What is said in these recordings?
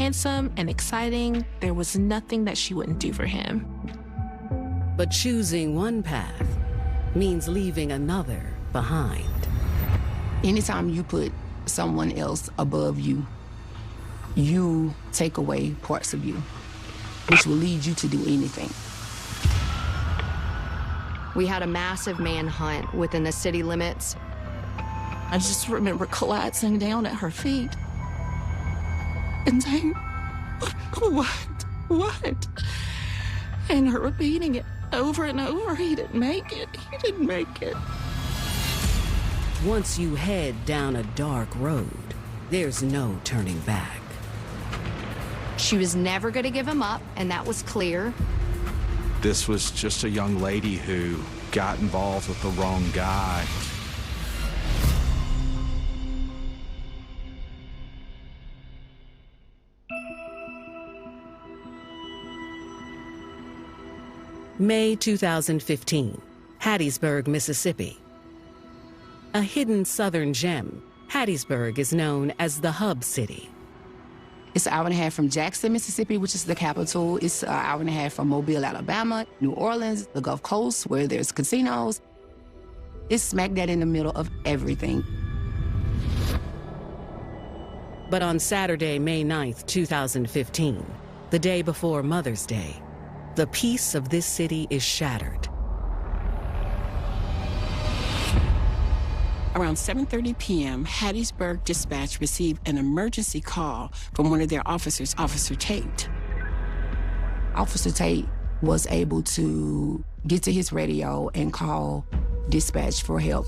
handsome and exciting. There was nothing that she wouldn't do for him. But choosing one path means leaving another behind. Anytime you put someone else above you, you take away parts of you, which will lead you to do anything. We had a massive manhunt within the city limits. I just remember collapsing down at her feet and saying, what? And her repeating it over and over, he didn't make it, he didn't make it. Once you head down a dark road, there's no turning back. She was never going to give him up, and that was clear. This was just a young lady who got involved with the wrong guy. May 2015, Hattiesburg, Mississippi. A hidden southern gem, Hattiesburg is known as the hub city. It's an hour and a half from Jackson, Mississippi, which is the capital. It's an hour and a half from Mobile, Alabama, New Orleans, the Gulf Coast, where there's casinos. It's smack dab in the middle of everything. But on Saturday, May 9th, 2015, the day before Mother's Day, the peace of this city is shattered. Around 7:30 p.m., Hattiesburg Dispatch received an emergency call from one of their officers, Officer Tate. Officer Tate was able to get to his radio and call dispatch for help.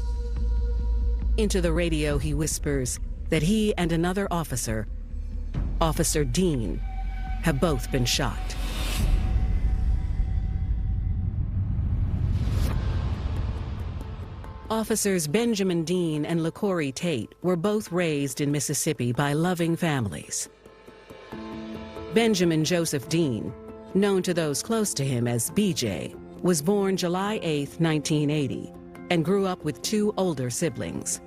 Into the radio, he whispers that he and another officer, Officer Dean, have both been shot. Officers Benjamin Dean and LaCorey Tate were both raised in Mississippi by loving families. Benjamin Joseph Dean, known to those close to him as BJ, was born July 8, 1980, and grew up with two older siblings.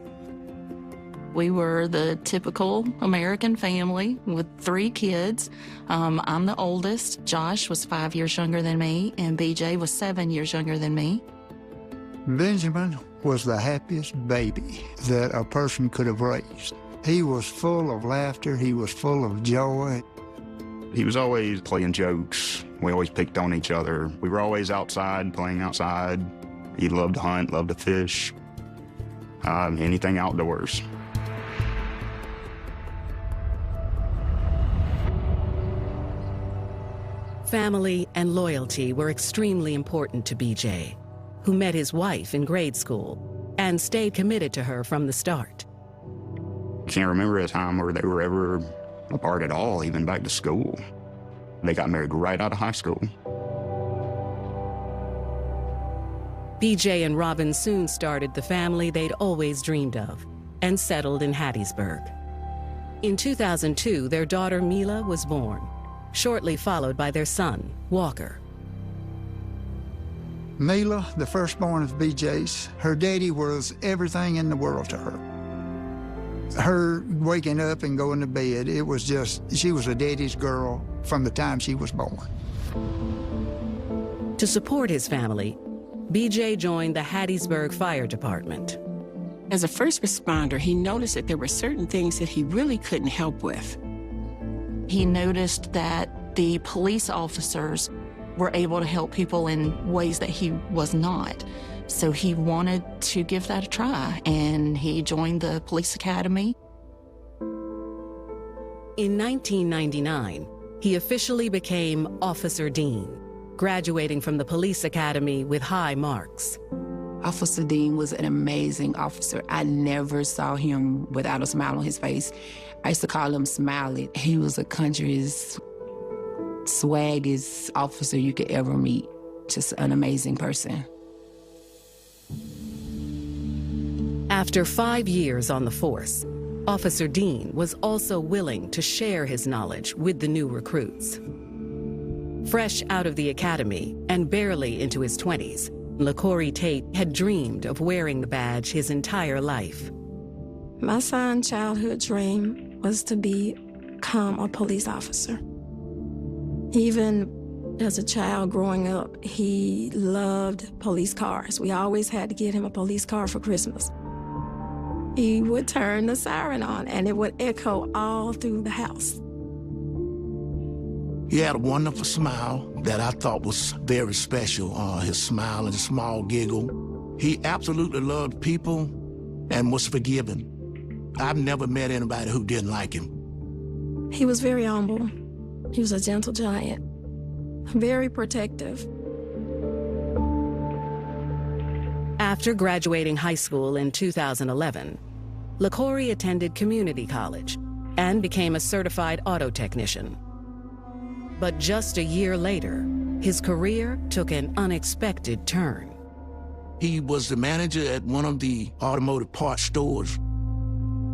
We were the typical American family with 3 kids. I'm the oldest. Josh was 5 years younger than me, and BJ was 7 years younger than me. Benjamin was the happiest baby that a person could have raised. He was full of laughter. He was full of joy. He was always playing jokes. We always picked on each other. We were always outside, playing outside. He loved to hunt, loved to fish, anything outdoors. Family and loyalty were extremely important to BJ, who met his wife in grade school and stayed committed to her from the start. Can't remember a time where they were ever apart at all, even back to school. They got married right out of high school. BJ and Robin soon started the family they'd always dreamed of and settled in Hattiesburg. In 2002, their daughter Mila was born, shortly followed by their son, Walker. Mila, the firstborn of BJ's, her daddy was everything in the world to her. Her waking up and going to bed, it was just, she was a daddy's girl from the time she was born. To support his family, BJ joined the Hattiesburg Fire Department. As a first responder, he noticed that there were certain things that he really couldn't help with. He noticed that the police officers were able to help people in ways that he was not. So he wanted to give that a try, and he joined the police academy. In 1999, he officially became Officer Dean, graduating from the police academy with high marks. Officer Dean was an amazing officer. I never saw him without a smile on his face. I used to call him Smiley. He was the country's swaggiest officer you could ever meet. Just an amazing person. After 5 years on the force, Officer Dean was also willing to share his knowledge with the new recruits. Fresh out of the academy and barely into his 20s, LaCorey Tate had dreamed of wearing the badge his entire life. My son's childhood dream was to be become a police officer. Even as a child growing up, he loved police cars. We always had to get him a police car for Christmas. He would turn the siren on, and it would echo all through the house. He had a wonderful smile that I thought was very special, his smile and his small giggle. He absolutely loved people and was forgiving. I've never met anybody who didn't like him. He was very humble. He was a gentle giant, very protective. After graduating high school in 2011, LaCorey attended community college and became a certified auto technician. But just a year later, his career took an unexpected turn. He was the manager at one of the automotive parts stores.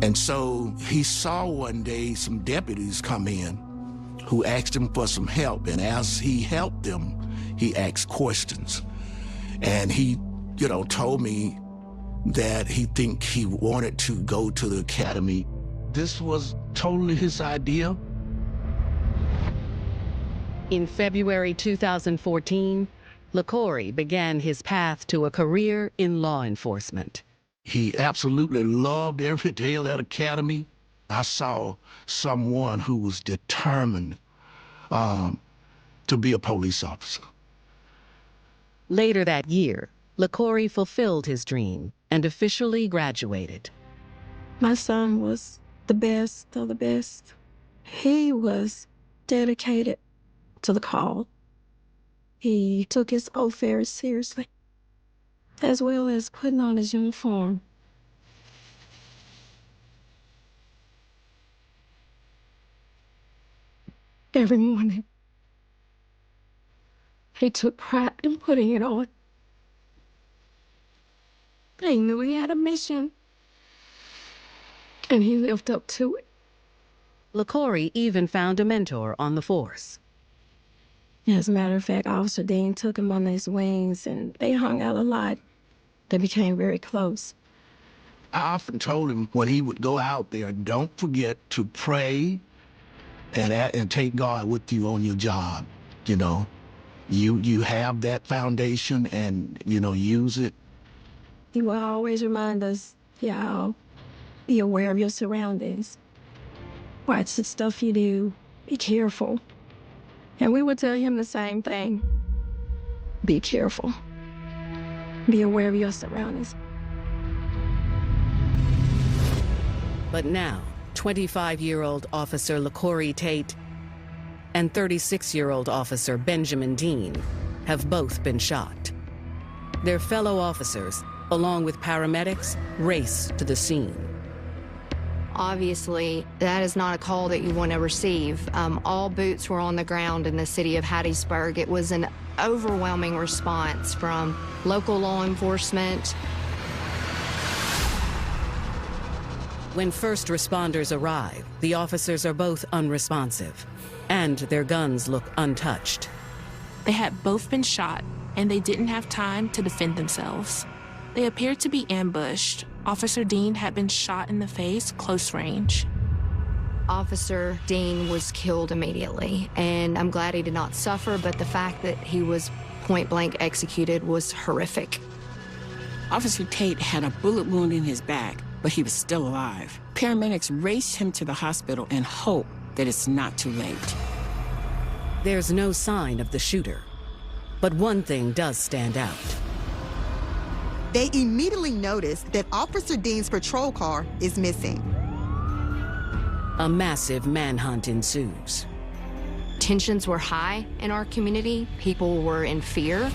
And so he saw one day some deputies come in who asked him for some help. And as he helped them, he asked questions. And he, told me that he wanted to go to the academy. This was totally his idea. In February 2014, LaCorey began his path to a career in law enforcement. He absolutely loved every day of that academy. I saw someone who was determined to be a police officer. Later that year, LaCorey fulfilled his dream and officially graduated. My son was the best of the best. He was dedicated to the call. He took his oath very seriously, as well as putting on his uniform. Every morning, he took pride in putting it on. He knew he had a mission, and he lived up to it. LaCorey even found a mentor on the force. As a matter of fact, Officer Dean took him under his wings, and they hung out a lot. They became very close. I often told him when he would go out there, don't forget to pray and take God with you on your job. You have that foundation, and use it. He will always remind us, y'all, be aware of your surroundings. Watch the stuff you do. Be careful. And we would tell him the same thing. Be careful. Be aware of your surroundings. But now, 25-year-old Officer LaCorey Tate and 36-year-old Officer Benjamin Dean have both been shot. Their fellow officers, along with paramedics, race to the scene. Obviously, that is not a call that you want to receive. All boots were on the ground in the city of Hattiesburg. It was an overwhelming response from local law enforcement. When first responders arrive, the officers are both unresponsive, and their guns look untouched. They had both been shot, and they didn't have time to defend themselves. They appeared to be ambushed. Officer Dean had been shot in the face, close range. Officer Dean was killed immediately, and I'm glad he did not suffer, but the fact that he was point-blank executed was horrific. Officer Tate had a bullet wound in his back, but he was still alive. Paramedics raced him to the hospital and hope that it's not too late. There's no sign of the shooter, but one thing does stand out. They immediately noticed that Officer Dean's patrol car is missing. A massive manhunt ensues. Tensions were high in our community. People were in fear.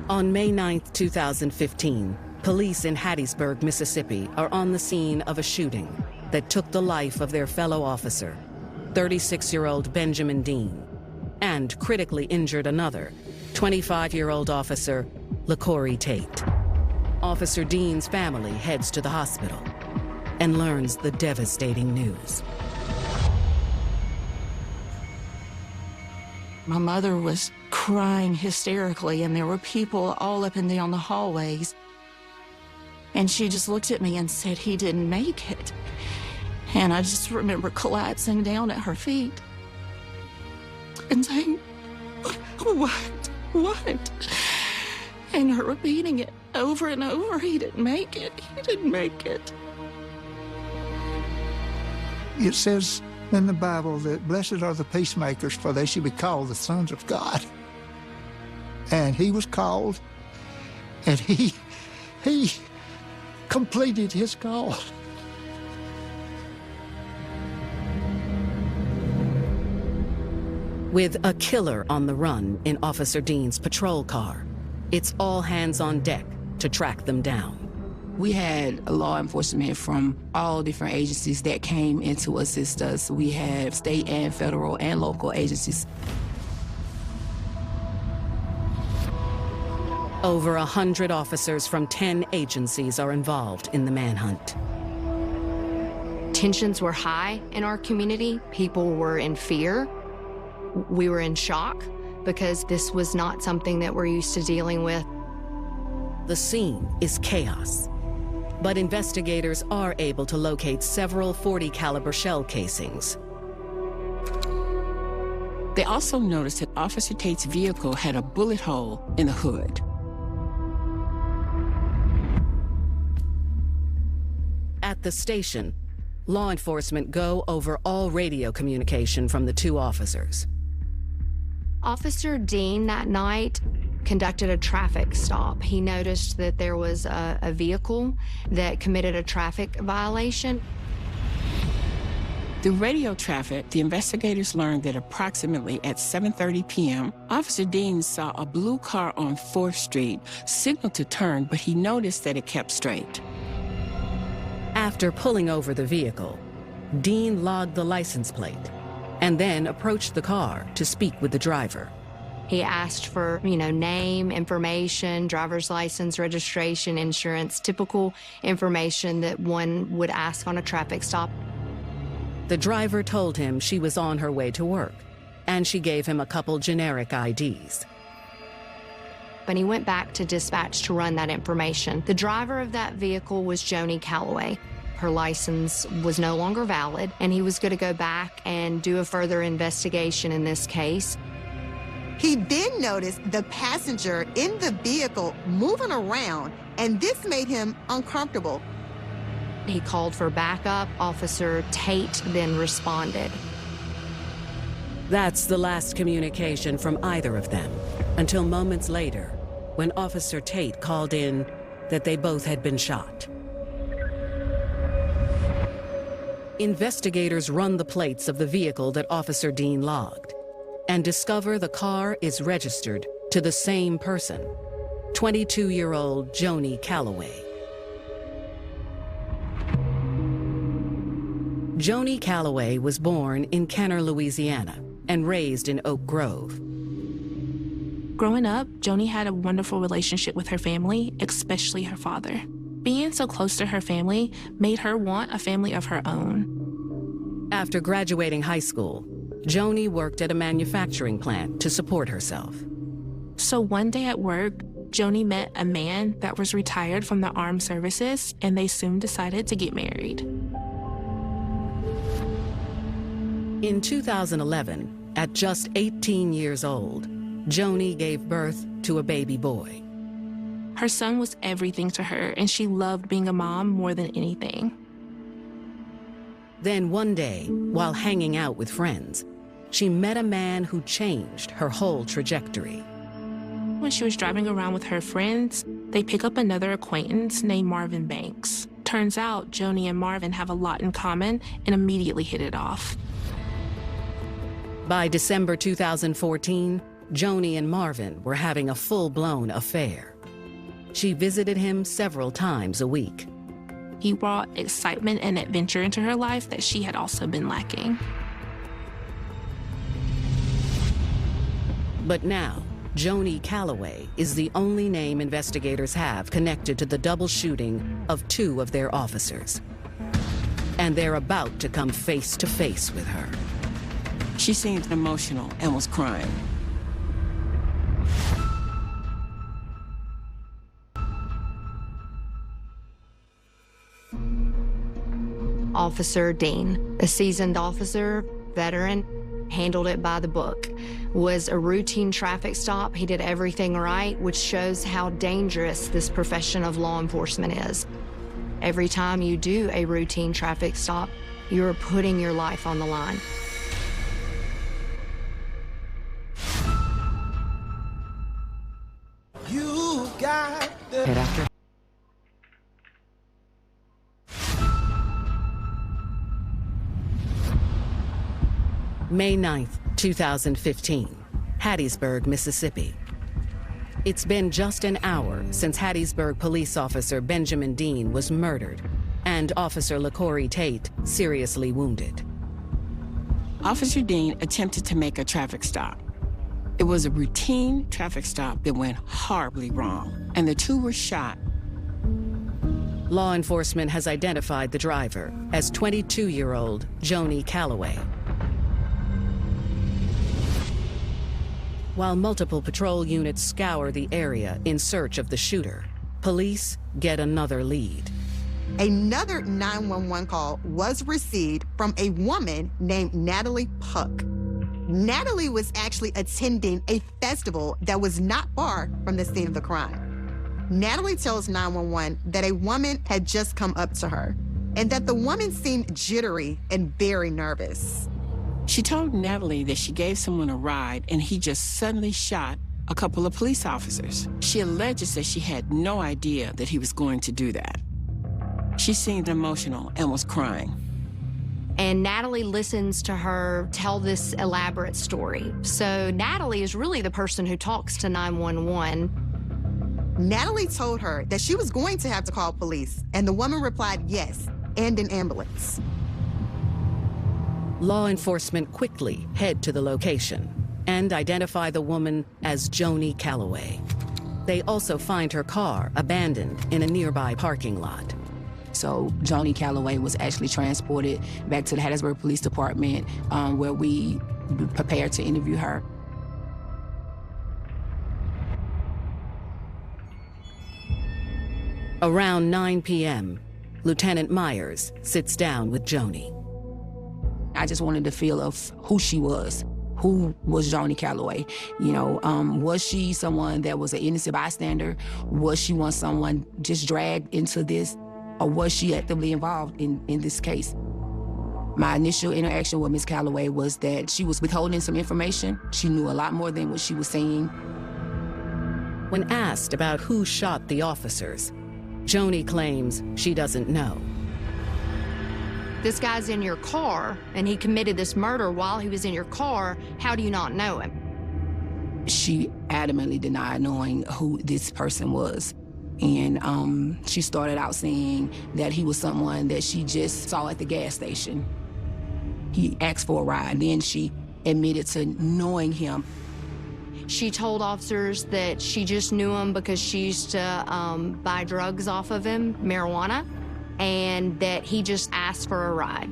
On May 9, 2015, police in Hattiesburg, Mississippi, are on the scene of a shooting that took the life of their fellow officer, 36-year-old Benjamin Dean, and critically injured another, 25-year-old officer, LaCorey Tate. Officer Dean's family heads to the hospital and learns the devastating news. My mother was crying hysterically, and there were people all up and down the hallways. And she just looked at me and said, "He didn't make it." And I just remember collapsing down at her feet and saying, What? And her repeating it over and over, "He didn't make it, he didn't make it." It says in the Bible that blessed are the peacemakers, for they shall be called the sons of God. And he was called, and he completed his call. With a killer on the run in Officer Dean's patrol car, it's all hands on deck to track them down. We had law enforcement from all different agencies that came in to assist us. We had state and federal and local agencies. Over 100 officers from 10 agencies are involved in the manhunt. Tensions were high in our community. People were in fear. We were in shock because this was not something that we're used to dealing with. The scene is chaos, but investigators are able to locate several .40 caliber shell casings. They also noticed that Officer Tate's vehicle had a bullet hole in the hood. At the station, law enforcement go over all radio communication from the two officers. Officer Dean that night conducted a traffic stop. He noticed that there was a vehicle that committed a traffic violation. Through radio traffic, the investigators learned that approximately at 7:30 p.m., Officer Dean saw a blue car on 4th Street, signaled to turn, but he noticed that it kept straight. After pulling over the vehicle, Dean logged the license plate and then approached the car to speak with the driver. He asked for, name, information, driver's license, registration, insurance, typical information that one would ask on a traffic stop. The driver told him she was on her way to work, and she gave him a couple generic IDs. But he went back to dispatch to run that information. The driver of that vehicle was Joni Calloway. Her license was no longer valid, and he was going to go back and do a further investigation in this case. He then noticed the passenger in the vehicle moving around, and this made him uncomfortable. He called for backup. Officer Tate then responded. That's the last communication from either of them, until moments later, when Officer Tate called in that they both had been shot. Investigators run the plates of the vehicle that Officer Dean logged and discover the car is registered to the same person, 22-year-old Joni Calloway. Joni Calloway was born in Kenner, Louisiana, and raised in Oak Grove. Growing up, Joni had a wonderful relationship with her family, especially her father. Being so close to her family made her want a family of her own. After graduating high school, Joni worked at a manufacturing plant to support herself. So one day at work, Joni met a man that was retired from the armed services, and they soon decided to get married. In 2011, at just 18 years old, Joni gave birth to a baby boy. Her son was everything to her, and she loved being a mom more than anything. Then one day, while hanging out with friends, she met a man who changed her whole trajectory. When she was driving around with her friends, they pick up another acquaintance named Marvin Banks. Turns out Joni and Marvin have a lot in common and immediately hit it off. By December 2014, Joni and Marvin were having a full-blown affair. She visited him several times a week. He brought excitement and adventure into her life that she had also been lacking. But now, Joni Calloway is the only name investigators have connected to the double shooting of two of their officers. And they're about to come face to face with her. She seemed emotional and was crying. Officer Dean, a seasoned officer, veteran, handled it by the book. Was a routine traffic stop. He did everything right, which shows how dangerous this profession of law enforcement is. Every time you do a routine traffic stop, you're putting your life on the line. You got the... Head after. May 9th, 2015, Hattiesburg, Mississippi. It's been just an hour since Hattiesburg police officer Benjamin Dean was murdered and Officer LaCorey Tate seriously wounded. Officer Dean attempted to make a traffic stop. It was a routine traffic stop that went horribly wrong, and the two were shot. Law enforcement has identified the driver as 22-year-old Joni Calloway. While multiple patrol units scour the area in search of the shooter, police get another lead. Another 911 call was received from a woman named Natalie Puck. Natalie was actually attending a festival that was not far from the scene of the crime. Natalie tells 911 that a woman had just come up to her and that the woman seemed jittery and very nervous. She told Natalie that she gave someone a ride and he just suddenly shot a couple of police officers. She alleges that she had no idea that he was going to do that. She seemed emotional and was crying. And Natalie listens to her tell this elaborate story. So Natalie is really the person who talks to 911. Natalie told her that she was going to have to call police, and the woman replied yes, and an ambulance. Law enforcement quickly head to the location and identify the woman as Joni Calloway. They also find her car abandoned in a nearby parking lot. So Joni Calloway was actually transported back to the Hattiesburg Police Department where we prepared to interview her. Around 9 p.m., Lieutenant Myers sits down with Joni. I just wanted to feel of who she was. Who was Joni Calloway? You know, was she someone that was an innocent bystander? Was she someone just dragged into this? Or was she actively involved in this case? My initial interaction with Ms. Calloway was that she was withholding some information. She knew a lot more than what she was saying. When asked about who shot the officers, Joni claims she doesn't know. This guy's in your car, and he committed this murder while he was in your car. How do you not know him? She adamantly denied knowing who this person was. And she started out saying that he was someone that she just saw at the gas station. He asked for a ride, then she admitted to knowing him. She told officers that she just knew him because she used to buy drugs off of him, marijuana, and that he just asked for a ride.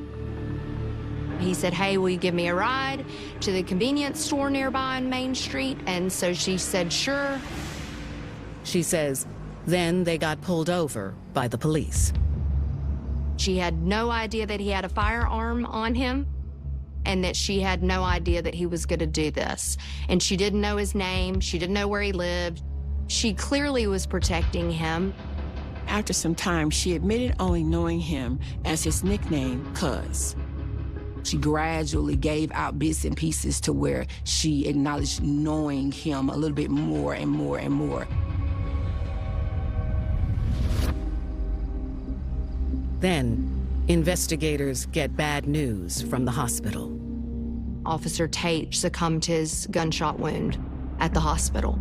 He said, hey, will you give me a ride to the convenience store nearby on Main Street? And so she said, sure. She says, then they got pulled over by the police. She had no idea that he had a firearm on him and that she had no idea that he was going to do this. And she didn't know his name. She didn't know where he lived. She clearly was protecting him. After some time, she admitted only knowing him as his nickname, Cuz. She gradually gave out bits and pieces to where she acknowledged knowing him a little bit more and more and more. Then, investigators get bad news from the hospital. Officer Tate succumbed to his gunshot wound at the hospital.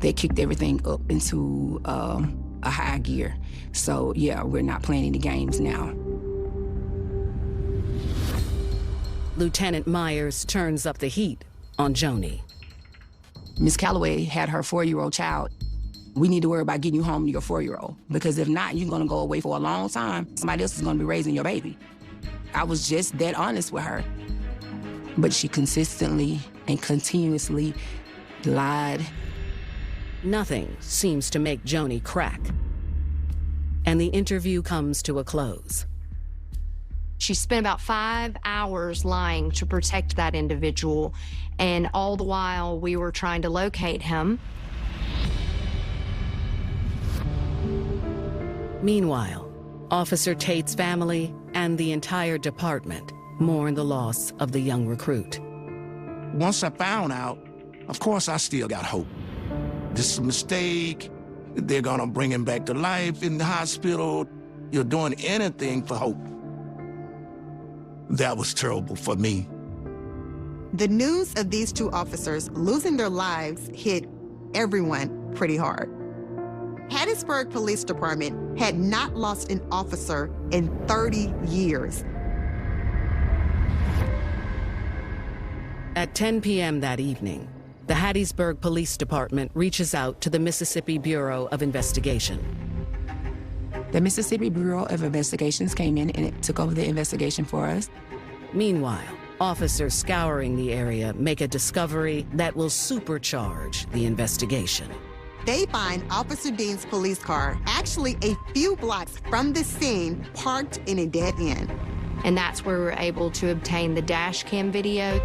They kicked everything up into a high gear. So yeah, we're not playing any games now. Lieutenant Myers turns up the heat on Joni. Miss Calloway had her 4-year-old child. We need to worry about getting you home to your 4-year-old, because if not, you're gonna go away for a long time. Somebody else is gonna be raising your baby. I was just that honest with her. But she consistently and continuously lied. Nothing seems to make Joni crack. And the interview comes to a close. She spent about 5 hours lying to protect that individual, and all the while we were trying to locate him. Meanwhile, Officer Tate's family and the entire department mourn the loss of the young recruit. Once I found out, of course I still got hope. This is a mistake. They're gonna bring him back to life in the hospital. You're doing anything for hope. That was terrible for me. The news of these two officers losing their lives hit everyone pretty hard. Hattiesburg Police Department had not lost an officer in 30 years. At 10 p.m. that evening, the Hattiesburg Police Department reaches out to the Mississippi Bureau of Investigation. The Mississippi Bureau of Investigations came in and it took over the investigation for us. Meanwhile, officers scouring the area make a discovery that will supercharge the investigation. They find Officer Dean's police car actually a few blocks from the scene, parked in a dead end. And that's where we were able to obtain the dash cam video.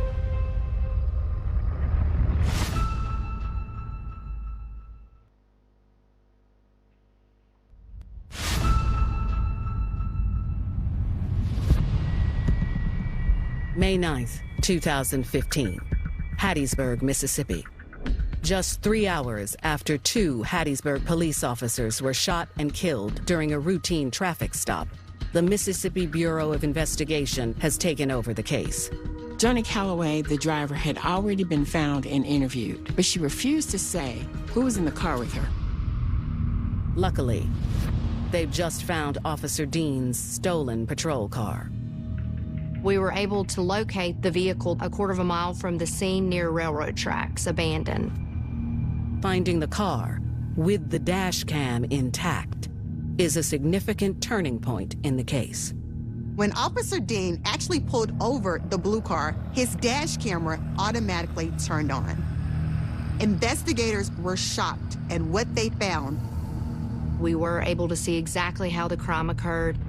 May 9th, 2015, Hattiesburg, Mississippi. Just 3 hours after 2 Hattiesburg police officers were shot and killed during a routine traffic stop, the Mississippi Bureau of Investigation has taken over the case. Joni Calloway, the driver, had already been found and interviewed, but she refused to say who was in the car with her. Luckily, they've just found Officer Dean's stolen patrol car. We were able to locate the vehicle a quarter of a mile from the scene near railroad tracks, abandoned. Finding the car, with the dash cam intact, is a significant turning point in the case. When Officer Dean actually pulled over the blue car, his dash camera automatically turned on. Investigators were shocked at what they found. We were able to see exactly how the crime occurred.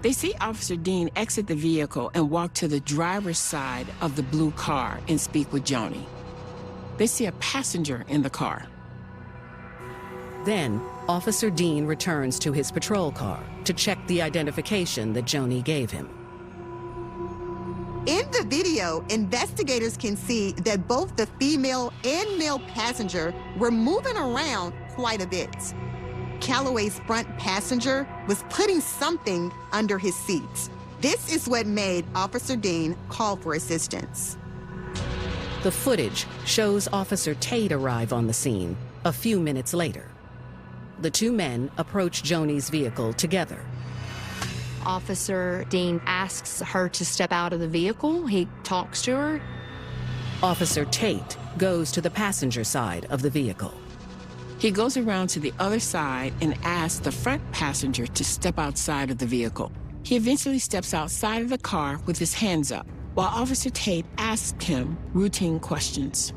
They see Officer Dean exit the vehicle and walk to the driver's side of the blue car and speak with Joni. They see a passenger in the car. Then, Officer Dean returns to his patrol car to check the identification that Joni gave him. In the video, investigators can see that both the female and male passenger were moving around quite a bit. Calloway's front passenger was putting something under his seats. This is what made Officer Dean call for assistance. The footage shows Officer Tate arrive on the scene a few minutes later. The two men approach Joni's vehicle together. Officer Dean asks her to step out of the vehicle. He talks to her. Officer Tate goes to the passenger side of the vehicle. He goes around to the other side and asks the front passenger to step outside of the vehicle. He eventually steps outside of the car with his hands up, while Officer Tate asks him routine questions.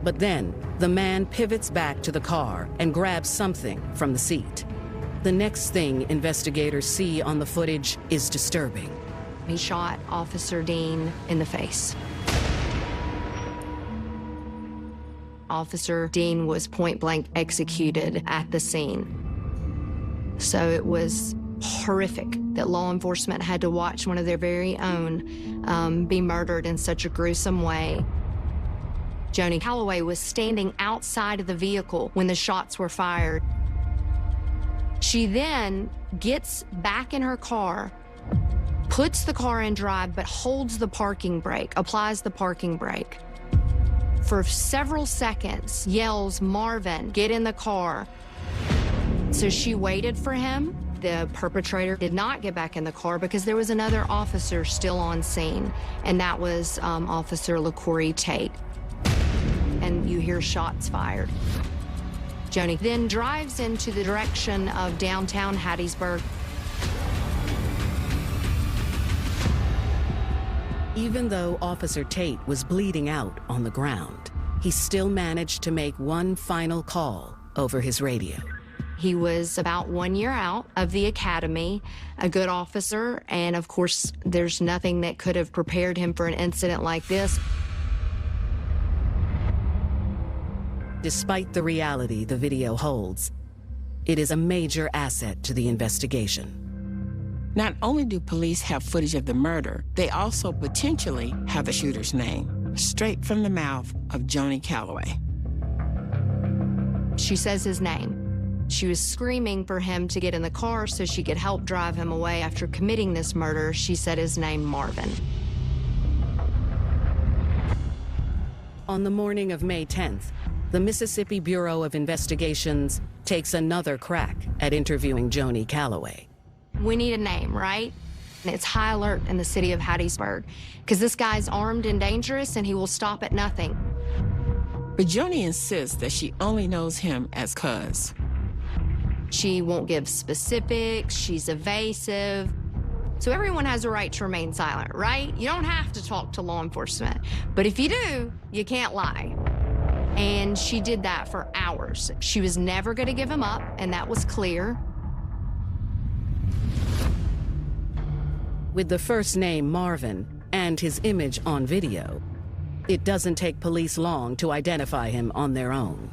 But then, the man pivots back to the car and grabs something from the seat. The next thing investigators see on the footage is disturbing. He shot Officer Dean in the face. Officer Dean was point-blank executed at the scene. So it was horrific that law enforcement had to watch one of their very own be murdered in such a gruesome way. Joni Calloway was standing outside of the vehicle when the shots were fired. She then gets back in her car, puts the car in drive, but holds the parking brake, applies the parking brake. For several seconds, yells, "Marvin, get in the car." So she waited for him. The perpetrator did not get back in the car because there was another officer still on scene, and that was Officer LaCorey Tate. And you hear shots fired. Joni then drives into the direction of downtown Hattiesburg. Even though Officer Tate was bleeding out on the ground, he still managed to make one final call over his radio. He was about 1 year out of the academy, a good officer, and of course, there's nothing that could have prepared him for an incident like this. Despite the reality the video holds, it is a major asset to the investigation. Not only do police have footage of the murder, they also potentially have the shooter's name, straight from the mouth of Joni Calloway. She says his name. She was screaming for him to get in the car so she could help drive him away after committing this murder. She said his name, Marvin. On the morning of May 10th, the Mississippi Bureau of Investigations takes another crack at interviewing Joni Calloway. We need a name, right? And it's high alert in the city of Hattiesburg because this guy's armed and dangerous and he will stop at nothing. But Joni insists that she only knows him as Cuz. She won't give specifics, she's evasive. So everyone has a right to remain silent, right? You don't have to talk to law enforcement. But if you do, you can't lie. And she did that for hours. She was never gonna give him up, and that was clear. With the first name Marvin and his image on video, it doesn't take police long to identify him on their own.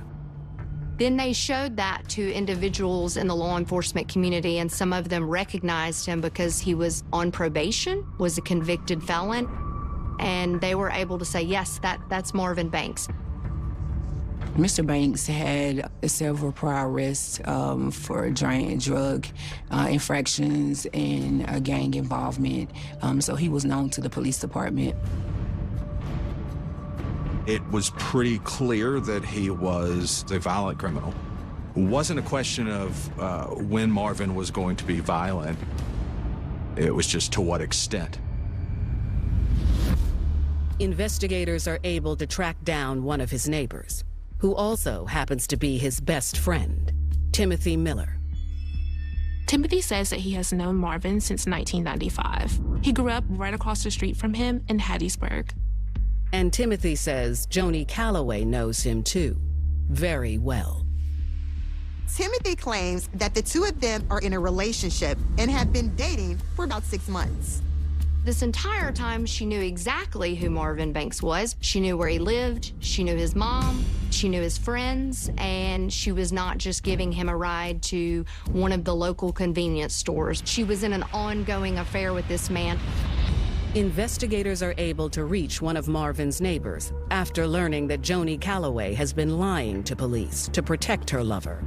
Then they showed that to individuals in the law enforcement community, and some of them recognized him because he was on probation, was a convicted felon, and they were able to say, yes, that's Marvin Banks. Mr. Banks had several prior arrests for drug infractions and gang involvement, so he was known to the police department. It was pretty clear that he was a violent criminal. It wasn't a question of when Marvin was going to be violent. It was just to what extent. Investigators are able to track down one of his neighbors, who also happens to be his best friend, Timothy Miller. Timothy says that he has known Marvin since 1995. He grew up right across the street from him in Hattiesburg. And Timothy says Joni Calloway knows him too, very well. Timothy claims that the two of them are in a relationship and have been dating for about 6 months. This entire time, she knew exactly who Marvin Banks was. She knew where he lived, she knew his mom, she knew his friends, and she was not just giving him a ride to one of the local convenience stores. She was in an ongoing affair with this man. Investigators are able to reach one of Marvin's neighbors after learning that Joni Calloway has been lying to police to protect her lover.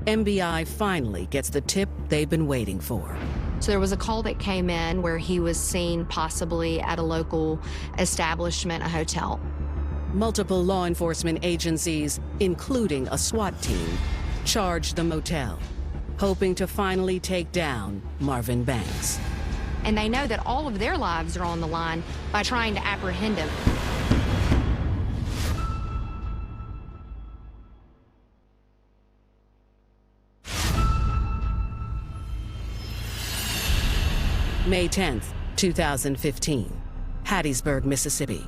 MBI finally gets the tip they've been waiting for. So there was a call that came in where he was seen possibly at a local establishment, a hotel. Multiple law enforcement agencies, including a SWAT team, charged the motel, hoping to finally take down Marvin Banks. And they know that all of their lives are on the line by trying to apprehend him. May 10th, 2015, Hattiesburg, Mississippi.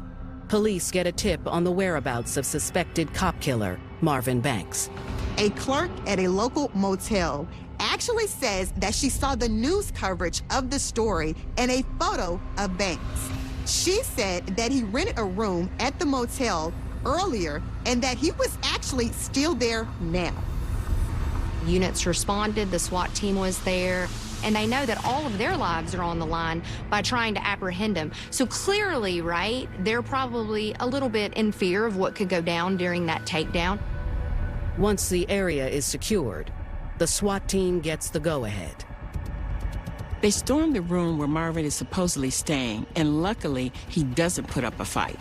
Police get a tip on the whereabouts of suspected cop killer Marvin Banks. A clerk at a local motel actually says that she saw the news coverage of the story and a photo of Banks. She said that he rented a room at the motel earlier and that he was actually still there now. Units responded, the SWAT team was there, and they know that all of their lives are on the line by trying to apprehend him. So clearly, right, they're probably a little bit in fear of what could go down during that takedown. Once the area is secured, the SWAT team gets the go-ahead. They storm the room where Marvin is supposedly staying, and luckily, he doesn't put up a fight.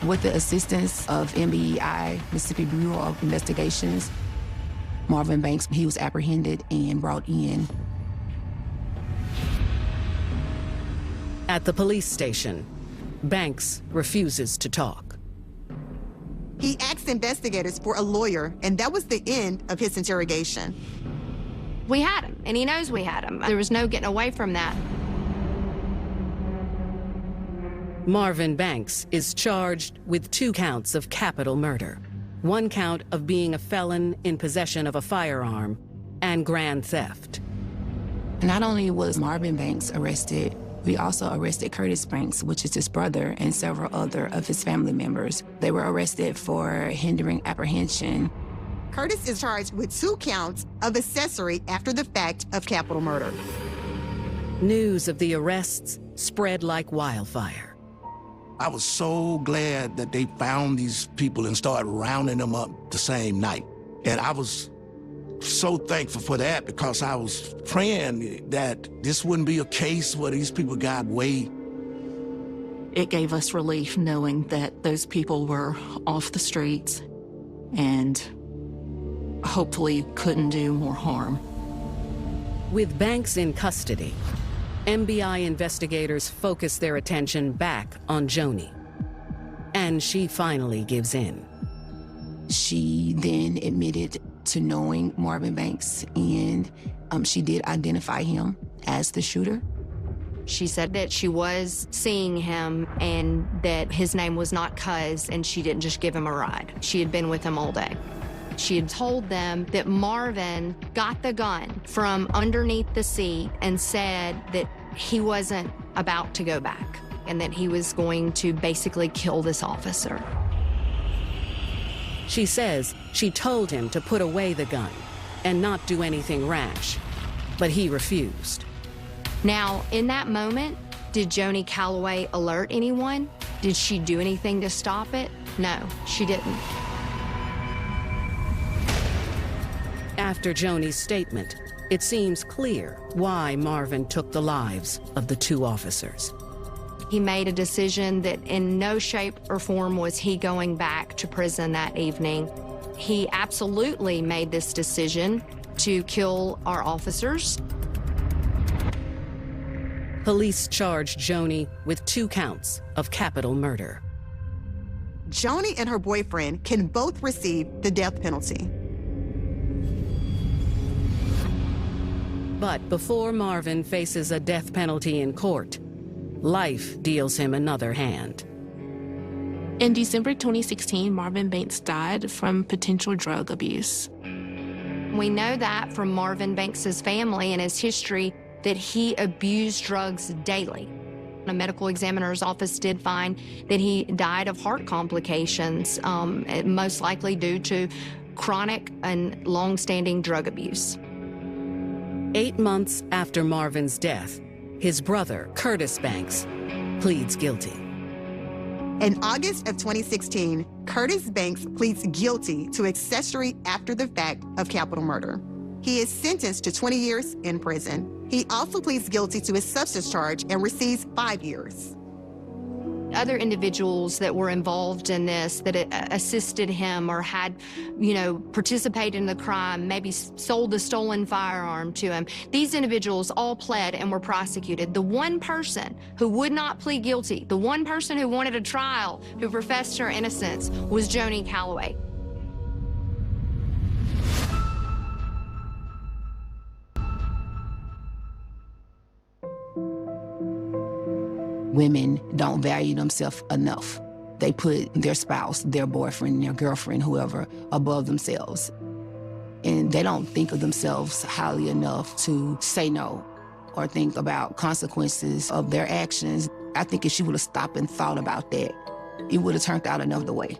With the assistance of MBI, Mississippi Bureau of Investigations, Marvin Banks, he was apprehended and brought in. At the police station, Banks refuses to talk. He asked investigators for a lawyer, and that was the end of his interrogation. We had him, and he knows we had him. There was no getting away from that. Marvin Banks is charged with 2 counts of capital murder. 1 count of being a felon in possession of a firearm, and grand theft. Not only was Marvin Banks arrested, we also arrested Curtis Banks, which is his brother, and several other of his family members. They were arrested for hindering apprehension. Curtis is charged with 2 counts of accessory after the fact of capital murder. News of the arrests spread like wildfire. I was so glad that they found these people and started rounding them up the same night. And I was so thankful for that, because I was praying that this wouldn't be a case where these people got away. It gave us relief knowing that those people were off the streets and hopefully couldn't do more harm. With Banks in custody, MBI investigators focus their attention back on Joni. And she finally gives in. She then admitted to knowing Marvin Banks, and she did identify him as the shooter. She said that she was seeing him and that his name was not Cuz, and she didn't just give him a ride. She had been with him all day. She had told them that Marvin got the gun from underneath the seat and said that he wasn't about to go back and that he was going to basically kill this officer. She says she told him to put away the gun and not do anything rash, but he refused. Now, in that moment, did Joni Calloway alert anyone? Did she do anything to stop it? No, she didn't. After Joni's statement, it seems clear why Marvin took the lives of the 2 officers. He made a decision that in no shape or form was he going back to prison that evening. He absolutely made this decision to kill our officers. Police charged Joni with 2 counts of capital murder. Joni and her boyfriend can both receive the death penalty. But before Marvin faces a death penalty in court, life deals him another hand. In December 2016, Marvin Banks died from potential drug abuse. We know that from Marvin Banks's family and his history that he abused drugs daily. A medical examiner's office did find that he died of heart complications, most likely due to chronic and long-standing drug abuse. 8 months after Marvin's death, his brother, Curtis Banks, pleads guilty. In August of 2016, Curtis Banks pleads guilty to accessory after the fact of capital murder. He is sentenced to 20 years in prison. He also pleads guilty to his substance charge and receives 5 years. Other individuals that were involved in this, that assisted him or had, participated in the crime, maybe sold the stolen firearm to him, these individuals all pled and were prosecuted. The one person who would not plead guilty, the one person who wanted a trial, who professed her innocence, was Joni Calloway. Women don't value themselves enough. They put their spouse, their boyfriend, their girlfriend, whoever, above themselves. And they don't think of themselves highly enough to say no or think about consequences of their actions. I think if she would have stopped and thought about that, it would have turned out another way.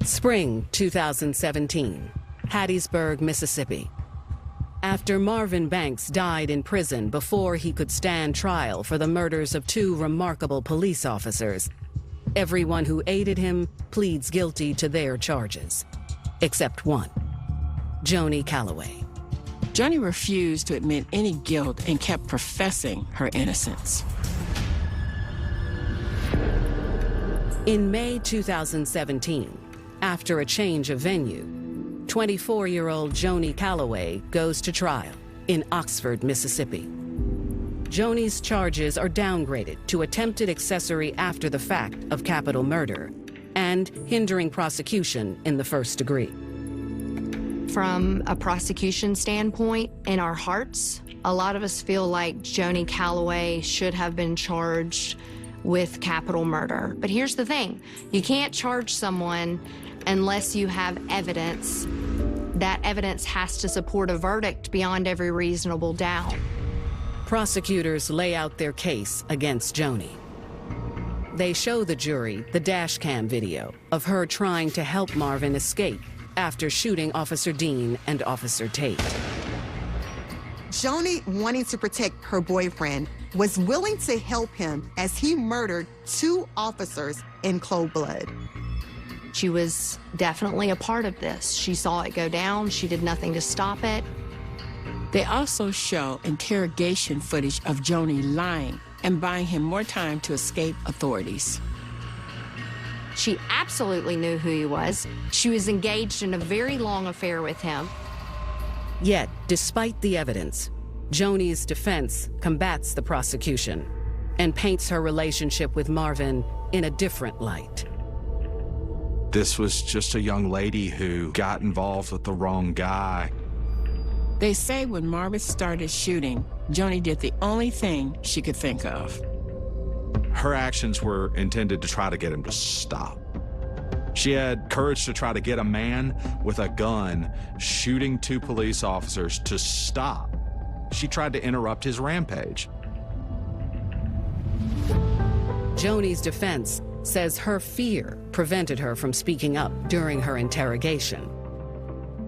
Spring 2017, Hattiesburg, Mississippi. After Marvin Banks died in prison before he could stand trial for the murders of 2 remarkable police officers, everyone who aided him pleads guilty to their charges, except one, Joni Calloway. Joni refused to admit any guilt and kept professing her innocence. In May 2017, after a change of venue, 24-year-old Joni Calloway goes to trial in Oxford, Mississippi. Joni's charges are downgraded to attempted accessory after the fact of capital murder and hindering prosecution in the first degree. From a prosecution standpoint, in our hearts, a lot of us feel like Joni Calloway should have been charged with capital murder. But here's the thing, you can't charge someone unless you have evidence. That evidence has to support a verdict beyond every reasonable doubt. Prosecutors lay out their case against Joni. They show the jury the dash cam video of her trying to help Marvin escape after shooting Officer Dean and Officer Tate. Joni, wanting to protect her boyfriend, was willing to help him as he murdered 2 officers in cold blood. She was definitely a part of this. She saw it go down. She did nothing to stop it. They also show interrogation footage of Joni lying and buying him more time to escape authorities. She absolutely knew who he was. She was engaged in a very long affair with him. Yet, despite the evidence, Joni's defense combats the prosecution and paints her relationship with Marvin in a different light. This was just a young lady who got involved with the wrong guy. They say when Marvin started shooting, Joni did the only thing she could think of. Her actions were intended to try to get him to stop. She had courage to try to get a man with a gun shooting 2 police officers to stop. She tried to interrupt his rampage. Joni's defense says her fear prevented her from speaking up during her interrogation.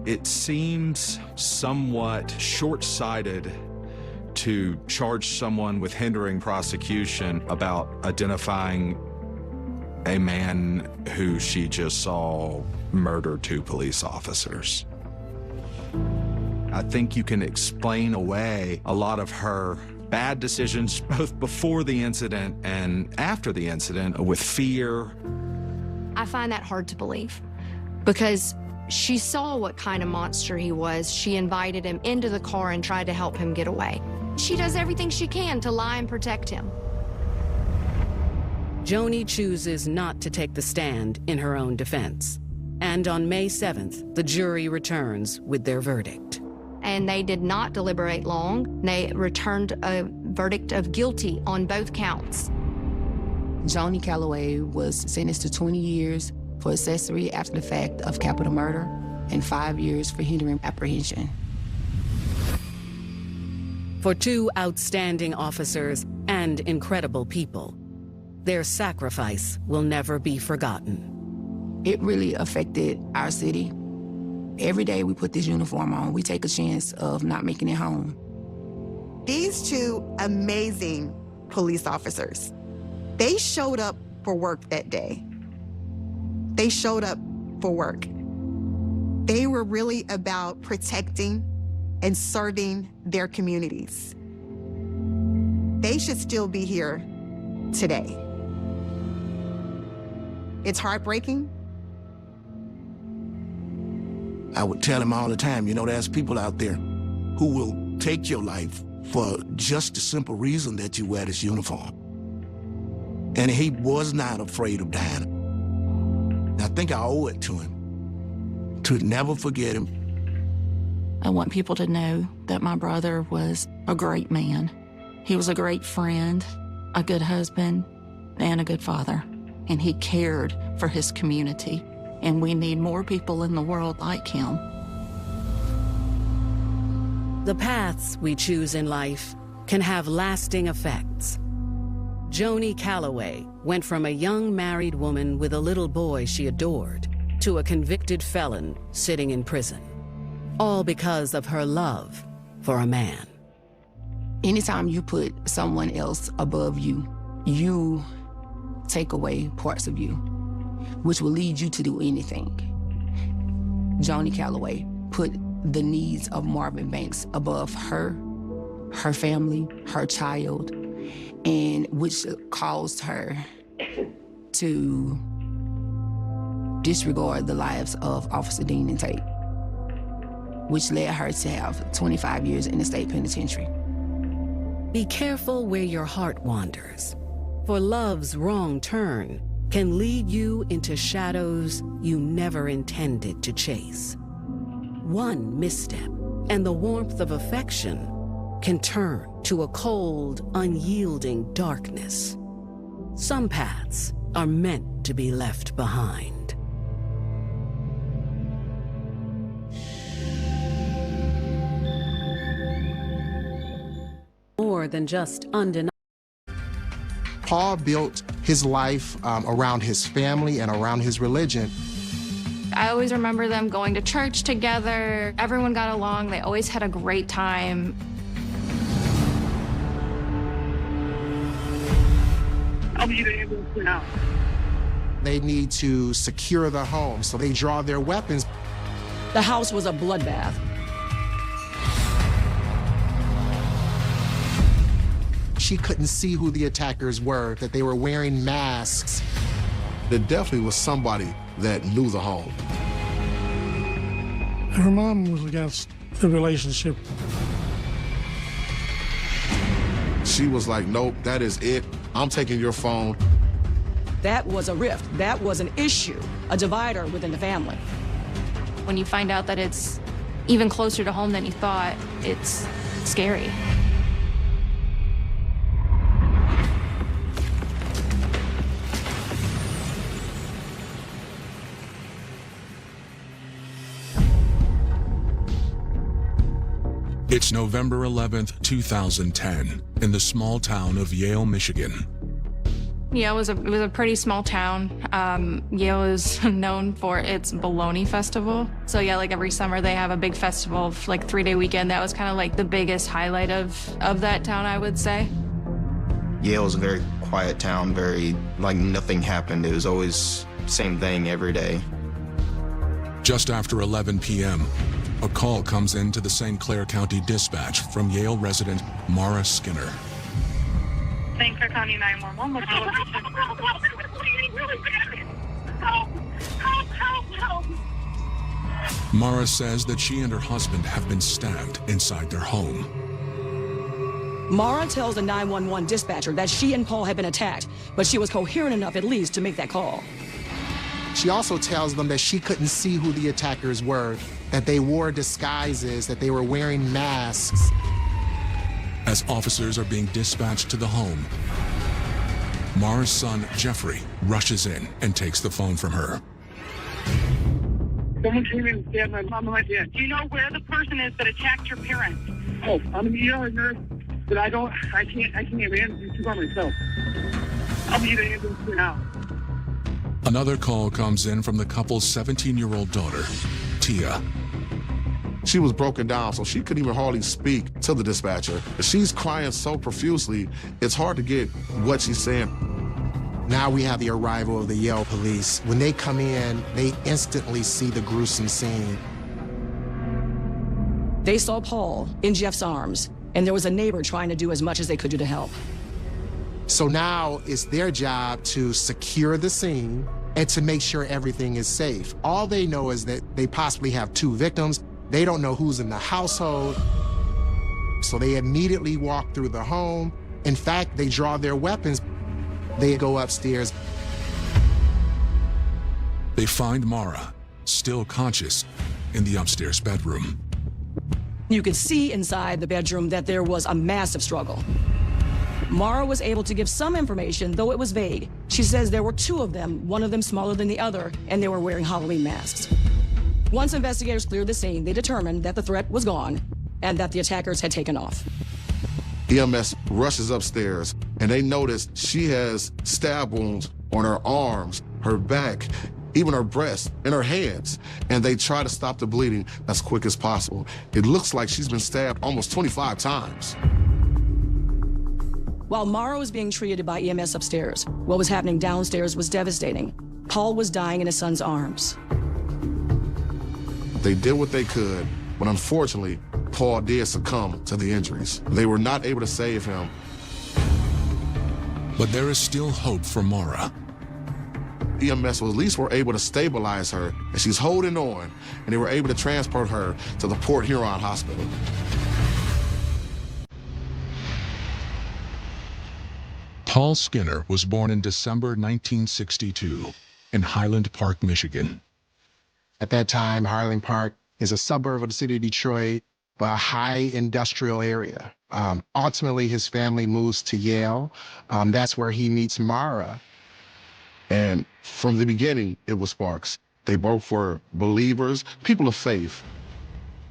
It seems somewhat short-sighted to charge someone with hindering prosecution about identifying a man who she just saw murder 2 police officers. I think you can explain away a lot of her bad decisions, both before the incident and after the incident, with fear. I find that hard to believe because she saw what kind of monster he was. She invited him into the car and tried to help him get away. She does everything she can to lie and protect him. Joni chooses not to take the stand in her own defense. And on May 7th, the jury returns with their verdict. And they did not deliberate long. They returned a verdict of guilty on both counts. Joni Calloway was sentenced to 20 years for accessory after the fact of capital murder and 5 years for hindering apprehension. For 2 outstanding officers and incredible people, their sacrifice will never be forgotten. It really affected our city. Every day we put this uniform on, we take a chance of not making it home. These 2 amazing police officers, they showed up for work that day. They showed up for work. They were really about protecting and serving their communities. They should still be here today. It's heartbreaking. I would tell him all the time, you know, there's people out there who will take your life for just the simple reason that you wear this uniform. And he was not afraid of dying. I think I owe it to him, to never forget him. I want people to know that my brother was a great man. He was a great friend, a good husband, and a good father. And he cared for his community. And we need more people in the world like him. The paths we choose in life can have lasting effects. Joni Calloway went from a young married woman with a little boy she adored to a convicted felon sitting in prison, all because of her love for a man. Anytime you put someone else above you, you take away parts of you, which will lead you to do anything. Joni Calloway put the needs of Marvin Banks above her family, her child, and which caused her to disregard the lives of Officer Dean and Tate, which led her to have 25 years in the state penitentiary. Be careful where your heart wanders, for love's wrong turn can lead you into shadows you never intended to chase. one misstep, and the warmth of affection can turn to a cold, unyielding darkness. Some paths are meant to be left behind. More than just undeniable. Paul built his life around his family and around his religion. I always remember them going to church together. Everyone got along. They always had a great time. I'll need an ambulance for now. They need to secure the home, so they draw their weapons. The house was a bloodbath. She couldn't see who the attackers were, that they were wearing masks. There definitely was somebody that knew the home. Her mom was against the relationship. She was like, nope, that is it. I'm taking your phone. That was a rift. That was an issue, a divider within the family. When you find out that it's even closer to home than you thought, it's scary. It's November 11th, 2010, in the small town of Yale, Michigan. Yeah, it was a pretty small town. Yale is known for its bologna festival. So yeah, like every summer they have a big festival, like 3-day weekend. That was kind of like the biggest highlight of that town, I would say. Yale was a very quiet town, very, like nothing happened. It was always same thing every day. Just after 11 p.m., a call comes in to the St. Clair County Dispatch from Yale resident Mara Skinner. St. Clair County 911. What's the location? Help. Mara says that she and her husband have been stabbed inside their home. Mara tells the 911 dispatcher that she and Paul had been attacked, but she was coherent enough at least to make that call. She also tells them that she couldn't see who the attackers were, that they wore disguises, that they were wearing masks. As officers are being dispatched to the home, Mara's son, Jeffrey, rushes in and takes the phone from her. Someone came in and stabbed my mom and my dad. Do you know where the person is that attacked your parents? Oh, I'm an ER nurse, but I can't have ambulance by myself. I'll need an ambulance for now. Another call comes in from the couple's 17-year-old daughter, Tia. She was broken down, so she couldn't even hardly speak to the dispatcher. She's crying so profusely, it's hard to get what she's saying. Now we have the arrival of the Yale police. When they come in, they instantly see the gruesome scene. They saw Paul in Jeff's arms, and there was a neighbor trying to do as much as they could do to help. So now it's their job to secure the scene and to make sure everything is safe. All they know is that they possibly have 2 victims. They don't know who's in the household. So they immediately walk through the home. In fact, they draw their weapons. They go upstairs. They find Mara, still conscious, in the upstairs bedroom. You could see inside the bedroom that there was a massive struggle. Mara was able to give some information, though it was vague. She says there were 2 of them, one of them smaller than the other, and they were wearing Halloween masks. Once investigators cleared the scene, they determined that the threat was gone and that the attackers had taken off. EMS rushes upstairs, and they notice she has stab wounds on her arms, her back, even her breasts, and her hands. And they try to stop the bleeding as quick as possible. It looks like she's been stabbed almost 25 times. While Mara was being treated by EMS upstairs, what was happening downstairs was devastating. Paul was dying in his son's arms. They did what they could, but unfortunately, Paul did succumb to the injuries. They were not able to save him. But there is still hope for Mara. EMS at least were able to stabilize her, and she's holding on, and they were able to transport her to the Port Huron Hospital. Paul Skinner was born in December 1962 in Highland Park, Michigan. At that time, Highland Park, is a suburb of the city of Detroit, but a high industrial area. Ultimately, his family moves to Yale. That's where he meets Mara. And from the beginning, it was sparks. They both were believers, people of faith.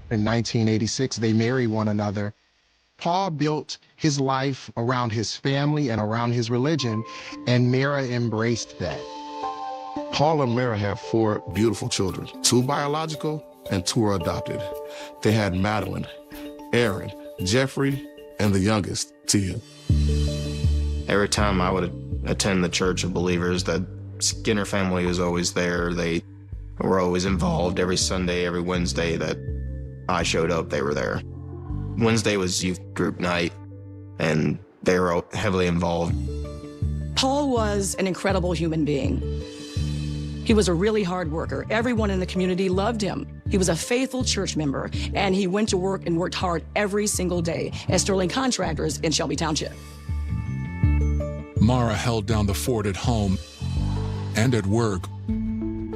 In 1986, they marry one another. Paul built his life around his family and around his religion, and Mara embraced that. Paul and Mara have 4 beautiful children, 2 biological and 2 are adopted. They had Madeline, Aaron, Jeffrey, and the youngest, Tia. Every time I would attend the Church of Believers, the Skinner family was always there. They were always involved. Every Sunday, every Wednesday that I showed up, they were there. Wednesday was youth group night, and they were heavily involved. Paul was an incredible human being. He was a really hard worker. Everyone in the community loved him. He was a faithful church member, and he went to work and worked hard every single day as Sterling Contractors in Shelby Township. Mara held down the fort at home and at work,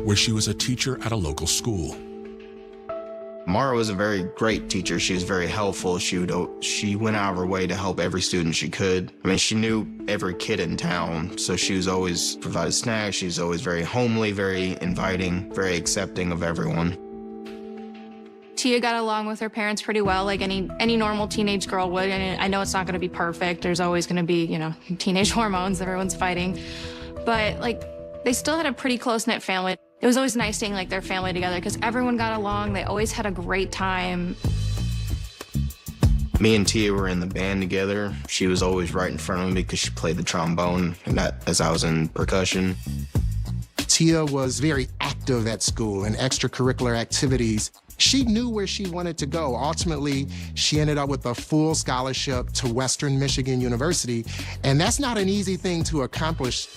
where she was a teacher at a local school. Mara was a very great teacher. She was very helpful. She went out of her way to help every student she could. I mean, she knew every kid in town, so she was always provided snacks. She was always very homely, very inviting, very accepting of everyone. Tia got along with her parents pretty well, like any normal teenage girl would. And I know it's not going to be perfect. There's always going to be, teenage hormones. Everyone's fighting. But, they still had a pretty close-knit family. It was always nice seeing, their family together because everyone got along. They always had a great time. Me and Tia were in the band together. She was always right in front of me because she played the trombone, and as I was in percussion. Tia was very active at school in extracurricular activities. She knew where she wanted to go. Ultimately, she ended up with a full scholarship to Western Michigan University, and that's not an easy thing to accomplish.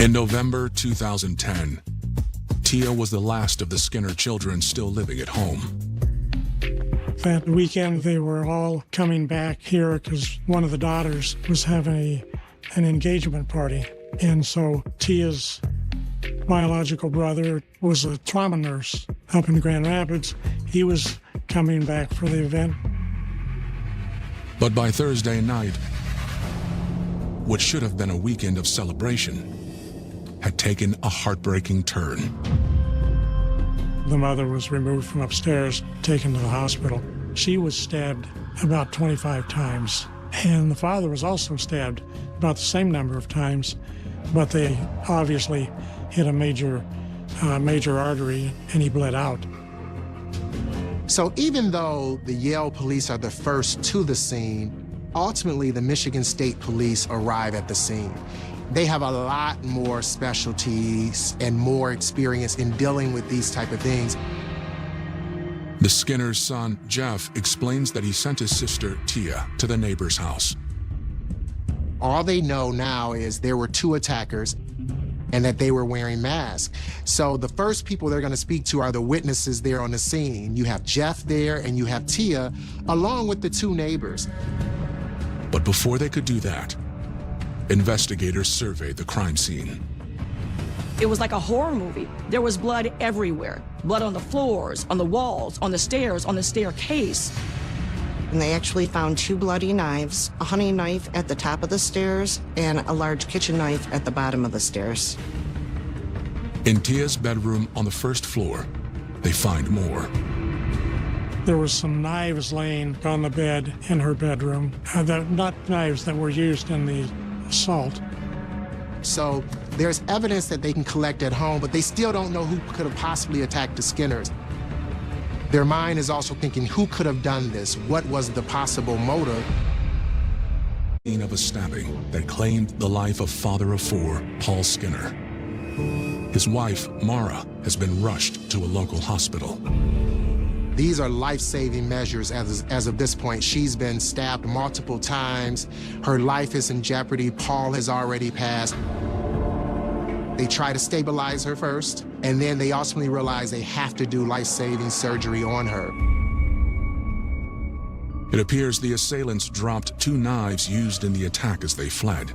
In November 2010, Tia was the last of the Skinner children still living at home. That weekend, they were all coming back here because one of the daughters was having an engagement party. And so Tia's biological brother was a trauma nurse up in Grand Rapids. He was coming back for the event. But by Thursday night, what should have been a weekend of celebration had taken a heartbreaking turn. The mother was removed from upstairs, taken to the hospital. She was stabbed about 25 times, and the father was also stabbed about the same number of times, but they obviously hit a major artery, and he bled out. So even though the Yale police are the first to the scene, ultimately the Michigan State Police arrive at the scene. They have a lot more specialties and more experience in dealing with these type of things. The Skinner's son, Jeff, explains that he sent his sister, Tia, to the neighbor's house. All they know now is there were 2 attackers and that they were wearing masks. So the first people they're going to speak to are the witnesses there on the scene. You have Jeff there and you have Tia, along with the 2 neighbors. But before they could do that, investigators surveyed the crime scene. It was like a horror movie. There was blood everywhere. Blood on the floors, on the walls, on the stairs, on the staircase. And they actually found 2 bloody knives, a hunting knife at the top of the stairs, and a large kitchen knife at the bottom of the stairs. In Tia's bedroom on the 1st floor, they find more. There was some knives laying on the bed in her bedroom, not knives that were used in the assault. So there's evidence that they can collect at home, but they still don't know who could have possibly attacked the Skinners. Their mind is also thinking, who could have done this? What was the possible motive? Of a stabbing that claimed the life of father of 4, Paul Skinner. His wife, Mara, has been rushed to a local hospital. These are life-saving measures as of this point. She's been stabbed multiple times. Her life is in jeopardy. Paul has already passed. They try to stabilize her first, and then they ultimately realize they have to do life-saving surgery on her. It appears the assailants dropped 2 knives used in the attack as they fled.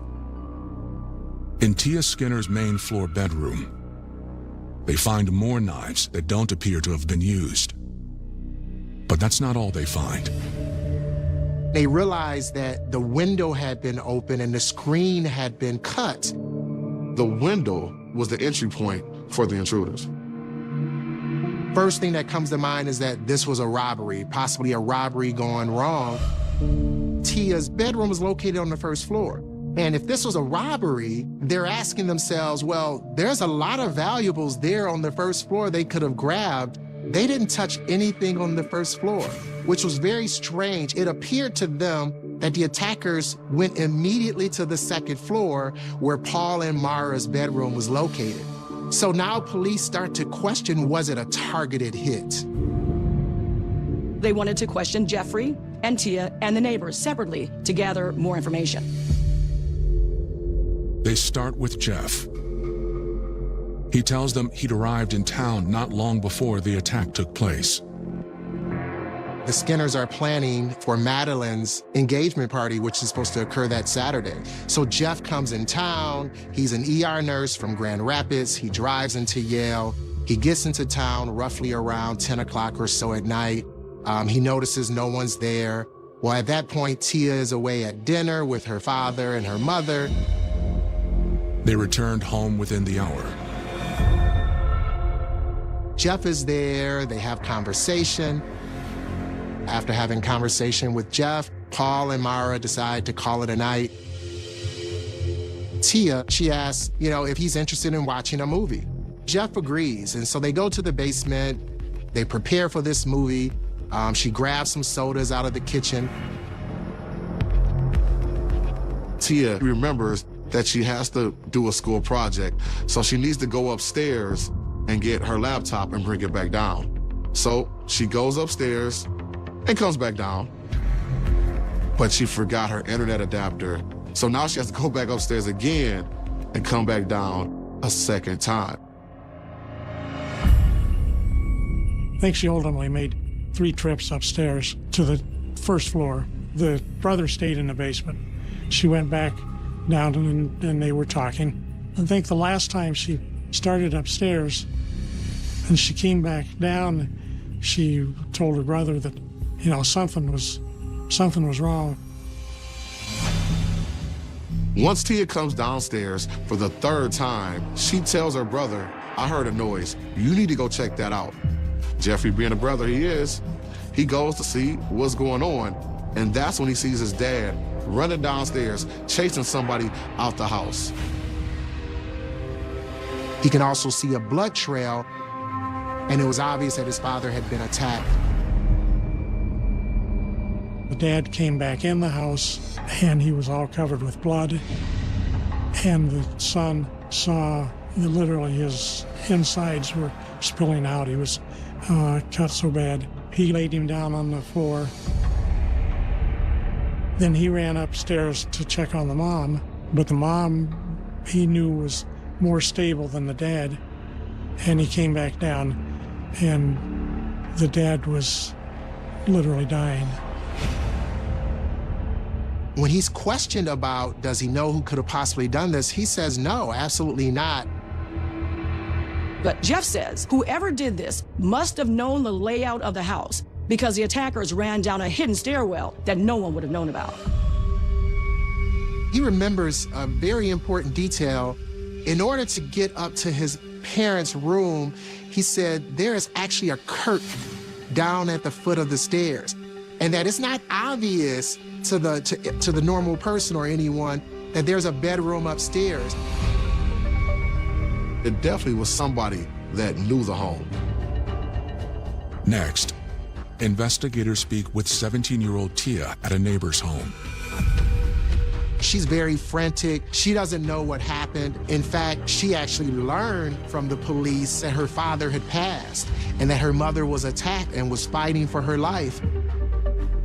In Tia Skinner's main floor bedroom, they find more knives that don't appear to have been used. But that's not all they find. They realized that the window had been open and the screen had been cut. The window was the entry point for the intruders. First thing that comes to mind is that this was a robbery, possibly a robbery gone wrong. Tia's bedroom was located on the first floor. And if this was a robbery, they're asking themselves, well, there's a lot of valuables there on the first floor they could have grabbed. They didn't touch anything on the first floor, which was very strange. It appeared to them that the attackers went immediately to the second floor where Paul and Mara's bedroom was located. So now police start to question, was it a targeted hit? They wanted to question Jeffrey and Tia and the neighbors separately to gather more information. They start with Jeff. He tells them he'd arrived in town not long before the attack took place. The Skinners are planning for Madeline's engagement party, which is supposed to occur that Saturday. So Jeff comes in town. He's an ER nurse from Grand Rapids. He drives into Yale. He gets into town roughly around 10 o'clock or so at night. He notices no one's there. Well, at that point, Tia is away at dinner with her father and her mother. They returned home within the hour. Jeff is there. They have conversation. After having conversation with Jeff, Paul and Mara decide to call it a night. Tia, she asks, if he's interested in watching a movie. Jeff agrees, and so they go to the basement. They prepare for this movie. She grabs some sodas out of the kitchen. Tia remembers that she has to do a school project, so she needs to go upstairs and get her laptop and bring it back down. So she goes upstairs and comes back down, but she forgot her internet adapter. So now she has to go back upstairs again and come back down a second time. I think she ultimately made 3 trips upstairs to the first floor. The brother stayed in the basement. She went back down and they were talking. I think the last time she started upstairs and she came back down, she told her brother that, something was wrong. Once Tia comes downstairs for the 3rd time, she tells her brother, I heard a noise. You need to go check that out. Jeffrey, being the brother he is, he goes to see what's going on, and that's when he sees his dad running downstairs, chasing somebody out the house. He can also see a blood trail, and it was obvious that his father had been attacked. The dad came back in the house, and he was all covered with blood, and the son saw literally his insides were spilling out. He was cut so bad. He laid him down on the floor. Then he ran upstairs to check on the mom, but the mom he knew was more stable than the dad, and he came back down, and the dad was literally dying. When he's questioned about, does he know who could have possibly done this, he says no, absolutely not. But Jeff says whoever did this must have known the layout of the house because the attackers ran down a hidden stairwell that no one would have known about. He remembers a very important detail. In order to get up to his parents' room, he said there is actually a curtain down at the foot of the stairs, and that it's not obvious to the normal person or anyone that there's a bedroom upstairs. It definitely was somebody that knew the home. Next, investigators speak with 17-year-old Tia at a neighbor's home. She's very frantic. She doesn't know what happened. In fact, she actually learned from the police that her father had passed and that her mother was attacked and was fighting for her life.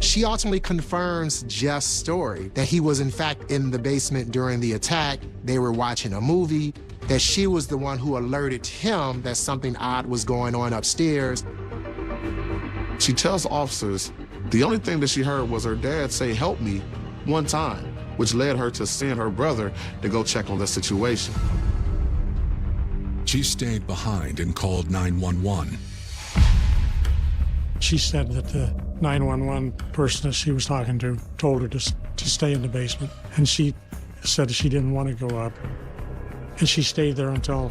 She ultimately confirms Jeff's story, that he was in fact in the basement during the attack. They were watching a movie, that she was the one who alerted him that something odd was going on upstairs. She tells officers the only thing that she heard was her dad say, "Help me," one time, which led her to send her brother to go check on the situation. She stayed behind and called 911. She said that the 911 person that she was talking to told her to stay in the basement, and she said she didn't want to go up. And she stayed there until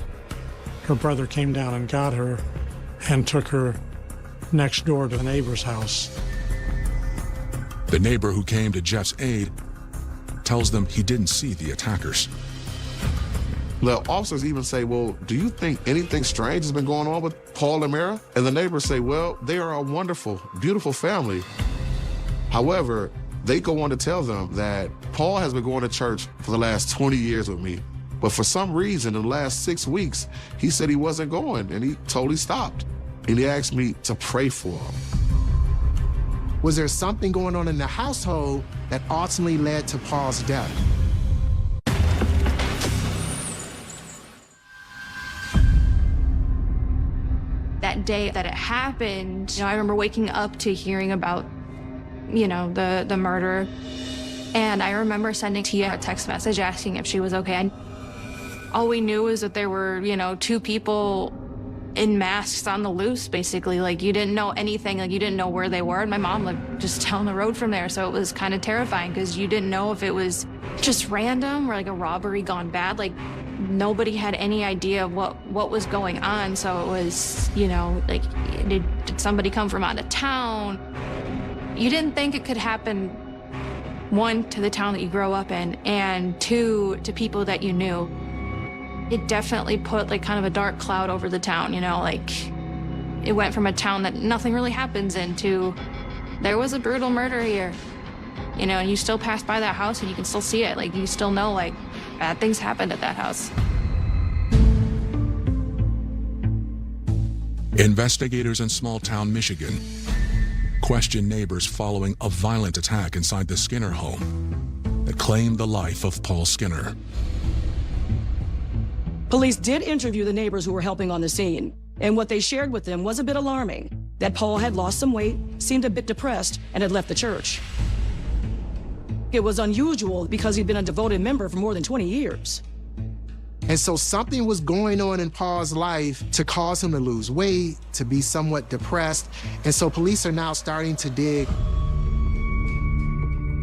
her brother came down and got her and took her next door to the neighbor's house. The neighbor who came to Jeff's aid tells them he didn't see the attackers. The officers even say, well, do you think anything strange has been going on with Paul and Mara? And the neighbors say, well, they are a wonderful, beautiful family. However, they go on to tell them that Paul has been going to church for the last 20 years with me. But for some reason, in the last 6 weeks, he said he wasn't going, and he totally stopped. And he asked me to pray for him. Was there something going on in the household that ultimately led to Paul's death? That day that it happened, I remember waking up to hearing about, the murder. And I remember sending Tia a text message asking if she was okay. And all we knew was that there were, 2 people in masks on the loose, basically. Like, you didn't know anything, you didn't know where they were. And my mom lived just down the road from there, so it was kind of terrifying because you didn't know if it was just random or a robbery gone bad. Nobody had any idea of what was going on, so it was, did somebody come from out of town? You didn't think it could happen, 1, to the town that you grow up in, and 2, to people that you knew. It definitely put kind of a dark cloud over the town, it went from a town that nothing really happens in to there was a brutal murder here, and you still pass by that house and you can still see it. You still know bad things happened at that house. Investigators in small-town Michigan questioned neighbors following a violent attack inside the Skinner home that claimed the life of Paul Skinner. Police did interview the neighbors who were helping on the scene, and what they shared with them was a bit alarming, that Paul had lost some weight, seemed a bit depressed, and had left the church. It was unusual because he'd been a devoted member for more than 20 years. And so something was going on in Paul's life to cause him to lose weight, to be somewhat depressed, and so police are now starting to dig.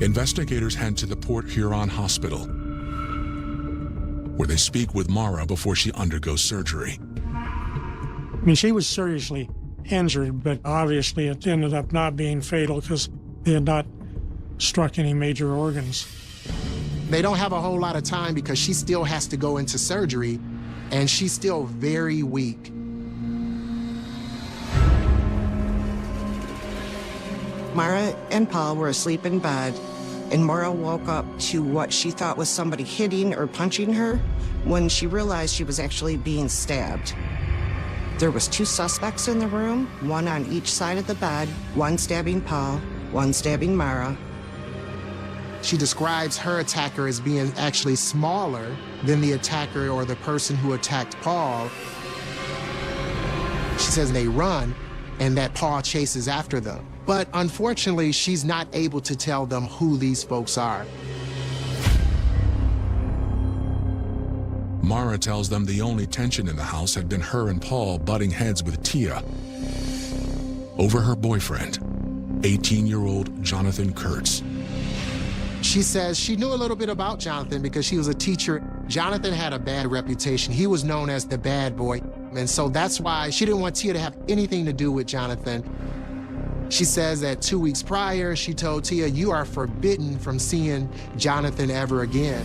Investigators head to the Port Huron Hospital, where they speak with Mara before she undergoes surgery. She was seriously injured, but obviously it ended up not being fatal because they had not struck any major organs. They don't have a whole lot of time because she still has to go into surgery, and she's still very weak. Mara and Paul were asleep in bed, and Mara woke up to what she thought was somebody hitting or punching her when she realized she was actually being stabbed. There was 2 suspects in the room, 1 on each side of the bed, 1 stabbing Paul, 1 stabbing Mara. She describes her attacker as being actually smaller than the attacker or the person who attacked Paul. She says they run and that Paul chases after them. But unfortunately, she's not able to tell them who these folks are. Mara tells them the only tension in the house had been her and Paul butting heads with Tia over her boyfriend, 18-year-old Jonathan Kurtz. She says she knew a little bit about Jonathan because she was a teacher. Jonathan had a bad reputation. He was known as the bad boy. And so that's why she didn't want Tia to have anything to do with Jonathan. She says that 2 weeks prior, she told Tia, "You are forbidden from seeing Jonathan ever again."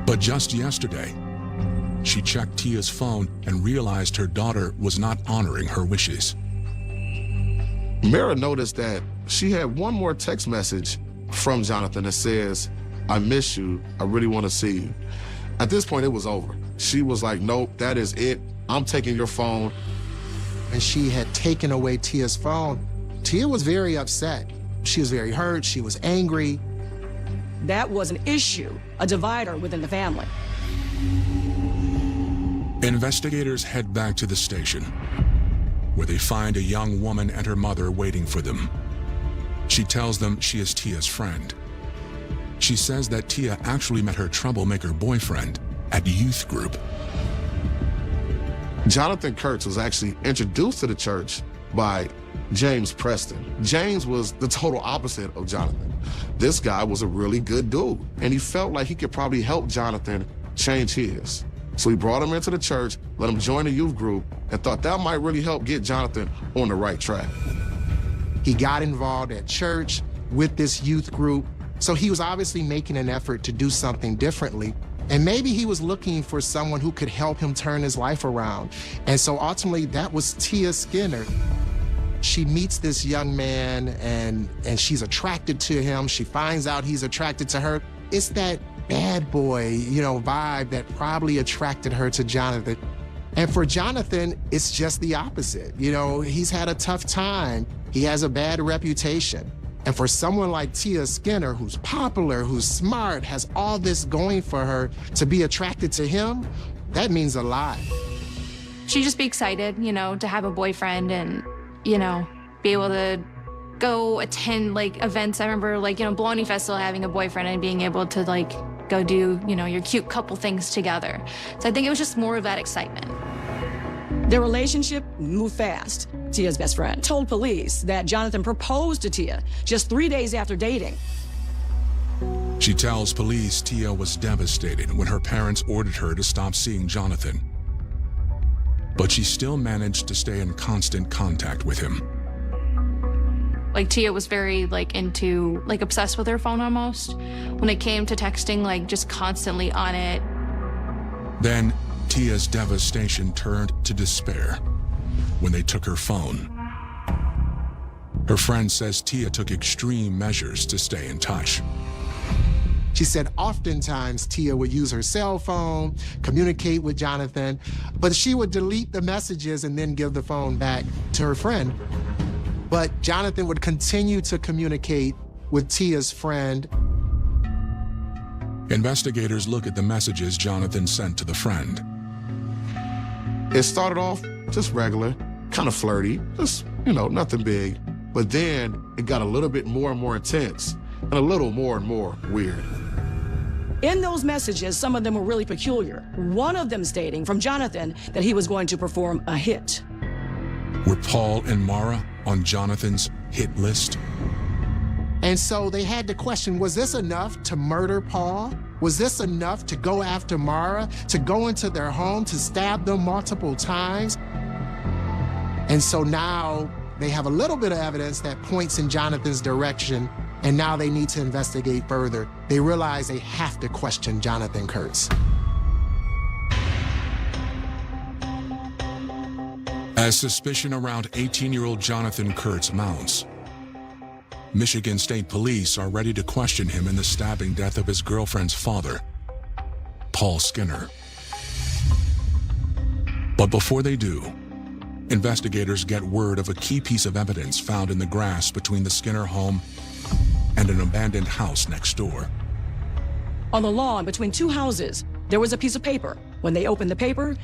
But just yesterday, she checked Tia's phone and realized her daughter was not honoring her wishes. Mara noticed that she had one more text message from Jonathan that says, "I miss you. I really want to see you." At this point, it was over. She was like, "Nope, that is it. I'm taking your phone." And she had taken away Tia's phone. Tia was very upset. She was very hurt. She was angry. That was an issue, a divider within the family. Investigators head back to the station, where they find a young woman and her mother waiting for them. She tells them she is Tia's friend. She says that Tia actually met her troublemaker boyfriend at youth group. Jonathan Kurtz was actually introduced to the church by James Preston. James was the total opposite of Jonathan. This guy was a really good dude, and he felt like he could probably help Jonathan change his. So he brought him into the church, let him join the youth group, and thought that might really help get Jonathan on the right track. He got involved at church with this youth group, so he was obviously making an effort to do something differently. And maybe he was looking for someone who could help him turn his life around. And so ultimately, that was Tia Skinner. She meets this young man and she's attracted to him. She finds out he's attracted to her. It's that bad boy, vibe that probably attracted her to Jonathan. And for Jonathan, it's just the opposite. He's had a tough time. He has a bad reputation. And for someone like Tia Skinner, who's popular, who's smart, has all this going for her, to be attracted to him, that means a lot. She'd just be excited, to have a boyfriend and, be able to go attend, events. I remember, Bologna Festival having a boyfriend and being able to, go do, your cute couple things together. So I think it was just more of that excitement. Their relationship moved fast. Tia's best friend told police that Jonathan proposed to Tia just 3 days after dating. She tells police Tia was devastated when her parents ordered her to stop seeing Jonathan. But she still managed to stay in constant contact with him. Tia was very, into, obsessed with her phone almost. When it came to texting, just constantly on it. Then Tia's devastation turned to despair when they took her phone. Her friend says Tia took extreme measures to stay in touch. She said oftentimes Tia would use her cell phone, communicate with Jonathan, but she would delete the messages and then give the phone back to her friend. But Jonathan would continue to communicate with Tia's friend. Investigators look at the messages Jonathan sent to the friend. It started off just regular, kind of flirty, just, nothing big. But then it got a little bit more and more intense and a little more and more weird. In those messages, some of them were really peculiar. One of them stating from Jonathan that he was going to perform a hit. Were Paul and Mara on Jonathan's hit list? And so they had to question, was this enough to murder Paul? Was this enough to go after Mara, to go into their home, to stab them multiple times? And so now they have a little bit of evidence that points in Jonathan's direction, and now they need to investigate further. They realize they have to question Jonathan Kurtz. As suspicion around 18-year-old Jonathan Kurtz mounts, Michigan State Police are ready to question him in the stabbing death of his girlfriend's father, Paul Skinner. But before they do, investigators get word of a key piece of evidence found in the grass between the Skinner home and an abandoned house next door. On the lawn between two houses, there was a piece of paper. When they opened the paper,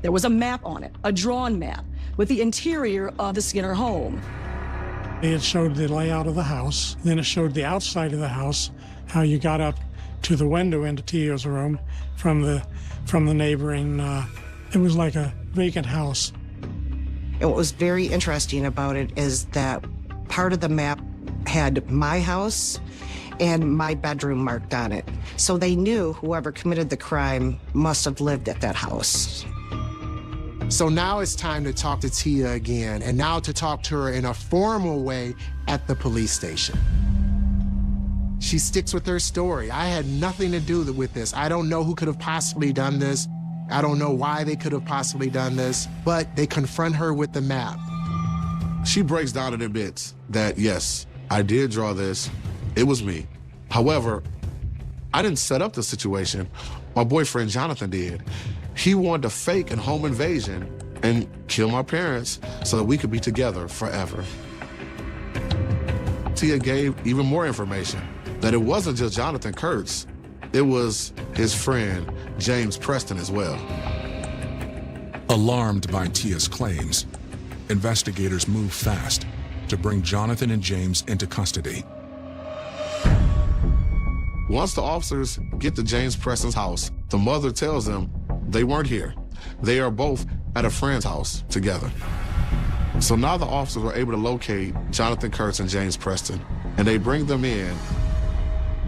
there was a map on it, a drawn map, with the interior of the Skinner home. It showed the layout of the house, then it showed the outside of the house, how you got up to the window into Tia's room from the neighboring, it was like a vacant house. And what was very interesting about it is that part of the map had my house and my bedroom marked on it. So they knew whoever committed the crime must have lived at that house. So now it's time to talk to Tia again, and now to talk to her in a formal way at the police station. She sticks with her story. I had nothing to do with this. I don't know who could have possibly done this. I don't know why they could have possibly done this, but they confront her with the map. She breaks down and admits that, yes, I did draw this. It was me. However, I didn't set up the situation. My boyfriend, Jonathan, did. He wanted to fake a home invasion and kill my parents so that we could be together forever. Tia gave even more information, that it wasn't just Jonathan Kurtz, it was his friend, James Preston, as well. Alarmed by Tia's claims, investigators move fast to bring Jonathan and James into custody. Once the officers get to James Preston's house, the mother tells them they weren't here. They are both at a friend's house together. So now the officers were able to locate Jonathan Kurtz and James Preston, and they bring them in.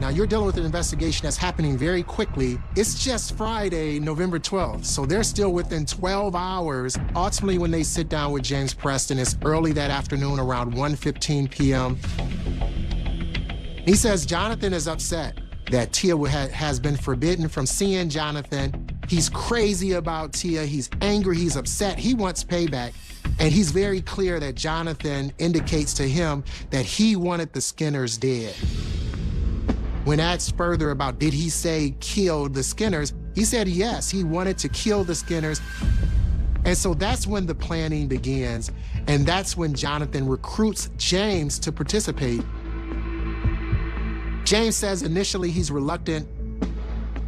Now you're dealing with an investigation that's happening very quickly. It's just Friday, November 12th, so they're still within 12 hours. Ultimately, when they sit down with James Preston, it's early that afternoon around 1:15 p.m. He says Jonathan is upset that Tia has been forbidden from seeing Jonathan. He's crazy about Tia. He's angry. He's upset. He wants payback. And he's very clear that Jonathan indicates to him that he wanted the Skinners dead. When asked further about did he say kill the Skinners, he said yes, he wanted to kill the Skinners. And so that's when the planning begins. And that's when Jonathan recruits James to participate. James says initially he's reluctant.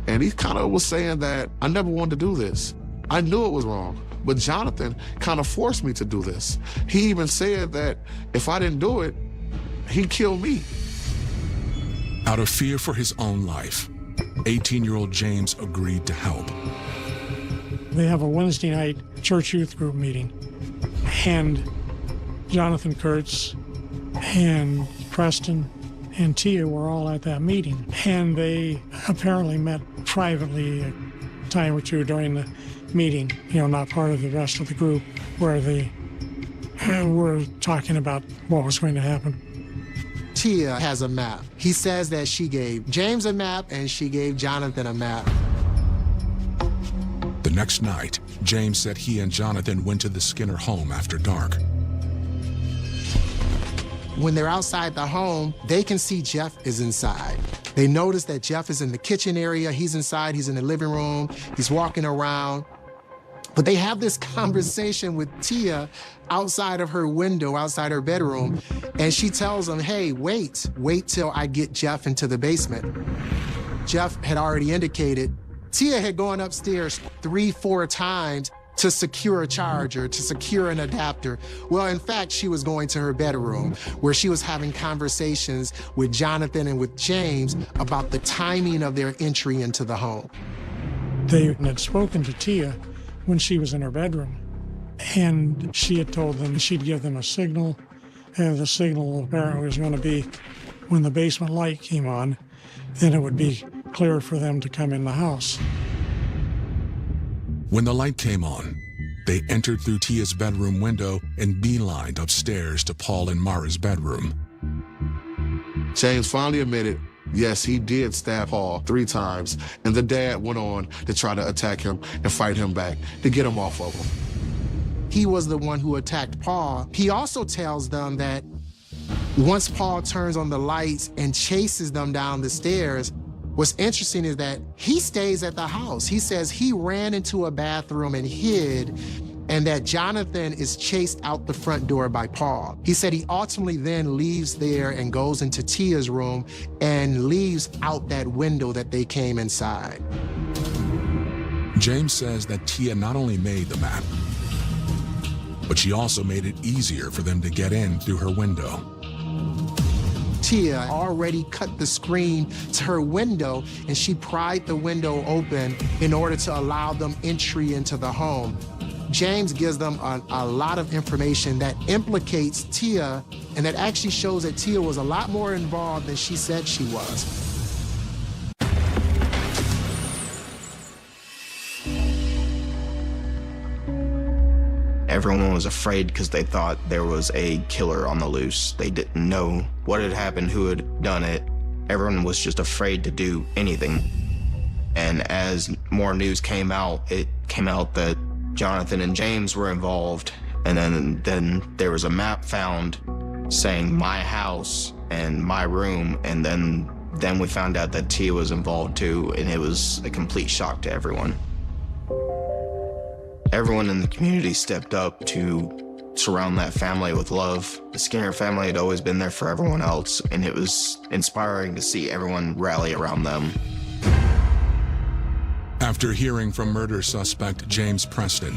And he kind of was saying that I never wanted to do this. I knew it was wrong, but Jonathan kind of forced me to do this. He even said that if I didn't do it, he'd kill me. Out of fear for his own life, 18-year-old James agreed to help. They have a Wednesday night church youth group meeting, and Jonathan Kurtz and Preston and Tia were all at that meeting. And they apparently met privately a time or two during the meeting, not part of the rest of the group, where they were talking about what was going to happen. Tia has a map. He says that she gave James a map and she gave Jonathan a map. The next night, James said he and Jonathan went to the Skinner home after dark. When they're outside the home, they can see Jeff is inside. They notice that Jeff is in the kitchen area. He's inside, he's in the living room, he's walking around. But they have this conversation with Tia outside of her window, outside her bedroom, and she tells him, hey, wait till I get Jeff into the basement. Jeff had already indicated Tia had gone upstairs 3-4 times to secure a charger, to secure an adapter. Well, in fact, she was going to her bedroom where she was having conversations with Jonathan and with James about the timing of their entry into the home. They had spoken to Tia when she was in her bedroom, and she had told them she'd give them a signal, and the signal apparently was going to be when the basement light came on, then it would be clear for them to come in the house. When the light came on, they entered through Tia's bedroom window and beelined upstairs to Paul and Mara's bedroom. James finally admitted, yes, he did stab Paul 3 times, and the dad went on to try to attack him and fight him back to get him off of him. He was the one who attacked Paul. He also tells them that once Paul turns on the lights and chases them down the stairs, what's interesting is that he stays at the house. He says he ran into a bathroom and hid, and that Jonathan is chased out the front door by Paul. He said he ultimately then leaves there and goes into Tia's room and leaves out that window that they came inside. James says that Tia not only made the map, but she also made it easier for them to get in through her window. Tia already cut the screen to her window, and she pried the window open in order to allow them entry into the home. James gives them a lot of information that implicates Tia, and that actually shows that Tia was a lot more involved than she said she was. Everyone was afraid because they thought there was a killer on the loose. They didn't know what had happened, who had done it. Everyone was just afraid to do anything. And as more news came out, it came out that Jonathan and James were involved. And then there was a map found saying my house and my room. And then we found out that Tia was involved too. And it was a complete shock to everyone. Everyone in the community stepped up to surround that family with love. The Skinner family had always been there for everyone else, and it was inspiring to see everyone rally around them. After hearing from murder suspect James Preston,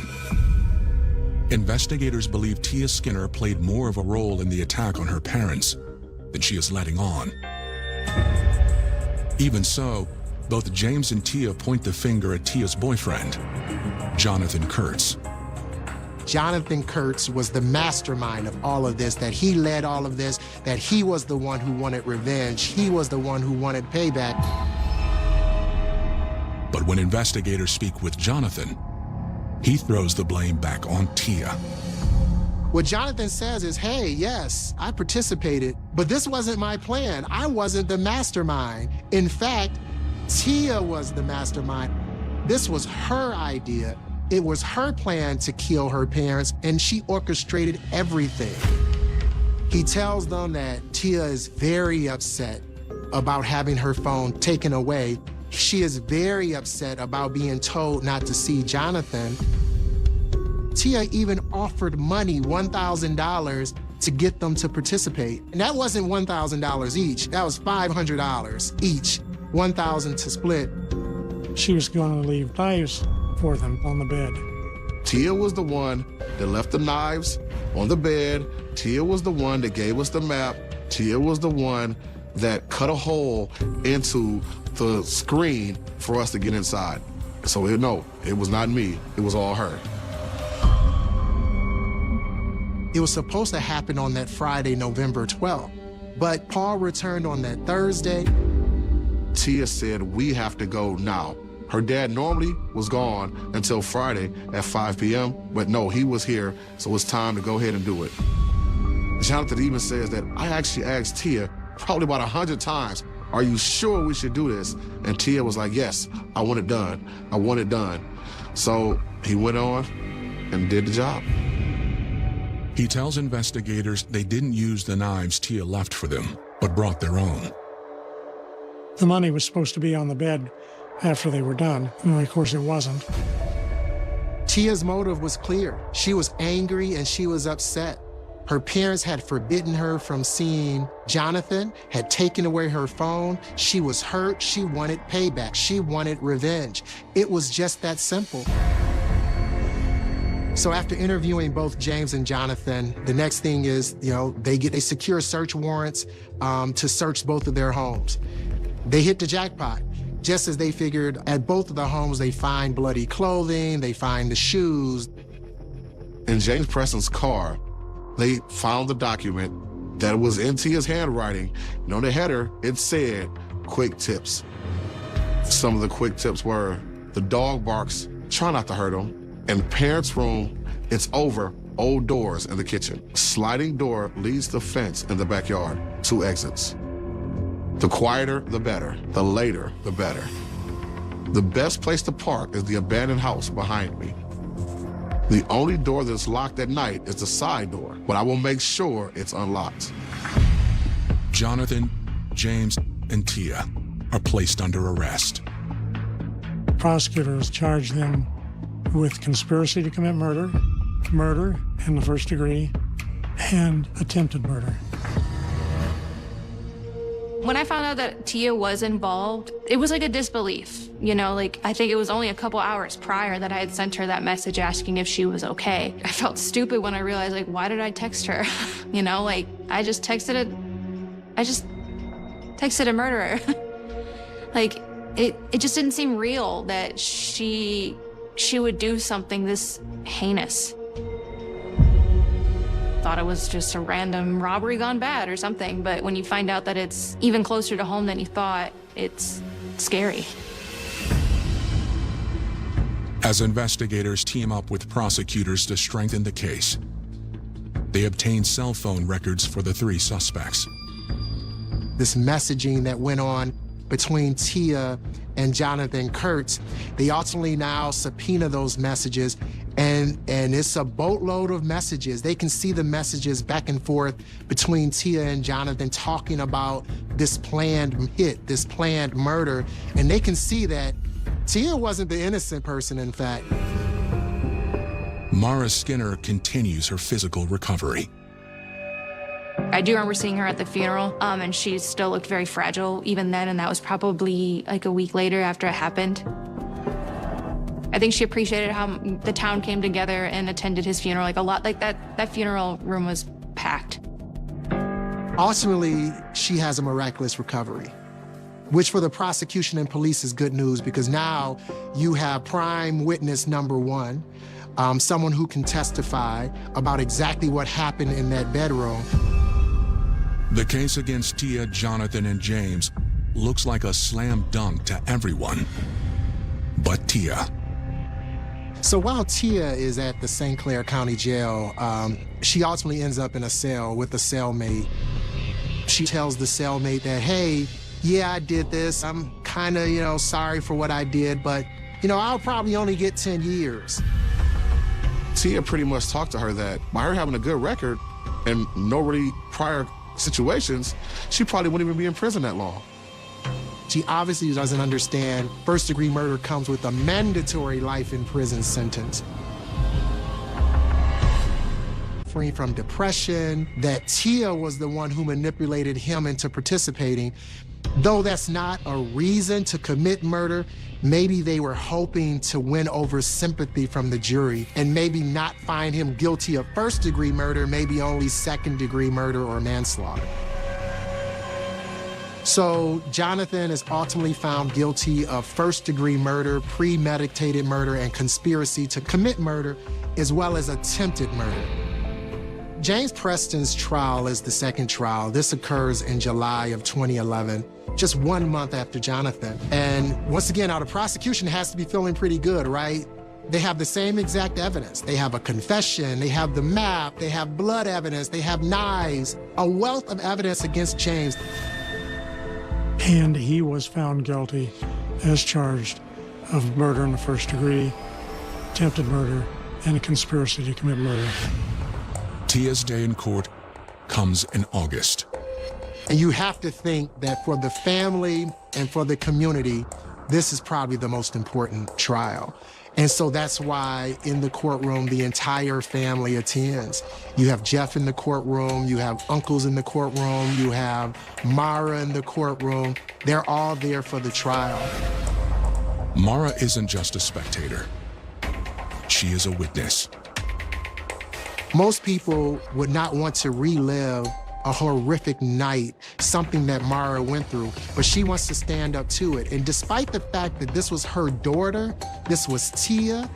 investigators believe Tia Skinner played more of a role in the attack on her parents than she is letting on. Even so, both James and Tia point the finger at Tia's boyfriend, Jonathan Kurtz. Jonathan Kurtz was the mastermind of all of this, that he led all of this, that he was the one who wanted revenge, he was the one who wanted payback. But when investigators speak with Jonathan, he throws the blame back on Tia. What Jonathan says is, hey, yes, I participated, but this wasn't my plan. I wasn't the mastermind. In fact, Tia was the mastermind. This was her idea. It was her plan to kill her parents, and she orchestrated everything. He tells them that Tia is very upset about having her phone taken away. She is very upset about being told not to see Jonathan. Tia even offered money, $1,000, to get them to participate. And that wasn't $1,000 each, that was $500 each, $1,000 to split. She was going to leave knives for them on the bed. Tia was the one that left the knives on the bed. Tia was the one that gave us the map. Tia was the one that cut a hole into the screen for us to get inside. So no, it was not me, it was all her. It was supposed to happen on that Friday, November 12th, but Paul returned on that Thursday. Tia said, we have to go now. Her dad normally was gone until Friday at 5 p.m., but no, he was here, so it's time to go ahead and do it. Jonathan even says that I actually asked Tia probably about 100 times, are you sure we should do this? And Tia was like, yes, I want it done. I want it done. So he went on and did the job. He tells investigators they didn't use the knives Tia left for them, but brought their own. The money was supposed to be on the bed after they were done. And of course, it wasn't. Tia's motive was clear. She was angry and she was upset. Her parents had forbidden her from seeing Jonathan, had taken away her phone. She was hurt. She wanted payback. She wanted revenge. It was just that simple. So after interviewing both James and Jonathan, the next thing is, they secure search warrants to search both of their homes. They hit the jackpot. Just as they figured, at both of the homes, they find bloody clothing, they find the shoes. In James Preston's car, they found the document that was in Tia's handwriting. And on the header, it said, quick tips. Some of the quick tips were, the dog barks, try not to hurt him. In parents' room, it's over, old doors in the kitchen. Sliding door leads to fence in the backyard, 2 exits. The quieter, the better. The later, the better. The best place to park is the abandoned house behind me. The only door that's locked at night is the side door, but I will make sure it's unlocked. Jonathan, James, and Tia are placed under arrest. Prosecutors charged them with conspiracy to commit murder, murder in the first degree, and attempted murder. When I found out that Tia was involved, it was like a disbelief. I think it was only a couple hours prior that I had sent her that message asking if she was okay. I felt stupid when I realized, why did I text her? I just texted a murderer. It just didn't seem real that she would do something this heinous. Thought it was just a random robbery gone bad or something, but when you find out that it's even closer to home than you thought, it's scary. As investigators team up with prosecutors to strengthen the case, they obtain cell phone records for the 3 suspects. This messaging that went on between Tia and Jonathan Kurtz, they ultimately now subpoena those messages, and it's a boatload of messages. They can see the messages back and forth between Tia and Jonathan talking about this planned hit, this planned murder, and they can see that Tia wasn't the innocent person, in fact. Mara Skinner continues her physical recovery. I do remember seeing her at the funeral, and she still looked very fragile even then, and that was probably like a week later after it happened. I think she appreciated how the town came together and attended his funeral, a lot. That funeral room was packed. Ultimately, she has a miraculous recovery, which for the prosecution and police is good news, because now you have prime witness number 1. someone who can testify about exactly what happened in that bedroom. The case against Tia, Jonathan, and James looks like a slam dunk to everyone but Tia. So while Tia is at the St. Clair County Jail, she ultimately ends up in a cell with a cellmate. She tells the cellmate that, hey, yeah, I did this. I'm kind of, sorry for what I did, but, I'll probably only get 10 years. Tia pretty much talked to her that by her having a good record and no really prior situations, she probably wouldn't even be in prison that long. She obviously doesn't understand first-degree murder comes with a mandatory life in prison sentence. Free from depression, that Tia was the one who manipulated him into participating. Though that's not a reason to commit murder, maybe they were hoping to win over sympathy from the jury and maybe not find him guilty of first-degree murder, maybe only second-degree murder or manslaughter. So Jonathan is ultimately found guilty of first-degree murder, premeditated murder, and conspiracy to commit murder, as well as attempted murder. James Preston's trial is the second trial. This occurs in July of 2011, just 1 month after Jonathan. And once again, now the prosecution has to be feeling pretty good, right? They have the same exact evidence. They have a confession, they have the map, they have blood evidence, they have knives, a wealth of evidence against James. And he was found guilty as charged of murder in the first degree, attempted murder, and a conspiracy to commit murder. Tia's day in court comes in August. And you have to think that for the family and for the community, this is probably the most important trial. And so that's why in the courtroom, the entire family attends. You have Jeff in the courtroom, you have uncles in the courtroom, you have Mara in the courtroom. They're all there for the trial. Mara isn't just a spectator. She is a witness. Most people would not want to relive a horrific night, something that Mara went through, but she wants to stand up to it. And despite the fact that this was her daughter, this was Tia,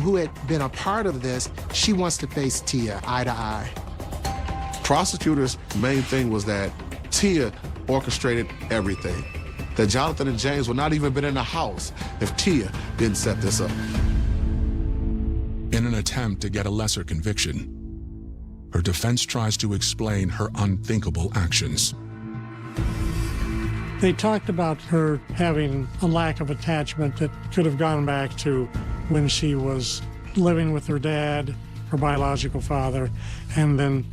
who had been a part of this, she wants to face Tia eye to eye. Prosecutors' main thing was that Tia orchestrated everything. That Jonathan and James would not even been in the house if Tia didn't set this up. In an attempt to get a lesser conviction, her defense tries to explain her unthinkable actions. They talked about her having a lack of attachment that could have gone back to when she was living with her dad, her biological father, and then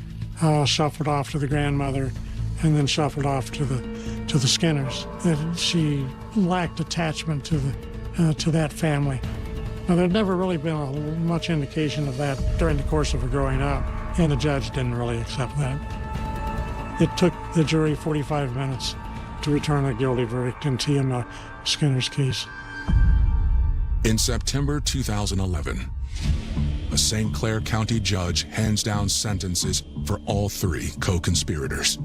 shuffled off to the grandmother, and then shuffled off to the Skinners. That she lacked attachment to that family. Now, there'd never really been much indication of that during the course of her growing up, and the judge didn't really accept that. It took the jury 45 minutes to return a guilty verdict in Tia Skinner's case. In September 2011, a St. Clair County judge hands down sentences for all three co-conspirators.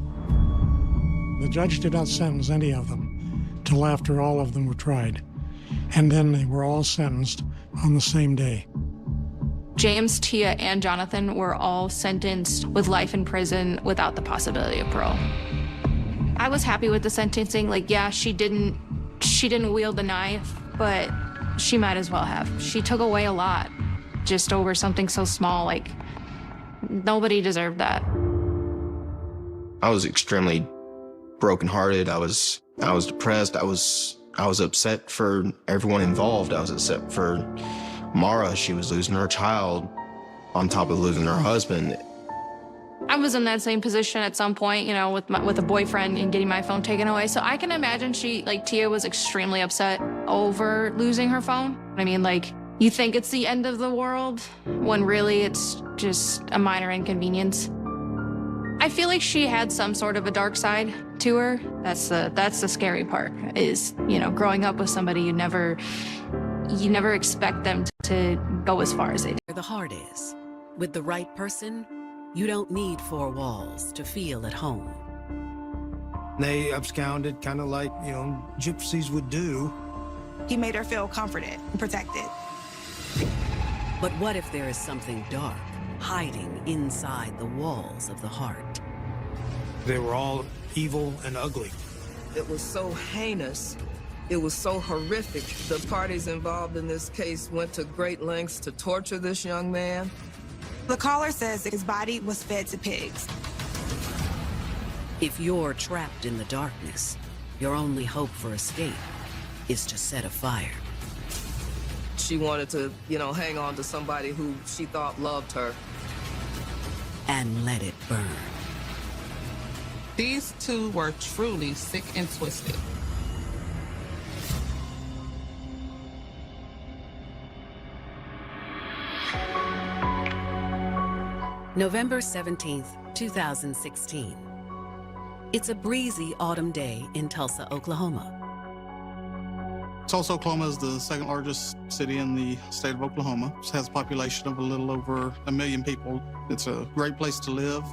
The judge did not sentence any of them till after all of them were tried, and then they were all sentenced on the same day. James, Tia, and Jonathan were all sentenced with life in prison without the possibility of parole. I was happy with the sentencing. Yeah, she didn't wield the knife, but she might as well have. She took away a lot just over something so small. Nobody deserved that. I was extremely brokenhearted. I was depressed. I was upset for everyone involved. I was upset for Mara. She was losing her child on top of losing her husband. I was in that same position at some point, with a boyfriend and getting my phone taken away. So I can imagine Tia was extremely upset over losing her phone. I mean, you think it's the end of the world when really it's just a minor inconvenience. I feel like she had some sort of a dark side to her. That's the scary part, is, growing up with somebody you never expect them to go as far as they do. Where the heart is. With the right person, you don't need four walls to feel at home. They absconded kind of like, gypsies would do. He made her feel comforted and protected. But what if there is something dark hiding inside the walls of the heart? They were all evil and ugly. It was so heinous. It was so horrific. The parties involved in this case went to great lengths to torture this young man. The caller says that his body was fed to pigs. If you're trapped in the darkness, your only hope for escape is to set a fire. She wanted to, hang on to somebody who she thought loved her. And let it burn. These two were truly sick and twisted. November 17th, 2016. It's a breezy autumn day in Tulsa, Oklahoma. Tulsa, Oklahoma is the second largest city in the state of Oklahoma. It has a population of a little over 1 million people. It's a great place to live.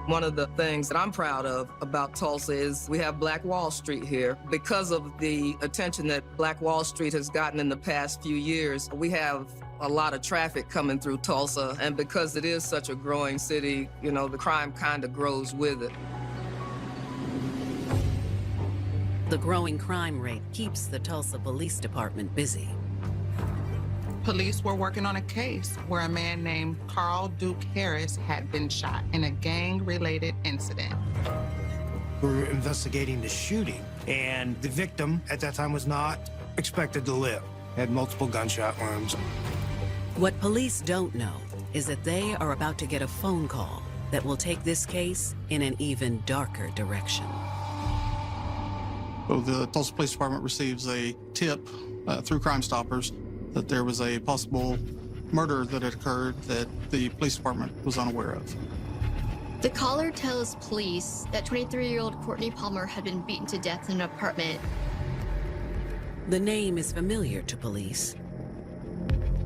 One of the things that I'm proud of about Tulsa is we have Black Wall Street here. Because of the attention that Black Wall Street has gotten in the past few years, we have a lot of traffic coming through Tulsa. And because it is such a growing city, the crime kind of grows with it. The growing crime rate keeps the Tulsa Police Department busy. Police were working on a case where a man named Carl Duke Harris had been shot in a gang-related incident. We were investigating the shooting, and the victim at that time was not expected to live. Had multiple gunshot wounds. What police don't know is that they are about to get a phone call that will take this case in an even darker direction. So the Tulsa Police Department receives a tip through Crime Stoppers that there was a possible murder that had occurred that the police department was unaware of. The caller tells police that 23-year-old Courtney Palmer had been beaten to death in an apartment. The name is familiar to police.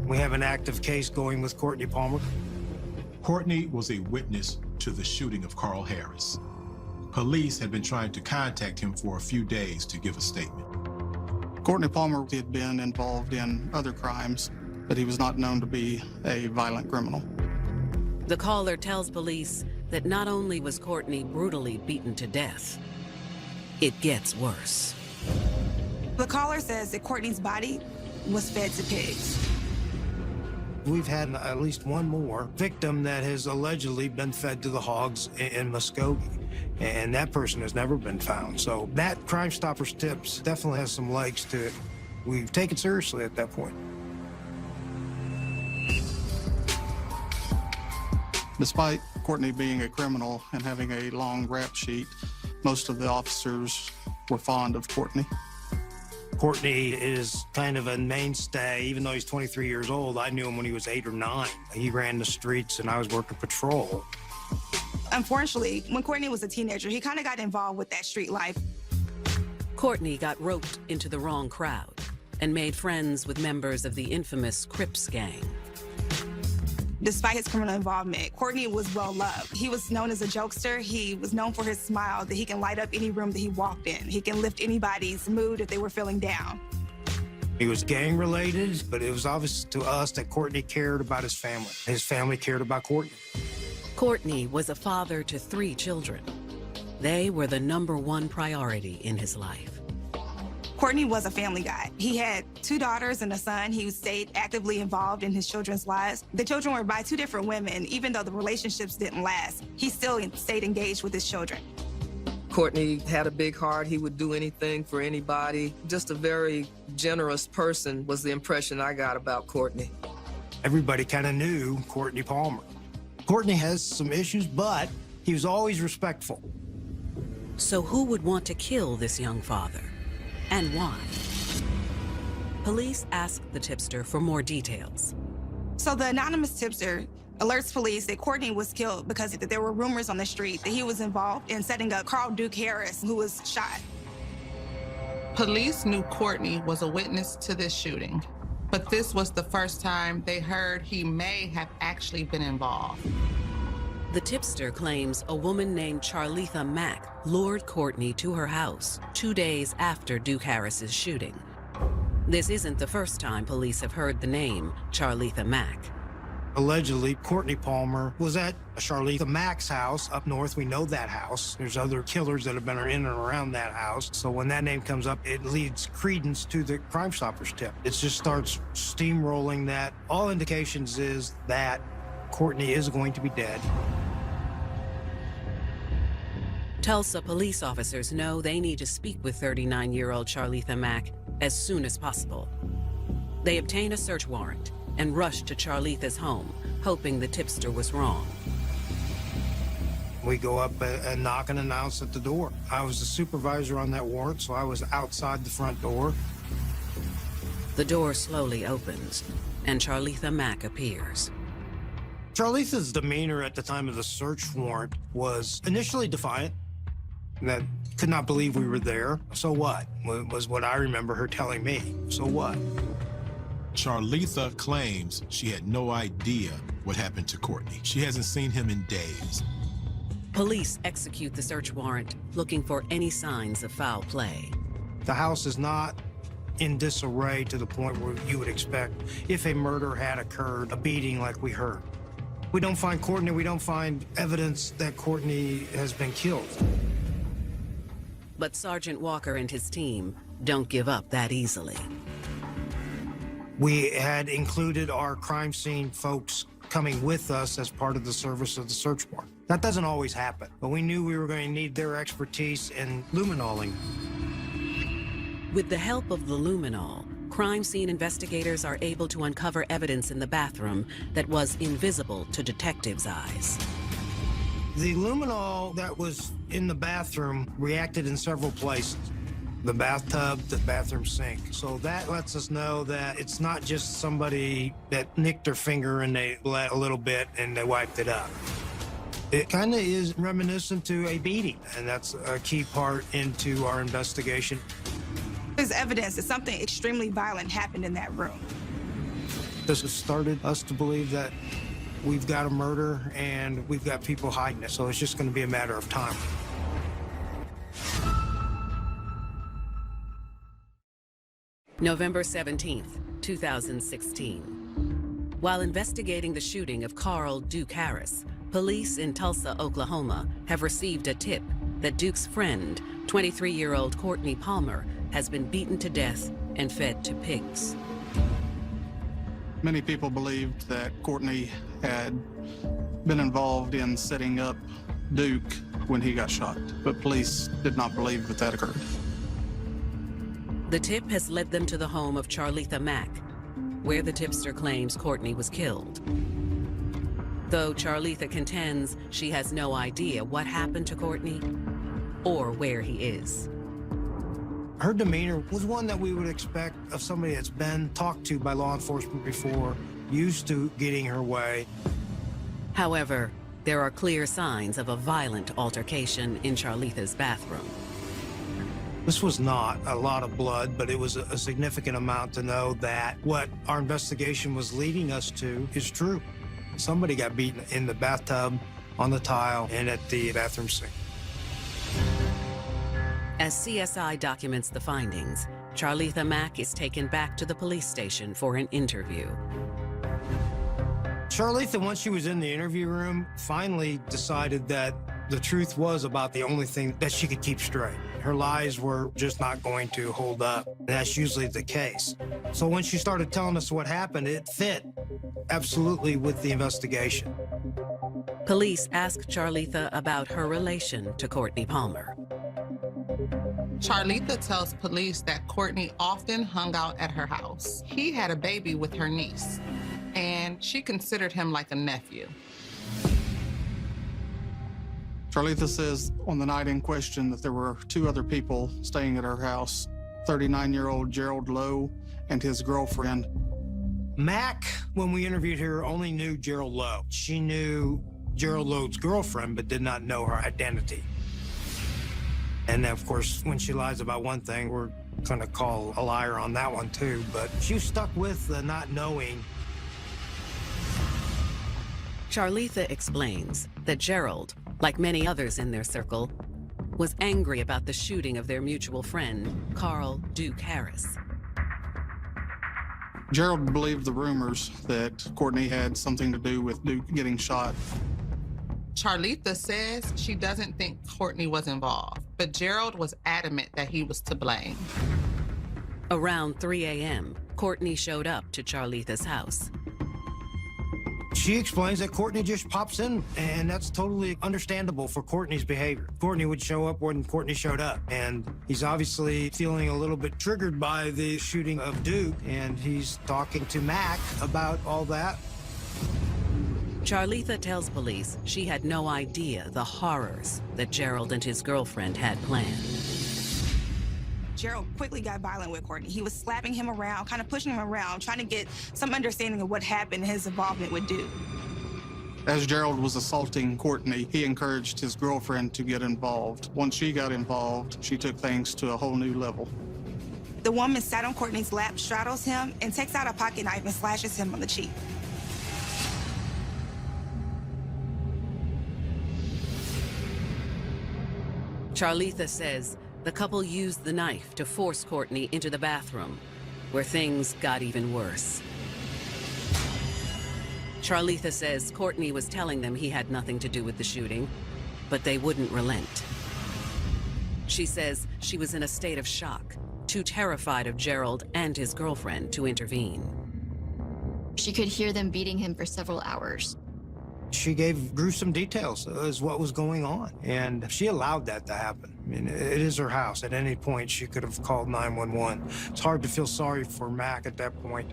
We have an active case going with Courtney Palmer. Courtney was a witness to the shooting of Carl Harris. Police had been trying to contact him for a few days to give a statement. Courtney Palmer had been involved in other crimes, but he was not known to be a violent criminal. The caller tells police that not only was Courtney brutally beaten to death, it gets worse. The caller says that Courtney's body was fed to pigs. We've had at least one more victim that has allegedly been fed to the hogs in Muskogee, and that person has never been found. So that Crime Stoppers tips definitely has some legs to it. We've taken it seriously at that point. Despite Courtney being a criminal and having a long rap sheet, most of the officers were fond of Courtney. Courtney is kind of a mainstay. Even though he's 23 years old, I knew him when he was 8 or 9. He ran the streets and I was working patrol. Unfortunately, when Courtney was a teenager, he kind of got involved with that street life. Courtney got roped into the wrong crowd and made friends with members of the infamous Crips gang. Despite his criminal involvement, Courtney was well-loved. He was known as a jokester. He was known for his smile, that he can light up any room that he walked in. He can lift anybody's mood if they were feeling down. He was gang-related, but it was obvious to us that Courtney cared about his family. His family cared about Courtney. Courtney was a father to 3 children. They were the #1 priority in his life. Courtney was a family guy. He had 2 daughters and a son. He stayed actively involved in his children's lives. The children were by 2 different women. Even though the relationships didn't last, he still stayed engaged with his children. Courtney had a big heart. He would do anything for anybody. Just a very generous person was the impression I got about Courtney. Everybody kind of knew Courtney Palmer. Courtney has some issues, but he was always respectful. So who would want to kill this young father? And why? Police asked the tipster for more details. So the anonymous tipster alerts police that Courtney was killed because there were rumors on the street that he was involved in setting up Carl Duke Harris, who was shot. Police knew Courtney was a witness to this shooting, but this was the first time they heard he may have actually been involved. The tipster claims a woman named Charletha Mack lured Courtney to her house 2 days after Duke Harris's shooting. This isn't the first time police have heard the name Charletha Mack. Allegedly, Courtney Palmer was at Charletha Mack's house up north. We know that house. There's other killers that have been in and around that house. So when that name comes up, it leads credence to the Crime Stoppers tip. It just starts steamrolling that. All indications is that Courtney is going to be dead. Tulsa police officers know they need to speak with 39-year-old Charletha Mack as soon as possible. They obtain a search warrant and rush to Charletha's home, hoping the tipster was wrong. We go up and knock and announce at the door. I was the supervisor on that warrant, so I was outside the front door. The door slowly opens, and Charletha Mack appears. Charletha's demeanor at the time of the search warrant was initially defiant, that could not believe we were there. So what? Was what I remember her telling me. So what? Charletha claims she had no idea what happened to Courtney. She hasn't seen him in days. Police execute the search warrant, looking for any signs of foul play. The house is not in disarray to the point where you would expect if a murder had occurred, a beating like we heard. We don't find Courtney, we don't find evidence that Courtney has been killed. But Sergeant Walker and his team don't give up that easily. We had included our crime scene folks coming with us as part of the service of the search warrant. That doesn't always happen, but we knew we were going to need their expertise in luminoling. With the help of the luminol, crime scene investigators are able to uncover evidence in the bathroom that was invisible to detectives' eyes. The luminol that was in the bathroom reacted in several places. The bathtub, the bathroom sink. So that lets us know that it's not just somebody that nicked their finger and they bled a little bit and they wiped it up. It kind of is reminiscent to a beating, and that's a key part into our investigation. There's evidence that something extremely violent happened in that room. This has started us to believe that we've got a murder and we've got people hiding it, so it's just going to be a matter of time. November 17th, 2016. While investigating the shooting of Carl Duke Harris, police in Tulsa, Oklahoma, have received a tip that Duke's friend, 23-year-old Courtney Palmer, has been beaten to death and fed to pigs. Many people believed that Courtney had been involved in setting up Duke when he got shot, but police did not believe that that occurred. The tip has led them to the home of Charletha Mack, where the tipster claims Courtney was killed. Though Charletha contends she has no idea what happened to Courtney or where he is. Her demeanor was one that we would expect of somebody that's been talked to by law enforcement before, used to getting her way. However, there are clear signs of a violent altercation in Charletha's bathroom. This was not a lot of blood, but it was a significant amount to know that what our investigation was leading us to is true. Somebody got beaten in the bathtub, on the tile, and at the bathroom sink. As CSI documents the findings, Charletha Mack is taken back to the police station for an interview. Charletha, once she was in the interview room, finally decided that the truth was about the only thing that she could keep straight. Her lies were just not going to hold up. And that's usually the case. So when she started telling us what happened, it fit absolutely with the investigation. Police ask Charletha about her relation to Courtney Palmer. Charletha tells police that Courtney often hung out at her house. He had a baby with her niece, and she considered him like a nephew. Charletha says on the night in question that there were two other people staying at her house, 39-year-old Gerald Lowe and his girlfriend. Mack, when we interviewed her, only knew Gerald Lowe. She knew Gerald Lowe's girlfriend, but did not know her identity. And of course, when she lies about one thing, we're gonna call a liar on that one too, but she was stuck with the not knowing. Charletha explains that Gerald, like many others in their circle, was angry about the shooting of their mutual friend, Carl Duke Harris. Gerald believed the rumors that Courtney had something to do with Duke getting shot. Charlitha says she doesn't think Courtney was involved, but Gerald was adamant that he was to blame. Around 3 a.m., Courtney showed up to Charlitha's house. She explains that Courtney just pops in, and that's totally understandable for Courtney's behavior. Courtney would show up when Courtney showed up, and he's obviously feeling a little bit triggered by the shooting of Duke, and he's talking to Mac about all that. Charlitha tells police she had no idea the horrors that Gerald and his girlfriend had planned. Gerald quickly got violent with Courtney. He was slapping him around, kind of pushing him around, trying to get some understanding of what happened and his involvement with Duke. As Gerald was assaulting Courtney, he encouraged his girlfriend to get involved. Once she got involved, she took things to a whole new level. The woman sat on Courtney's lap, straddles him, and takes out a pocket knife and slashes him on the cheek. Charlitha says the couple used the knife to force Courtney into the bathroom, where things got even worse. Charlitha says Courtney was telling them he had nothing to do with the shooting, but they wouldn't relent. She says she was in a state of shock, too terrified of Gerald and his girlfriend to intervene. She could hear them beating him for several hours. She gave gruesome details as what was going on, and she allowed that to happen. I mean, it is her house. At any point, she could have called 911. It's hard to feel sorry for Mac at that point.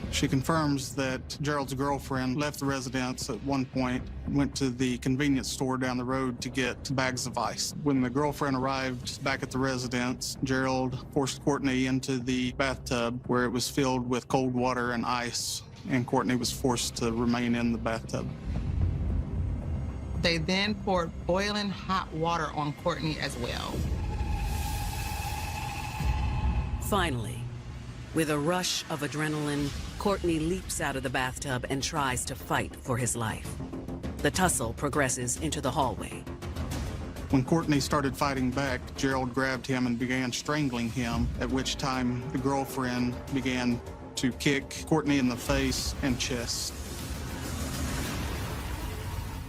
She confirms that Gerald's girlfriend left the residence at one point, went to the convenience store down the road to get bags of ice. When the girlfriend arrived back at the residence, Gerald forced Courtney into the bathtub where it was filled with cold water and ice, and Courtney was forced to remain in the bathtub. They then poured boiling hot water on Courtney as well. Finally, with a rush of adrenaline, Courtney leaps out of the bathtub and tries to fight for his life. The tussle progresses into the hallway. When Courtney started fighting back, Gerald grabbed him and began strangling him, at which time the girlfriend began to kick Courtney in the face and chest.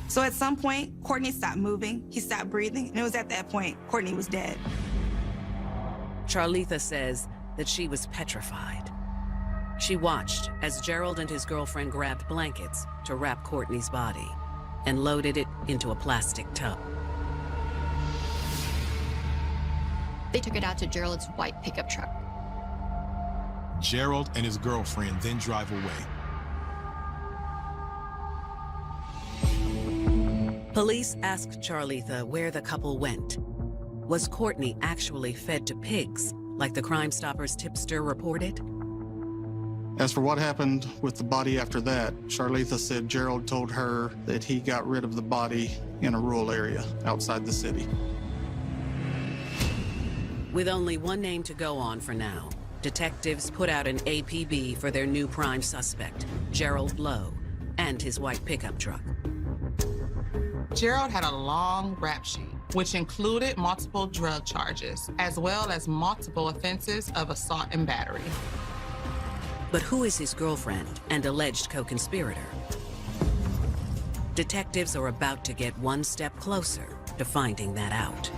So at some point, Courtney stopped moving, he stopped breathing, and it was at that point Courtney was dead. Charlitha says that she was petrified. She watched as Gerald and his girlfriend grabbed blankets to wrap Courtney's body and loaded it into a plastic tub. They took it out to Gerald's white pickup truck. Gerald and his girlfriend then drive away. Police asked Charlitha where the couple went. Was Courtney actually fed to pigs, like the Crime Stoppers tipster reported? As for what happened with the body after that, Charlitha said Gerald told her that he got rid of the body in a rural area outside the city. With only one name to go on for now, detectives put out an APB for their new prime suspect, Gerald Lowe, and his white pickup truck. Gerald had a long rap sheet, which included multiple drug charges, as well as multiple offenses of assault and battery. But who is his girlfriend and alleged co-conspirator? Detectives are about to get one step closer to finding that out.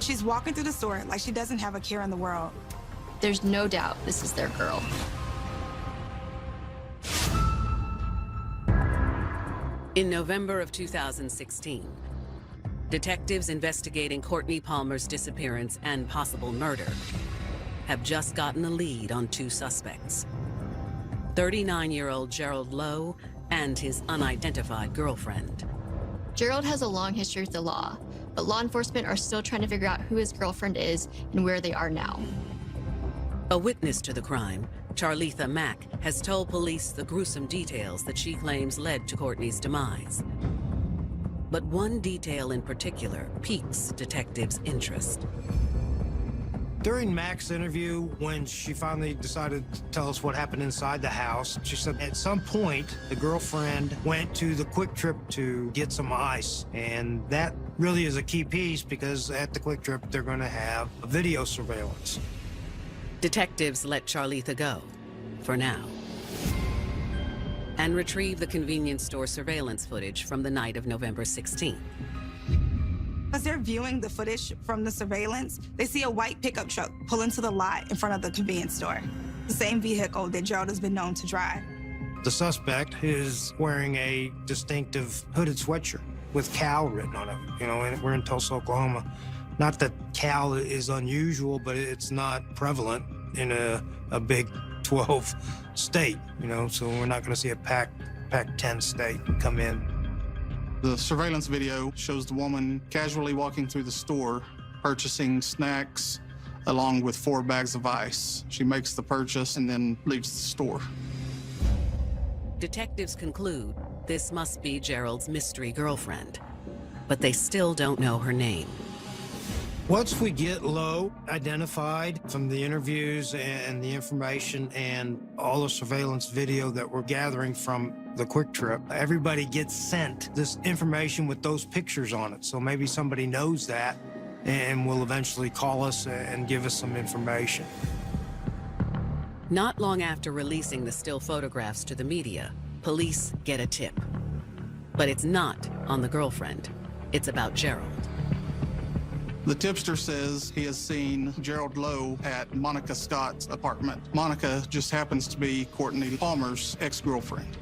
She's walking through the store like she doesn't have a care in the world. There's no doubt this is their girl. In November of 2016, detectives investigating Courtney Palmer's disappearance and possible murder have just gotten a lead on two suspects: 39-year-old Gerald Lowe and his unidentified girlfriend. Gerald has a long history with the law, but law enforcement are still trying to figure out who his girlfriend is and where they are now. A witness to the crime, Charlitha Mack, has told police the gruesome details that she claims led to Courtney's demise. But one detail in particular piques detectives' interest. During Mac's interview, when she finally decided to tell us what happened inside the house, she said at some point the girlfriend went to the Quick Trip to get some ice. And that really is a key piece because at the Quick Trip, they're going to have video surveillance. Detectives let Charlitha go, for now, and retrieve the convenience store surveillance footage from the night of November 16th. As they're viewing the footage from the surveillance, they see a white pickup truck pull into the lot in front of the convenience store, the same vehicle that Gerald has been known to drive. The suspect is wearing a distinctive hooded sweatshirt with Cal written on it. You know, and we're in Tulsa, Oklahoma. Not that Cal is unusual, but it's not prevalent in a Big 12 state, you know, so we're not going to see a Pac-10 state come in. The surveillance video shows the woman casually walking through the store, purchasing snacks along with 4 bags of ice. She makes the purchase and then leaves the store. Detectives conclude this must be Gerald's mystery girlfriend, but they still don't know her name. Once we get Lowe identified from the interviews and the information and all the surveillance video that we're gathering from the Quick Trip, everybody gets sent this information with those pictures on it. So maybe somebody knows that and will eventually call us and give us some information. Not long after releasing the still photographs to the media, police get a tip. But it's not on the girlfriend. It's about Gerald. The tipster says he has seen Gerald Lowe at Monica Scott's apartment. Monica just happens to be Courtney Palmer's ex-girlfriend.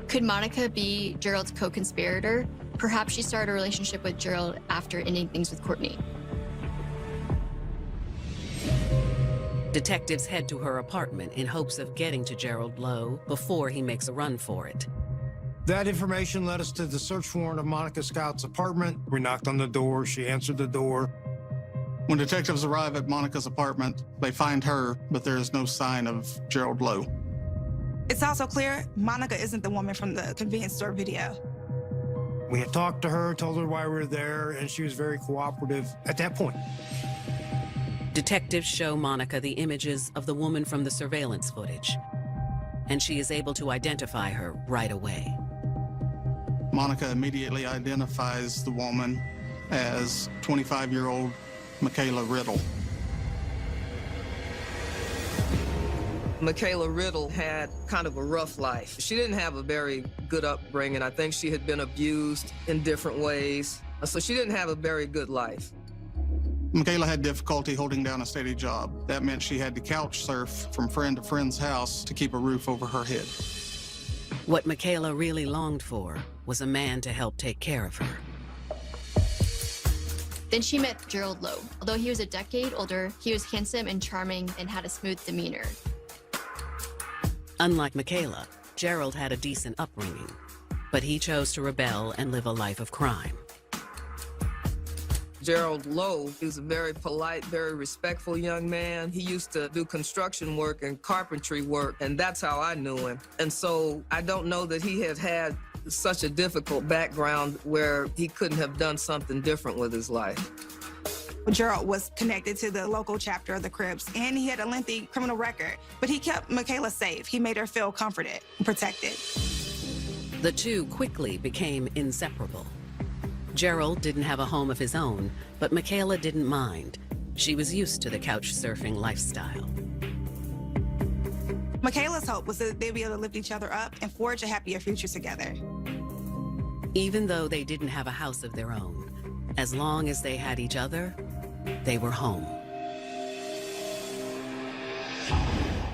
Could Monica be Gerald's co-conspirator? Perhaps she started a relationship with Gerald after ending things with Courtney. Detectives head to her apartment in hopes of getting to Gerald Lowe before he makes a run for it. That information led us to the search warrant of Monica Scott's apartment. We knocked on the door. She answered the door. When detectives arrive at Monica's apartment, they find her, but there is no sign of Gerald Lowe. It's also clear Monica isn't the woman from the convenience store video. We had talked to her, told her why we were there, and she was very cooperative at that point. Detectives show Monica the images of the woman from the surveillance footage, and she is able to identify her right away. Monica immediately identifies the woman as 25-year-old Michaela Riddle. Michaela Riddle had kind of a rough life. She didn't have a very good upbringing. I think she had been abused in different ways, so she didn't have a very good life. Michaela had difficulty holding down a steady job. That meant she had to couch surf from friend to friend's house to keep a roof over her head. What Michaela really longed for was a man to help take care of her. Then she met Gerald Lowe. Although he was a decade older, he was handsome and charming and had a smooth demeanor. Unlike Michaela, Gerald had a decent upbringing, but he chose to rebel and live a life of crime. Gerald Lowe, he was a very polite, very respectful young man. He used to do construction work and carpentry work, and that's how I knew him. And so I don't know that he had such a difficult background where he couldn't have done something different with his life. Gerald was connected to the local chapter of the Crips, and he had a lengthy criminal record, but he kept Michaela safe. He made her feel comforted and protected. The two quickly became inseparable. Gerald didn't have a home of his own, but Michaela didn't mind. She was used to the couch surfing lifestyle. Michaela's hope was that they'd be able to lift each other up and forge a happier future together. Even though they didn't have a house of their own, as long as they had each other, they were home.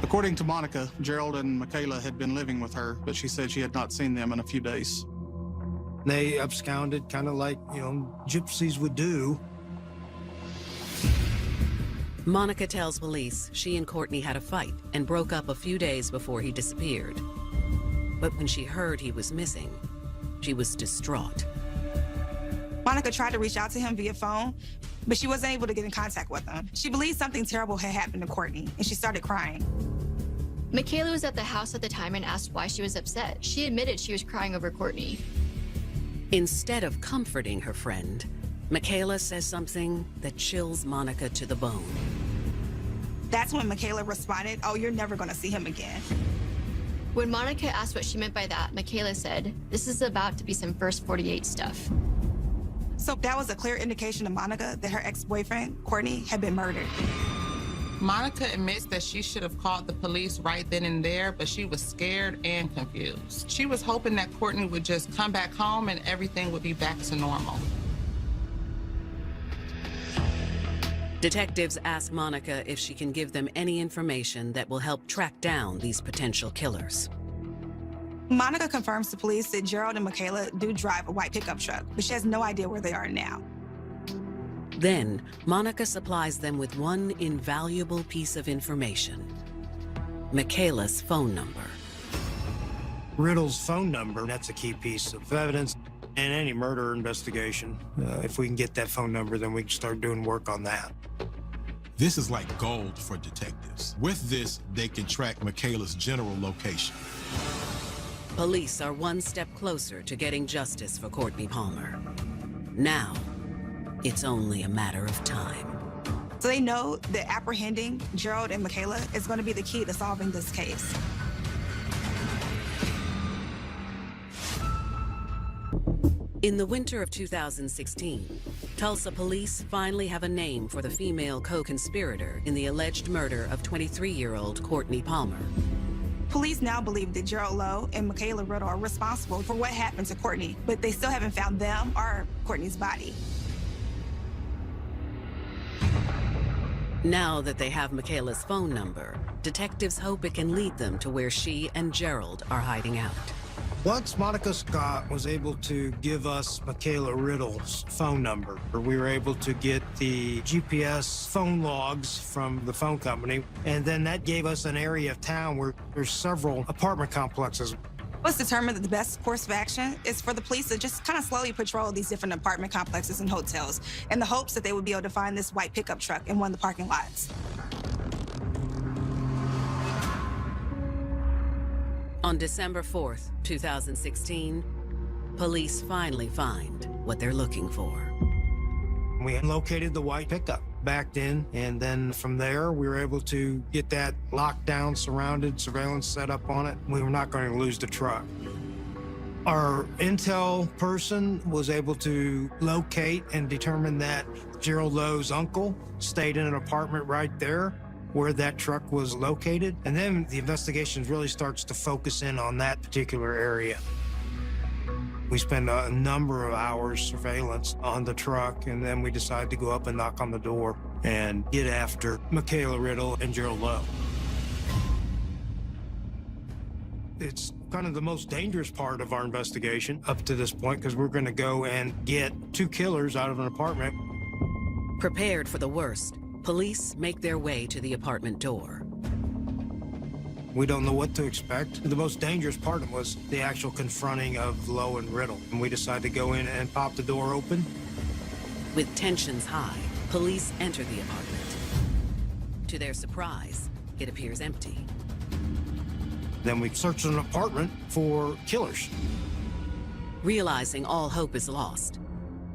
According to Monica, Gerald and Michaela had been living with her, but she said she had not seen them in a few days. They absconded kind of like, you know, gypsies would do. Monica tells police she and Courtney had a fight and broke up a few days before he disappeared. But when she heard he was missing, she was distraught. Monica tried to reach out to him via phone, but she wasn't able to get in contact with him. She believed something terrible had happened to Courtney, and she started crying. Michaela was at the house at the time and asked why she was upset. She admitted she was crying over Courtney. Instead of comforting her friend, Michaela says something that chills Monica to the bone. That's when Michaela responded, "Oh, you're never gonna see him again." When Monica asked what she meant by that, Michaela said, "This is about to be some First 48 stuff." So that was a clear indication to Monica that her ex-boyfriend, Courtney, had been murdered. Monica admits that she should have called the police right then and there, but she was scared and confused. She was hoping that Courtney would just come back home and everything would be back to normal. Detectives ask Monica if she can give them any information that will help track down these potential killers. Monica confirms to police that Gerald and Michaela do drive a white pickup truck, but she has no idea where they are now. Then, Monica supplies them with one invaluable piece of information: Michaela's phone number. Riddle's phone number, that's a key piece of evidence in any murder investigation. If we can get that phone number, then we can start doing work on that. This is like gold for detectives. With this, they can track Michaela's general location. Police are one step closer to getting justice for Courtney Palmer. Now, it's only a matter of time. So they know that apprehending Gerald and Michaela is going to be the key to solving this case. In the winter of 2016, Tulsa police finally have a name for the female co-conspirator in the alleged murder of 23-year-old Courtney Palmer. Police now believe that Gerald Lowe and Michaela Riddle are responsible for what happened to Courtney, but they still haven't found them or Courtney's body. Now that they have Michaela's phone number, detectives hope it can lead them to where she and Gerald are hiding out. Once Monica Scott was able to give us Michaela Riddle's phone number, we were able to get the GPS phone logs from the phone company, and then that gave us an area of town where there's several apartment complexes. It was determined that the best course of action is for the police to just kind of slowly patrol these different apartment complexes and hotels in the hopes that they would be able to find this white pickup truck in one of the parking lots. On December 4th, 2016, police finally find what they're looking for. We located the white pickup, backed in, and then from there, we were able to get that locked down, surrounded, surveillance set up on it. We were not going to lose the truck. Our intel person was able to locate and determine that Gerald Lowe's uncle stayed in an apartment right there where that truck was located. And then the investigation really starts to focus in on that particular area. We spend a number of hours surveillance on the truck, and then we decide to go up and knock on the door and get after Michaela Riddle and Gerald Lowe. It's kind of the most dangerous part of our investigation up to this point, because we're going to go and get two killers out of an apartment. Prepared for the worst, police make their way to the apartment door. We don't know what to expect. The most dangerous part was the actual confronting of Lowe and Riddle. And we decided to go in and pop the door open. With tensions high, police enter the apartment. To their surprise, it appears empty. Then we search an apartment for killers. Realizing all hope is lost,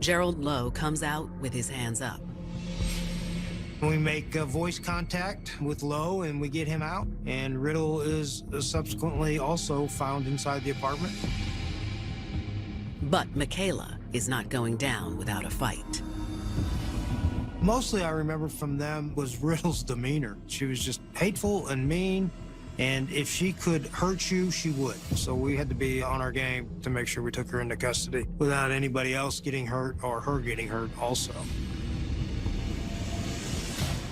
Gerald Lowe comes out with his hands up. We make voice contact with Lowe and we get him out, and Riddle is subsequently also found inside the apartment. But Michaela is not going down without a fight. Mostly I remember from them was Riddle's demeanor. She was just hateful and mean, and if she could hurt you, she would. So we had to be on our game to make sure we took her into custody without anybody else getting hurt or her getting hurt also.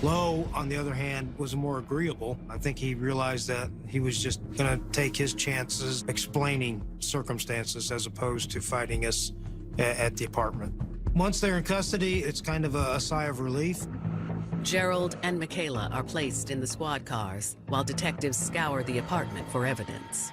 Lowe, on the other hand, was more agreeable. I think he realized that he was just gonna take his chances explaining circumstances as opposed to fighting us at the apartment. Once they're in custody, it's kind of a sigh of relief. Gerald and Michaela are placed in the squad cars while detectives scour the apartment for evidence.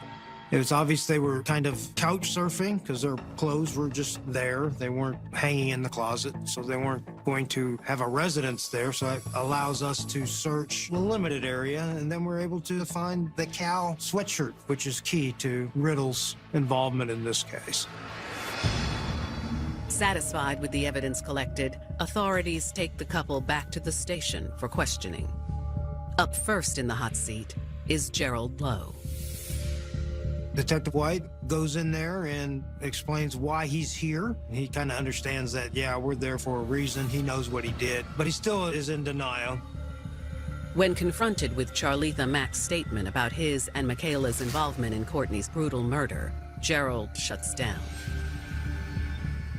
It was obvious they were kind of couch surfing because their clothes were just there. They weren't hanging in the closet, so they weren't going to have a residence there. So it allows us to search a limited area, and then we're able to find the Cal sweatshirt, which is key to Riddle's involvement in this case. Satisfied with the evidence collected, authorities take the couple back to the station for questioning. Up first in the hot seat is Gerald Lowe. Detective White goes in there and explains why he's here. He kind of understands that, yeah, we're there for a reason. He knows what he did, but he still is in denial. When confronted with Charletha Mack's statement about his and Michaela's involvement in Courtney's brutal murder, Gerald shuts down.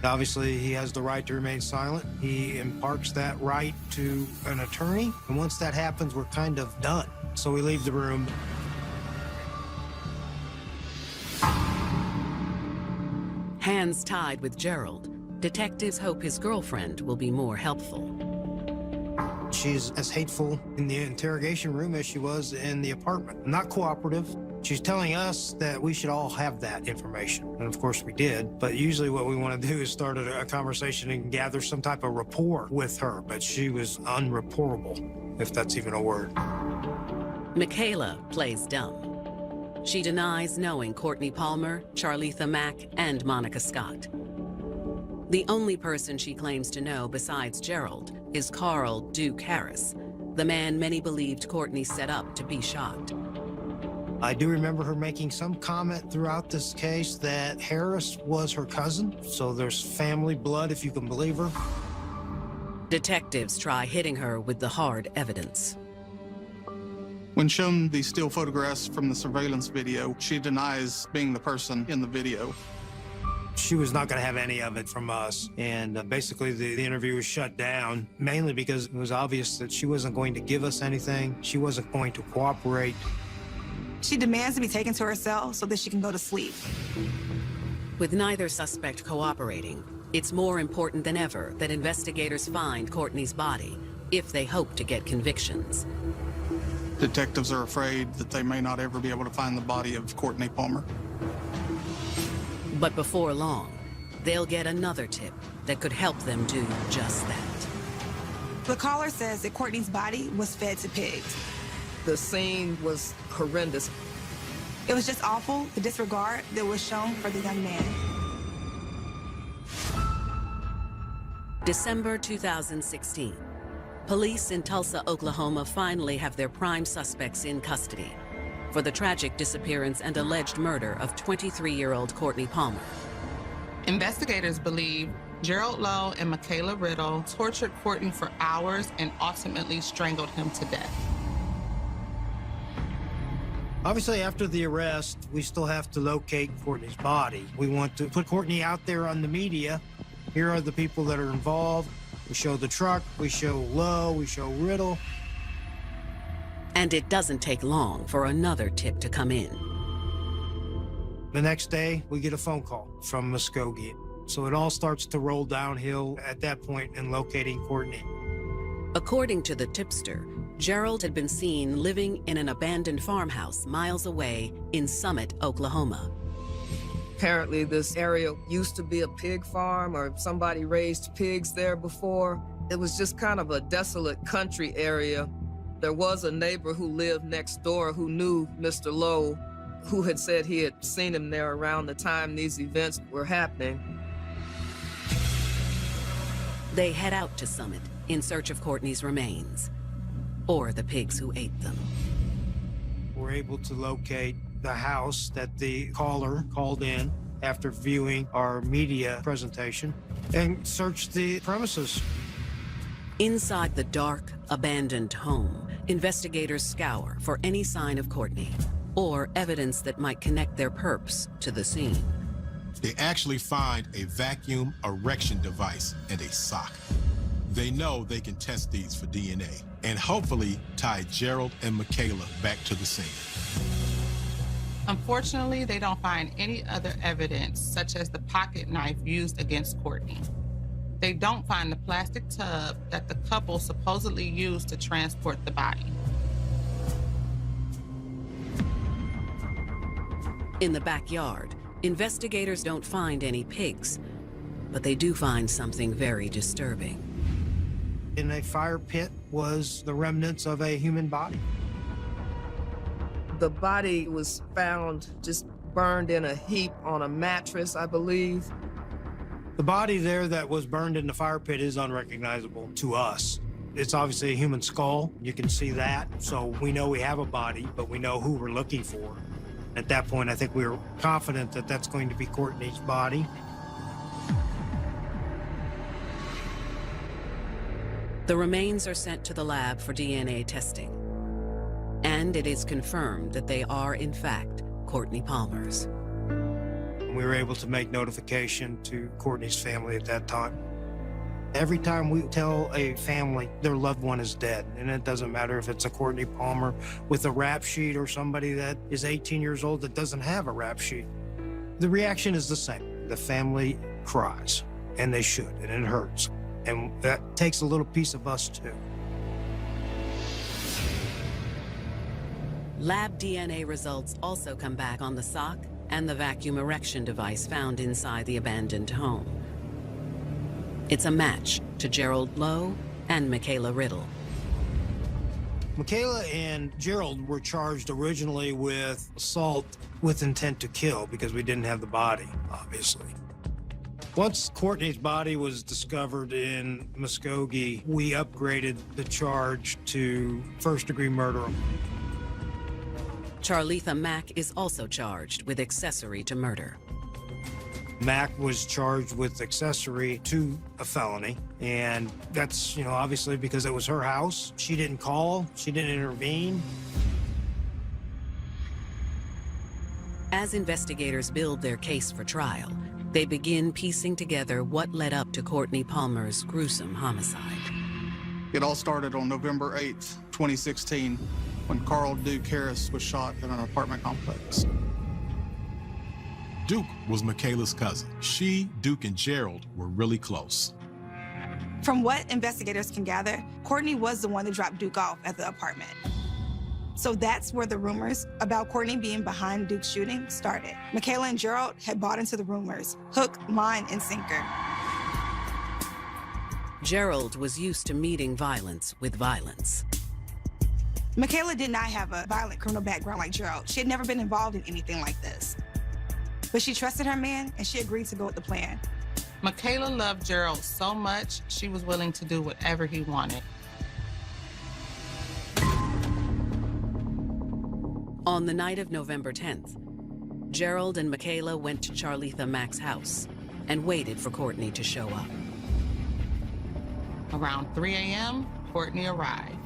Obviously, he has the right to remain silent. He imparts that right to an attorney. And once that happens, we're kind of done. So we leave the room. Hands tied with Gerald, detectives hope his girlfriend will be more helpful. She's as hateful in the interrogation room as she was in the apartment. Not cooperative. She's telling us that we should all have that information. And of course we did. But usually what we want to do is start a conversation and gather some type of rapport with her. But she was unrapportable, if that's even a word. Michaela plays dumb. She denies knowing Courtney Palmer, Charletha Mack, and Monica Scott. The only person she claims to know besides Gerald is Carl Duke Harris, the man many believed Courtney set up to be shot. I do remember her making some comment throughout this case that Harris was her cousin, so there's family blood, if you can believe her. Detectives try hitting her with the hard evidence. When shown the still photographs from the surveillance video, she denies being the person in the video. She was not going to have any of it from us, and basically the interview was shut down, mainly because it was obvious that she wasn't going to give us anything. She wasn't going to cooperate. She demands to be taken to her cell so that she can go to sleep. With neither suspect cooperating, it's more important than ever that investigators find Courtney's body if they hope to get convictions. Detectives are afraid that they may not ever be able to find the body of Courtney Palmer. But before long, they'll get another tip that could help them do just that. The caller says that Courtney's body was fed to pigs. The scene was horrendous. It was just awful, the disregard that was shown for the young man. December 2016. Police in Tulsa, Oklahoma finally have their prime suspects in custody for the tragic disappearance and alleged murder of 23-year-old Courtney Palmer. Investigators believe Gerald Lowe and Michaela Riddle tortured Courtney for hours and ultimately strangled him to death. Obviously, after the arrest, we still have to locate Courtney's body. We want to put Courtney out there on the media. Here are the people that are involved. We show the truck, we show Lowe, we show Riddle. And it doesn't take long for another tip to come in. The next day, we get a phone call from Muskogee. So it all starts to roll downhill at that point in locating Courtney. According to the tipster, Gerald had been seen living in an abandoned farmhouse miles away in Summit, Oklahoma. Apparently this area used to be a pig farm or somebody raised pigs there before. It was just kind of a desolate country area. There was a neighbor who lived next door who knew Mr. Lowe, who had said he had seen him there around the time these events were happening. They head out to Summit in search of Courtney's remains, or the pigs who ate them. We're able to locate the house that the caller called in after viewing our media presentation and search the premises. Inside the dark, abandoned home, investigators scour for any sign of Courtney or evidence that might connect their perps to the scene. They actually find a vacuum erection device and a sock. They know they can test these for DNA and hopefully tie Gerald and Michaela back to the scene. Unfortunately, they don't find any other evidence, such as the pocket knife used against Courtney. They don't find the plastic tub that the couple supposedly used to transport the body. In the backyard, investigators don't find any pigs, but they do find something very disturbing. In a fire pit was the remnants of a human body. The body was found just burned in a heap on a mattress, I believe. The body there that was burned in the fire pit is unrecognizable to us. It's obviously a human skull. You can see that. So we know we have a body, but we know who we're looking for. At that point, I think we were confident that that's going to be Courtney's body. The remains are sent to the lab for DNA testing. and it is confirmed that they are, in fact, Courtney Palmer's. We were able to make notification to Courtney's family at that time. Every time we tell a family their loved one is dead, and it doesn't matter if it's a Courtney Palmer with a rap sheet or somebody that is 18 years old that doesn't have a rap sheet, the reaction is the same. The family cries, and they should, and it hurts. And that takes a little piece of us too. Lab DNA results also come back on the sock and the vacuum erection device found inside the abandoned home. It's a match to Gerald Lowe and Michaela Riddle. Michaela and Gerald were charged originally with assault with intent to kill because we didn't have the body, obviously. Once Courtney's body was discovered in Muskogee, we upgraded the charge to first-degree murder. Charletha Mack is also charged with accessory to murder. Mack was charged with accessory to a felony, and that's, obviously because it was her house. She didn't call, she didn't intervene. As investigators build their case for trial, they begin piecing together what led up to Courtney Palmer's gruesome homicide. It all started on November 8th, 2016, when Carl Duke Harris was shot in an apartment complex. Duke was Michaela's cousin. She, Duke, and Gerald were really close. From what investigators can gather, Courtney was the one that dropped Duke off at the apartment. So that's where the rumors about Courtney being behind Duke's shooting started. Michaela and Gerald had bought into the rumors, hook, line, and sinker. Gerald was used to meeting violence with violence. Michaela did not have a violent criminal background like Gerald. She had never been involved in anything like this. But she trusted her man, and she agreed to go with the plan. Michaela loved Gerald so much, she was willing to do whatever he wanted. On the night of November 10th, Gerald and Michaela went to Charletha Mack's house and waited for Courtney to show up. Around 3 a.m., Courtney arrived.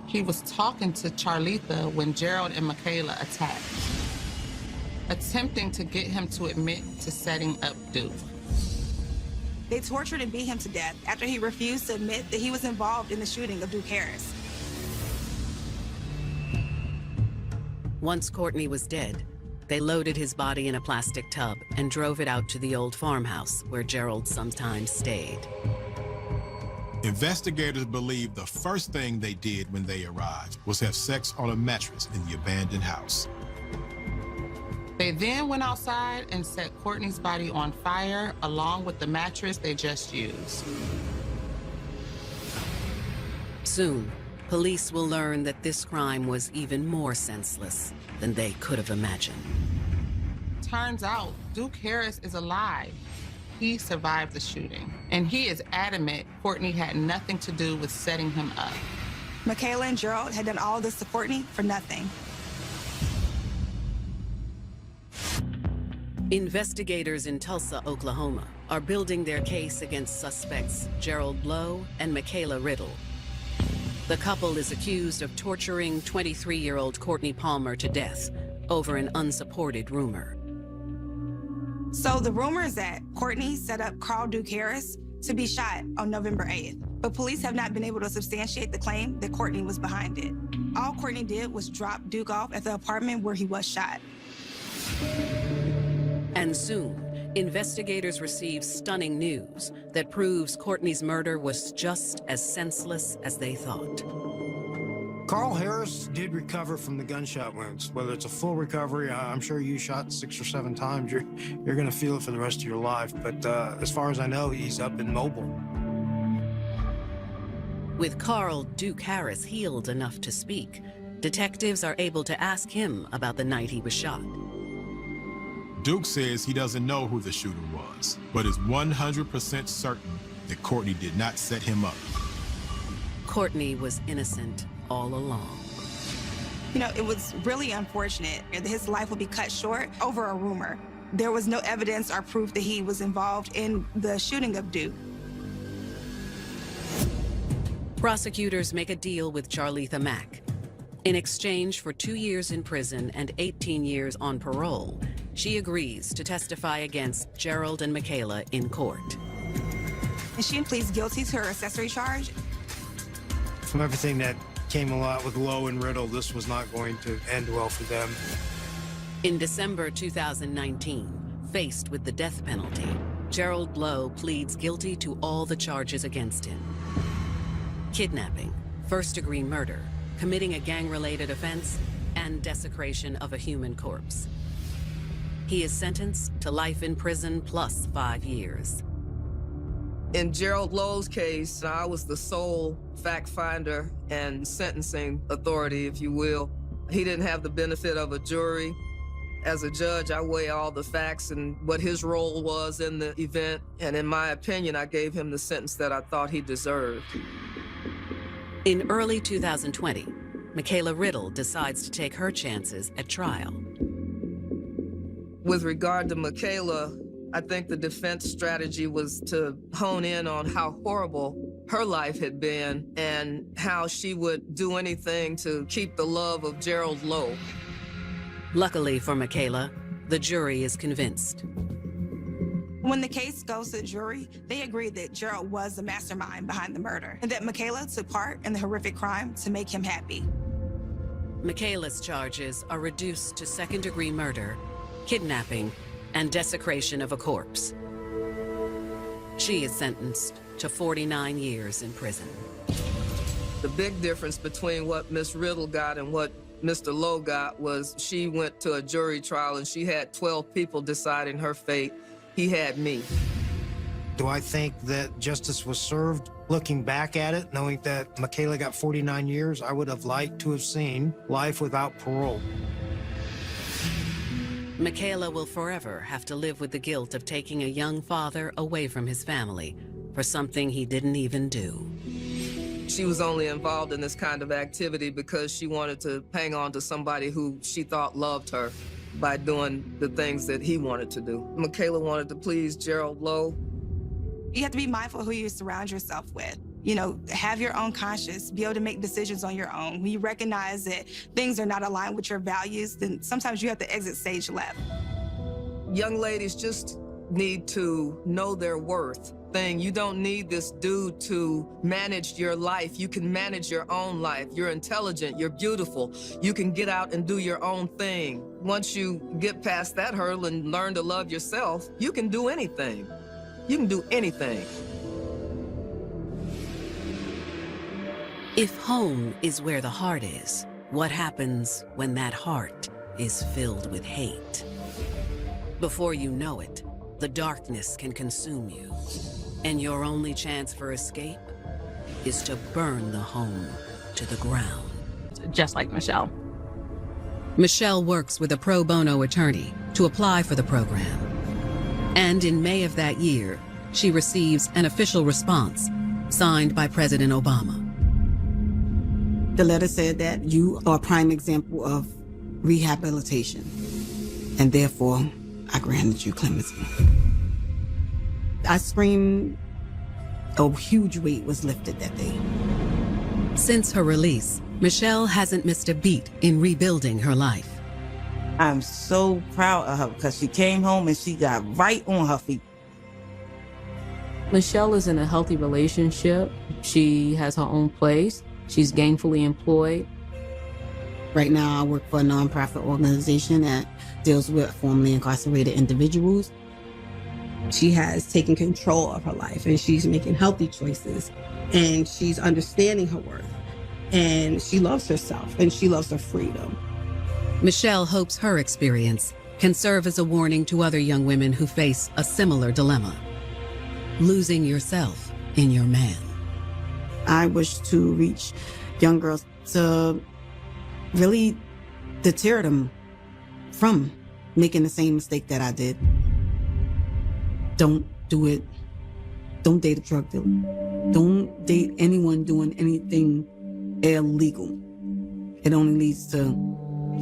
He was talking to Charletha when Gerald and Michaela attacked, attempting to get him to admit to setting up Duke. They tortured and beat him to death after he refused to admit that he was involved in the shooting of Duke Harris. Once Courtney was dead, they loaded his body in a plastic tub and drove it out to the old farmhouse where Gerald sometimes stayed. Investigators believe the first thing they did when they arrived was have sex on a mattress in the abandoned house. They then went outside and set Courtney's body on fire along with the mattress they just used. Soon, police will learn that this crime was even more senseless than they could have imagined. Turns out Duke Harris is alive. He survived the shooting, and he is adamant Courtney had nothing to do with setting him up. Michaela and Gerald had done all this to Courtney for nothing. Investigators in Tulsa, Oklahoma, are building their case against suspects Gerald Lowe and Michaela Riddle. The couple is accused of torturing 23-year-old Courtney Palmer to death over an unsupported rumor. So the rumor is that Courtney set up Carl Duke Harris to be shot on November 8th, but police have not been able to substantiate the claim that Courtney was behind it. All Courtney did was drop Duke off at the apartment where he was shot. And soon, investigators receive stunning news that proves Courtney's murder was just as senseless as they thought. Carl Harris did recover from the gunshot wounds. Whether it's a full recovery, I'm sure you shot 6 or 7 times. You're going to feel it for the rest of your life. But as far as I know, he's up and mobile. With Carl Duke Harris healed enough to speak, detectives are able to ask him about the night he was shot. Duke says he doesn't know who the shooter was, but is 100% certain that Courtney did not set him up. Courtney was innocent all along. It was really unfortunate that his life would be cut short over a rumor. There was no evidence or proof that he was involved in the shooting of Duke. Prosecutors make a deal with Charletha Mack. In exchange for 2 years in prison and 18 years on parole, she agrees to testify against Gerald and Michaela in court. And she pleads guilty to her accessory charge. From everything that came a lot with Lowe and Riddle, this was not going to end well for them. In December 2019, faced with the death penalty, Gerald Lowe pleads guilty to all the charges against him: kidnapping, first-degree murder, committing a gang-related offense, and desecration of a human corpse. He is sentenced to life in prison plus 5 years. In Gerald Lowe's case, I was the sole fact finder and sentencing authority, if you will. He didn't have the benefit of a jury. As a judge, I weigh all the facts and what his role was in the event, and in my opinion, I gave him the sentence that I thought he deserved. In early 2020, Michaela Riddle decides to take her chances at trial. With regard to Michaela, I think the defense strategy was to hone in on how horrible her life had been and how she would do anything to keep the love of Gerald Lowe. Luckily for Michaela, the jury is convinced. When the case goes to the jury, they agreed that Gerald was the mastermind behind the murder and that Michaela took part in the horrific crime to make him happy. Michaela's charges are reduced to second-degree murder, kidnapping, and desecration of a corpse. She is sentenced to 49 years in prison. The big difference between what Miss Riddle got and what Mr. Lowe got was she went to a jury trial and she had 12 people deciding her fate. He had me. Do I think that justice was served? Looking back at it, knowing that Michaela got 49 years, I would have liked to have seen life without parole. Michaela will forever have to live with the guilt of taking a young father away from his family for something he didn't even do. She was only involved in this kind of activity because she wanted to hang on to somebody who she thought loved her by doing the things that he wanted to do. Michaela wanted to please Gerald Lowe. You have to be mindful of who you surround yourself with. You know, have your own conscience, be able to make decisions on your own. When you recognize that things are not aligned with your values, then sometimes you have to exit stage left. Young ladies just need to know their worth. You don't need this dude to manage your life. You can manage your own life. You're intelligent, you're beautiful. You can get out and do your own thing. Once you get past that hurdle and learn to love yourself, you can do anything. You can do anything. If home is where the heart is, what happens when that heart is filled with hate? Before you know it, the darkness can consume you, and your only chance for escape is to burn the home to the ground. Just like Michelle. Michelle works with a pro bono attorney to apply for the program. And in May of that year, she receives an official response signed by President Obama. The letter said that you are a prime example of rehabilitation, and therefore I granted you clemency. I screamed. A huge weight was lifted that day. Since her release, Michelle hasn't missed a beat in rebuilding her life. I'm so proud of her because she came home and she got right on her feet. Michelle is in a healthy relationship. She has her own place. She's gainfully employed. Right now, I work for a nonprofit organization that deals with formerly incarcerated individuals. She has taken control of her life and she's making healthy choices and she's understanding her worth and she loves herself and she loves her freedom. Michelle hopes her experience can serve as a warning to other young women who face a similar dilemma: losing yourself in your man. I wish to reach young girls to really deter them from making the same mistake that I did. Don't do it. Don't date a drug dealer. Don't date anyone doing anything illegal. It only leads to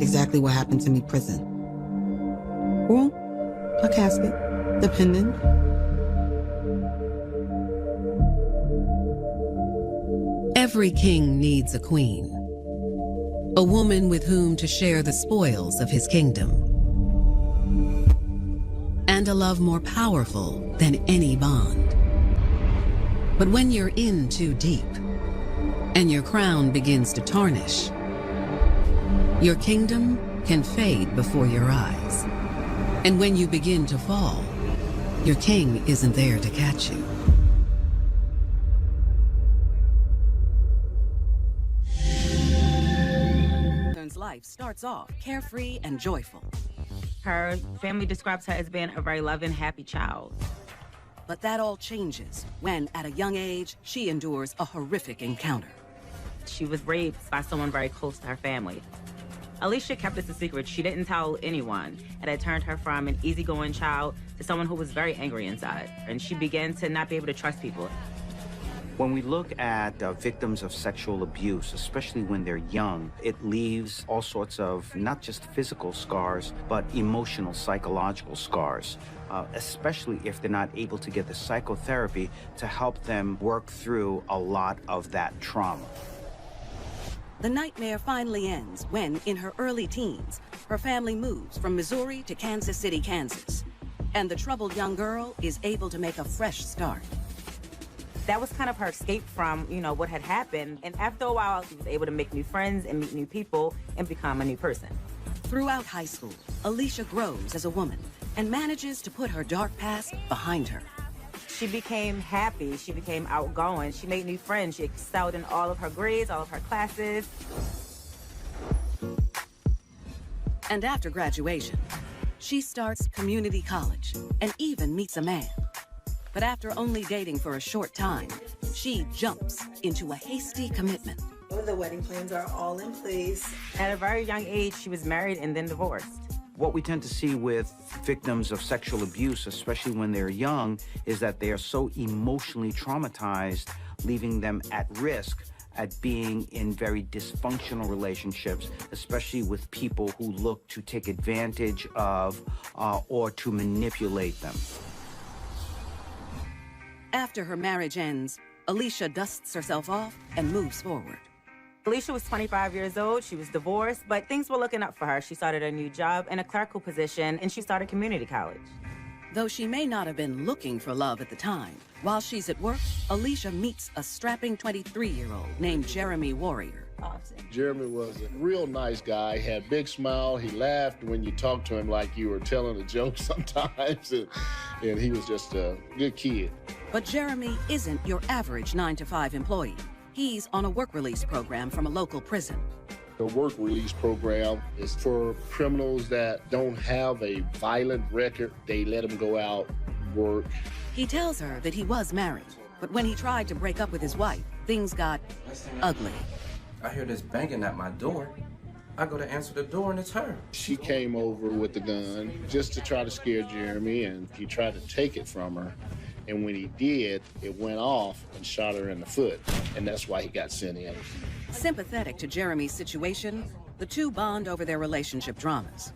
exactly what happened to me, prison. Or a casket, depending. Every king needs a queen. a woman with whom to share the spoils of his kingdom, and a love more powerful than any bond. But when you're in too deep, and your crown begins to tarnish, your kingdom can fade before your eyes. And when you begin to fall, your king isn't there to catch you. Life starts off carefree and joyful. Her family describes her as being a very loving, happy child. But that all changes when, at a young age, she endures a horrific encounter. She was raped by someone very close to her family. Alicia kept this a secret. She didn't tell anyone, and it turned her from an easygoing child to someone who was very angry inside, and she began to not be able to trust people. When we look at victims of sexual abuse, especially when they're young, it leaves all sorts of not just physical scars, but emotional, psychological scars, especially if they're not able to get the psychotherapy to help them work through a lot of that trauma. The nightmare finally ends when, in her early teens, her family moves from Missouri to Kansas City, Kansas, and the troubled young girl is able to make a fresh start. That was kind of her escape from, what had happened. And after a while, she was able to make new friends and meet new people and become a new person. Throughout high school, Alicia grows as a woman and manages to put her dark past behind her. She became happy. She became outgoing. She made new friends. She excelled in all of her grades, all of her classes. And after graduation, she starts community college and even meets a man. But after only dating for a short time, she jumps into a hasty commitment. The wedding plans are all in place. At a very young age, she was married and then divorced. What we tend to see with victims of sexual abuse, especially when they're young, is that they are so emotionally traumatized, leaving them at risk at being in very dysfunctional relationships, especially with people who look to take advantage of or to manipulate them. After her marriage ends, Alicia dusts herself off and moves forward. Alicia was 25 years old. She was divorced, but things were looking up for her. She started a new job in a clerical position, and she started community college. Though she may not have been looking for love at the time, while she's at work, Alicia meets a strapping 23-year-old named Jeremy Warrior. Jeremy was a real nice guy, had a big smile. He laughed when you talked to him like you were telling a joke sometimes, and he was just a good kid. But Jeremy isn't your average 9-to-5 employee. He's on a work release program from a local prison. The work release program is for criminals that don't have a violent record. They let them go out and work. He tells her that he was married, but when he tried to break up with his wife, things got ugly. I hear this banging at my door. I go to answer the door and it's her. She came over with the gun just to try to scare Jeremy, and he tried to take it from her. And when he did, it went off and shot her in the foot, and that's why he got sent in. Sympathetic to Jeremy's situation, the two bond over their relationship dramas.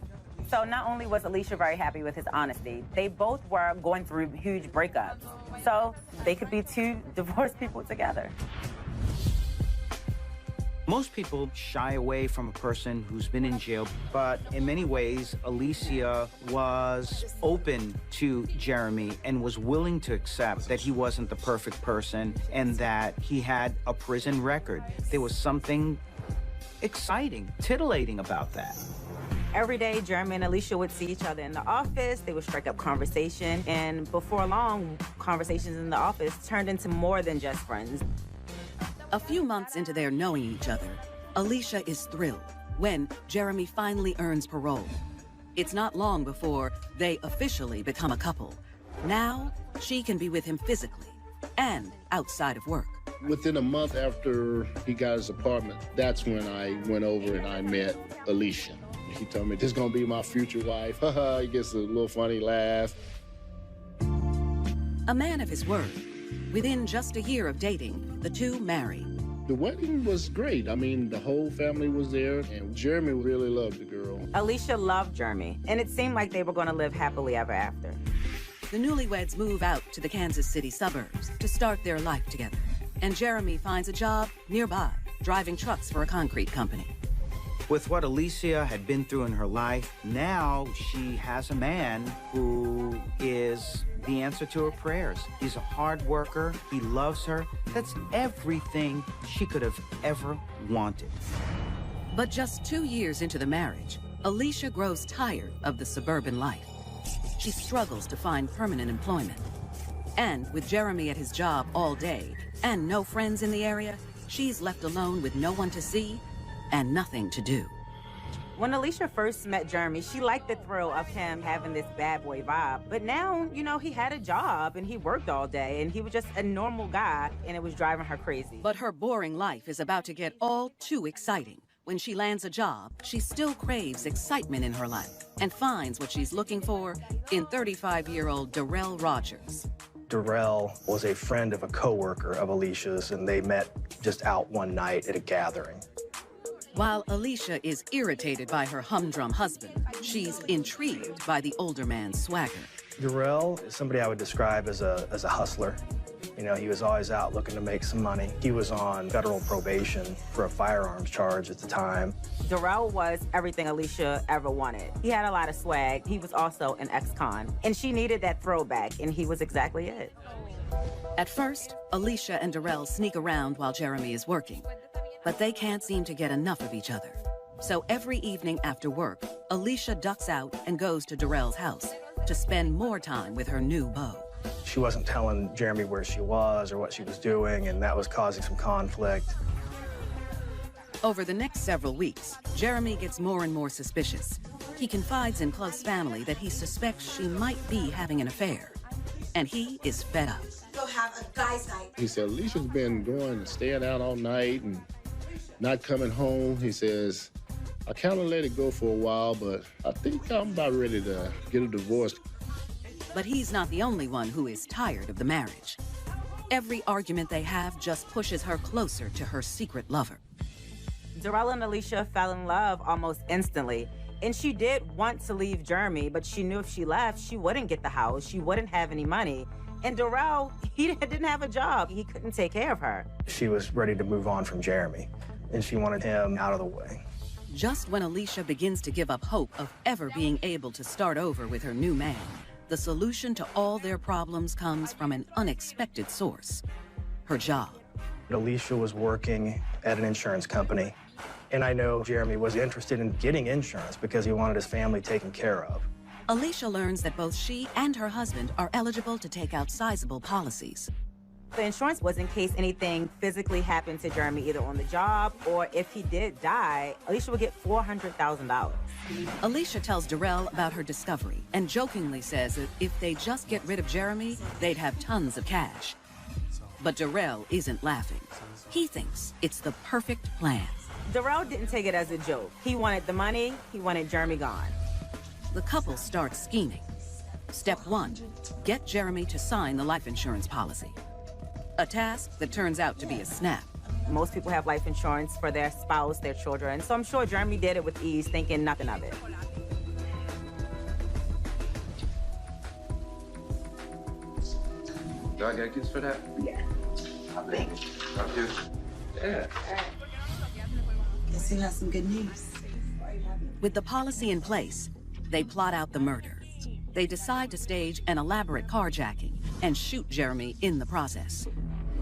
So not only was Alicia very happy with his honesty, they both were going through huge breakups. So they could be two divorced people together. Most people shy away from a person who's been in jail, but in many ways, Alicia was open to Jeremy and was willing to accept that he wasn't the perfect person and that he had a prison record. There was something exciting, titillating about that. Every day, Jeremy and Alicia would see each other in the office. They would strike up conversation, and before long, conversations in the office turned into more than just friends. A few months into their knowing each other, Alicia is thrilled when Jeremy finally earns parole. It's not long before they officially become a couple. Now, she can be with him physically and outside of work. Within a month after he got his apartment, that's when I went over and I met Alicia. He told me, this is gonna be my future wife. Haha, he gets a little funny laugh. A man of his word. Within just a year of dating, the two marry. The wedding was great. I mean, the whole family was there, and Jeremy really loved the girl. Alicia loved Jeremy, and it seemed like they were going to live happily ever after. The newlyweds move out to the Kansas City suburbs to start their life together. And Jeremy finds a job nearby, driving trucks for a concrete company. With what Alicia had been through in her life, now she has a man who is the answer to her prayers. He's a hard worker. He loves her. That's everything she could have ever wanted. But just 2 years into the marriage, Alicia grows tired of the suburban life. She struggles to find permanent employment. And with Jeremy at his job all day and no friends in the area, she's left alone with no one to see and nothing to do. When Alicia first met Jeremy, she liked the thrill of him having this bad boy vibe. But now, you know, he had a job and he worked all day and he was just a normal guy and it was driving her crazy. But her boring life is about to get all too exciting. When she lands a job, she still craves excitement in her life and finds what she's looking for in 35-year-old Darrell Rogers. Darrell was a friend of a coworker of Alicia's, and they met just out one night at a gathering. While Alicia is irritated by her humdrum husband, she's intrigued by the older man's swagger. Darrell is somebody I would describe as a hustler. You know, he was always out looking to make some money. He was on federal probation for a firearms charge at the time. Darrell was everything Alicia ever wanted. He had a lot of swag. He was also an ex-con. And she needed that throwback, and he was exactly it. At first, Alicia and Darrell sneak around while Jeremy is working, but they can't seem to get enough of each other. So every evening after work, Alicia ducks out and goes to Darrell's house to spend more time with her new beau. She wasn't telling Jeremy where she was or what she was doing, and that was causing some conflict. Over the next several weeks, Jeremy gets more and more suspicious. He confides in close family that he suspects she might be having an affair, and he is fed up. Go have a guy's night. He said, Alicia's been going and staying out all night and not coming home. He says, I kind of let it go for a while, but I think I'm about ready to get a divorce. But he's not the only one who is tired of the marriage. Every argument they have just pushes her closer to her secret lover. Darrell and Alicia fell in love almost instantly. And she did want to leave Jeremy, but she knew if she left, she wouldn't get the house, she wouldn't have any money. And Darrell, he didn't have a job. He couldn't take care of her. She was ready to move on from Jeremy, and she wanted him out of the way. Just when Alicia begins to give up hope of ever being able to start over with her new man, the solution to all their problems comes from an unexpected source: her job. Alicia was working at an insurance company, and I know Jeremy was interested in getting insurance because he wanted his family taken care of. Alicia learns that both she and her husband are eligible to take out sizable policies. The insurance was in case anything physically happened to Jeremy, either on the job or if he did die, Alicia would get $400,000. Alicia tells Darrell about her discovery and jokingly says that if they just get rid of Jeremy, they'd have tons of cash. But Darrell isn't laughing. He thinks it's the perfect plan. Darrell didn't take it as a joke. He wanted the money, he wanted Jeremy gone. The couple starts scheming. Step 1, get Jeremy to sign the life insurance policy. A task that turns out to be a snap. Most people have life insurance for their spouse, their children, so I'm sure Jeremy did it with ease, thinking nothing of it. Do I get gifts for that? Yeah. I think. I do. Yeah. Guess you have some good news. With the policy in place, they plot out the murder. They decide to stage an elaborate carjacking and shoot Jeremy in the process.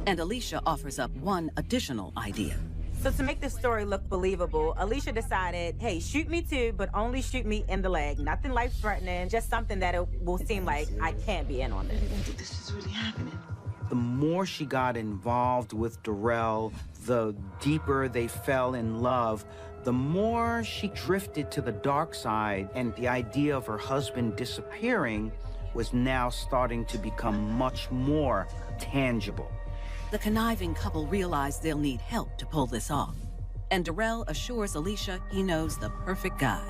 And Alicia offers up one additional idea. So to make this story look believable, Alicia decided, hey, shoot me too, but only shoot me in the leg. Nothing life-threatening, just something that it will seem like I can't be in on this. I don't think this is really happening. The more she got involved with Darrell, the deeper they fell in love, the more she drifted to the dark side, and the idea of her husband disappearing was now starting to become much more tangible. The conniving couple realize they'll need help to pull this off. And Darrell assures Alicia he knows the perfect guy,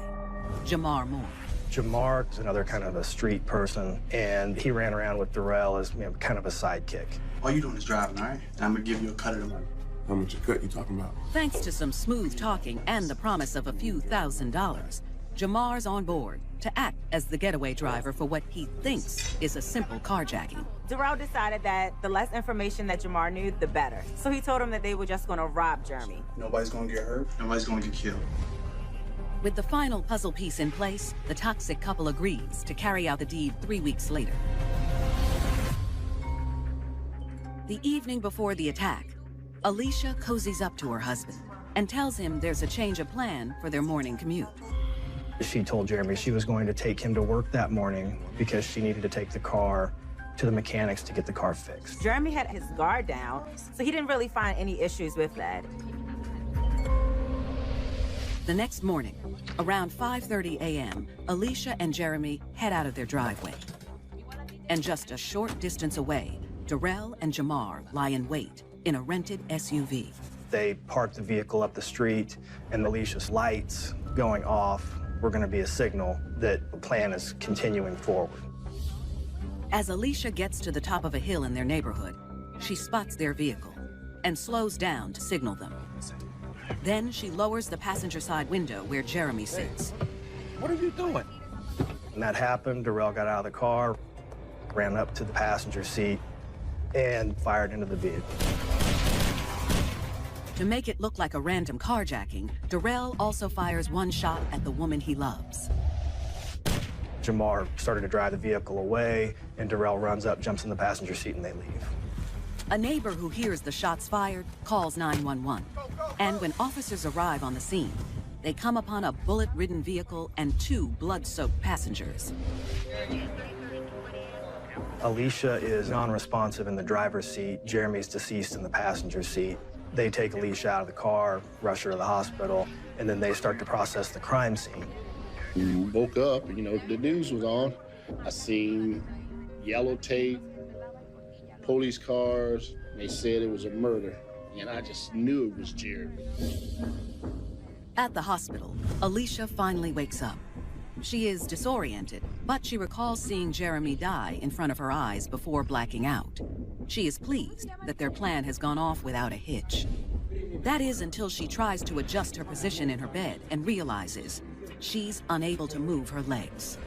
Jamar Moore. Jamar is another kind of a street person, and he ran around with Darrell as kind of a sidekick. All you doing is driving, all right? And I'm gonna give you a cut of the money. How much a cut you talking about? Thanks to some smooth talking and the promise of a few $1,000s, Jamar's on board to act as the getaway driver for what he thinks is a simple carjacking. Darrell decided that the less information that Jamar knew, the better. So he told him that they were just gonna rob Jeremy. Nobody's gonna get hurt. Nobody's gonna get killed. With the final puzzle piece in place, the toxic couple agrees to carry out the deed 3 weeks later. The evening before the attack, Alicia cozies up to her husband and tells him there's a change of plan for their morning commute. She told Jeremy she was going to take him to work that morning because she needed to take the car to the mechanics to get the car fixed. Jeremy had his guard down, so he didn't really find any issues with that. The next morning, around 5:30 a.m., Alicia and Jeremy head out of their driveway. And just a short distance away, Darrell and Jamar lie in wait in a rented SUV. They parked the vehicle up the street, and Alicia's lights going off were going to be a signal that the plan is continuing forward. As Alicia gets to the top of a hill in their neighborhood, she spots their vehicle and slows down to signal them. Then she lowers the passenger side window where Jeremy sits. What are you doing? When that happened, Darrell got out of the car, ran up to the passenger seat, and fired into the vehicle. To make it look like a random carjacking, Darrell also fires one shot at the woman he loves. Jamar started to drive the vehicle away, and Darrell runs up, jumps in the passenger seat, and they leave. A neighbor who hears the shots fired calls 911. And when officers arrive on the scene, they come upon a bullet-ridden vehicle and 2 blood-soaked passengers. Alicia is non-responsive in the driver's seat. Jeremy's deceased in the passenger seat. They take Alicia out of the car, rush her to the hospital, and then they start to process the crime scene. We woke up, you know, the news was on. I seen yellow tape, police cars. They said it was a murder, and I just knew it was Jeremy. At the hospital, Alicia finally wakes up. She is disoriented, but she recalls seeing Jeremy die in front of her eyes before blacking out. She is pleased that their plan has gone off without a hitch. That is until she tries to adjust her position in her bed and realizes she's unable to move her legs.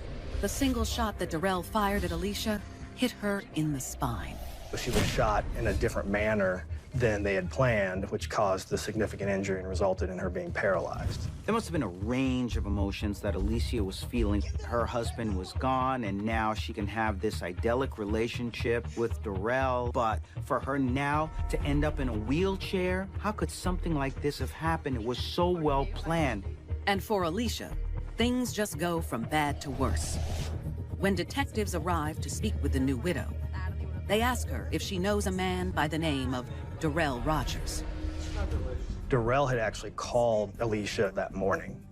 The single shot that Darrell fired at Alicia hit her in the spine. She was shot in a different manner than they had planned, which caused the significant injury and resulted in her being paralyzed. There must have been a range of emotions that Alicia was feeling. Her husband was gone, and now she can have this idyllic relationship with Darrell. But for her now to end up in a wheelchair, how could something like this have happened? It was so well planned. And for Alicia, things just go from bad to worse. When detectives arrive to speak with the new widow, they ask her if she knows a man by the name of Darrell Rogers. Darrell had actually called Alicia that morning,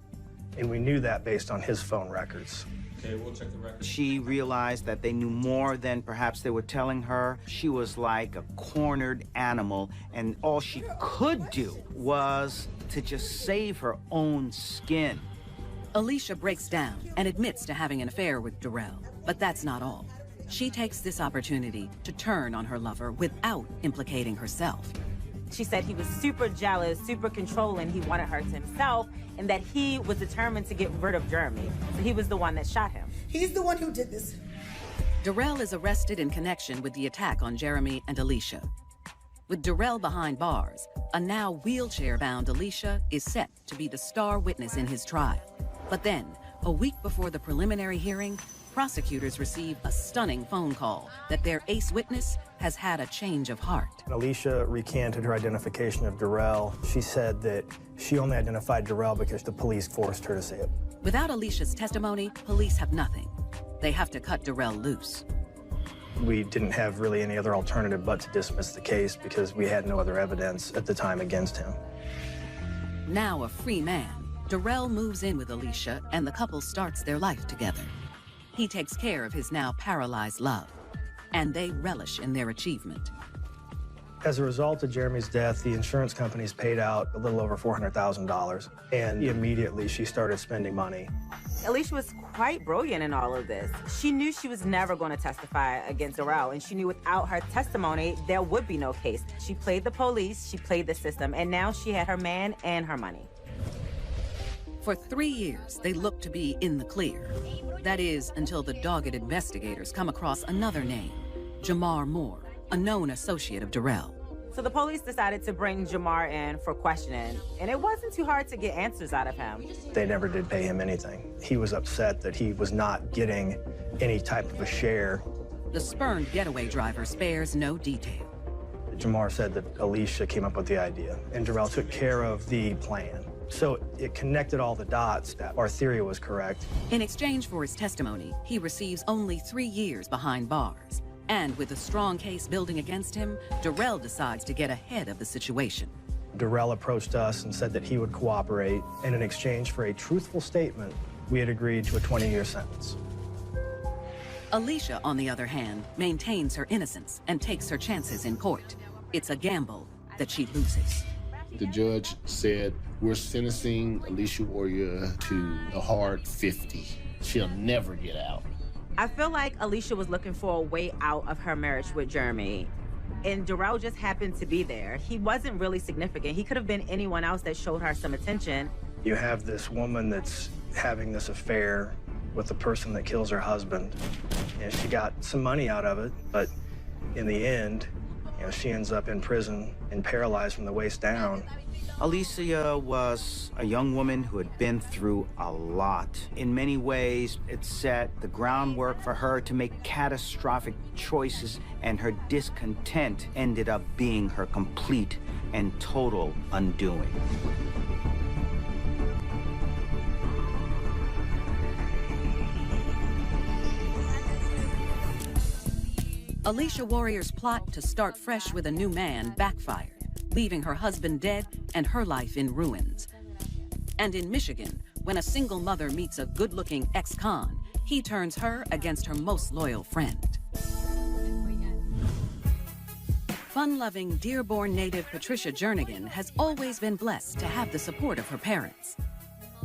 and we knew that based on his phone records. Okay, we'll check the records. She realized that they knew more than perhaps they were telling her. She was like a cornered animal, and all she could do was to just save her own skin. Alicia breaks down and admits to having an affair with Darrell, but that's not all. She takes this opportunity to turn on her lover without implicating herself. She said he was super jealous, super controlling. He wanted her to himself, and that he was determined to get rid of Jeremy. So he was the one that shot him. He's the one who did this. Darrell is arrested in connection with the attack on Jeremy and Alicia. With Darrell behind bars, a now wheelchair-bound Alicia is set to be the star witness in his trial. But then, a week before the preliminary hearing, prosecutors receive a stunning phone call that their ace witness has had a change of heart. Alicia recanted her identification of Darrell. She said that she only identified Darrell because the police forced her to say it. Without Alicia's testimony, police have nothing. They have to cut Darrell loose. We didn't have really any other alternative but to dismiss the case because we had no other evidence at the time against him. Now a free man, Darrell moves in with Alicia and the couple starts their life together. He takes care of his now paralyzed love, and they relish in their achievement. As a result of Jeremy's death, the insurance companies paid out a little over $400,000, and immediately she started spending money. Alicia was quite brilliant in all of this. She knew she was never going to testify against Darrell, and she knew without her testimony, there would be no case. She played the police, she played the system, and now she had her man and her money. For 3 years, they looked to be in the clear. That is, until the dogged investigators come across another name, Jamar Moore, a known associate of Darrell. So the police decided to bring Jamar in for questioning, and it wasn't too hard to get answers out of him. They never did pay him anything. He was upset that he was not getting any type of a share. The spurned getaway driver spares no detail. Jamar said that Alicia came up with the idea, and Darrell took care of the plan. So it connected all the dots that our theory was correct. In exchange for his testimony, he receives only 3 years behind bars. And with a strong case building against him, Darrell decides to get ahead of the situation. Darrell approached us and said that he would cooperate, and in exchange for a truthful statement, we had agreed to a 20-year sentence. Alicia, on the other hand, maintains her innocence and takes her chances in court. It's a gamble that she loses. The judge said, we're sentencing Alicia Warrior to a hard 50. She'll never get out. I feel like Alicia was looking for a way out of her marriage with Jeremy, and Darrell just happened to be there. He wasn't really significant. He could have been anyone else that showed her some attention. You have this woman that's having this affair with the person that kills her husband, and she got some money out of it, but in the end, she ends up in prison and paralyzed from the waist down. Alicia was a young woman who had been through a lot. In many ways, it set the groundwork for her to make catastrophic choices, and her discontent ended up being her complete and total undoing. Alicia Warrior's plot to start fresh with a new man backfired, leaving her husband dead and her life in ruins. And in Michigan, when a single mother meets a good-looking ex-con, he turns her against her most loyal friend. Fun-loving, Dearborn native Patricia Jernigan has always been blessed to have the support of her parents.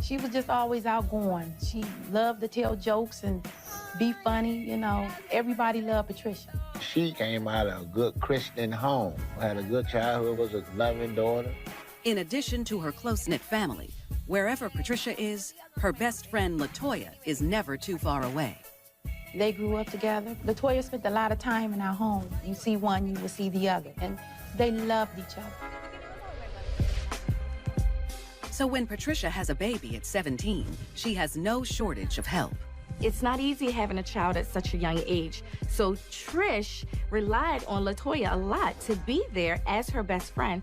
She was just always outgoing. She loved to tell jokes and be funny, Everybody loved Patricia. She came out of a good Christian home, had a good childhood, was a loving daughter. In addition to her close-knit family, wherever Patricia is, her best friend LaToya is never too far away. They grew up together. LaToya spent a lot of time in our home. You see one, you will see the other, and they loved each other. So when Patricia has a baby at 17, she has no shortage of help. It's not easy having a child at such a young age. So Trish relied on LaToya a lot to be there as her best friend.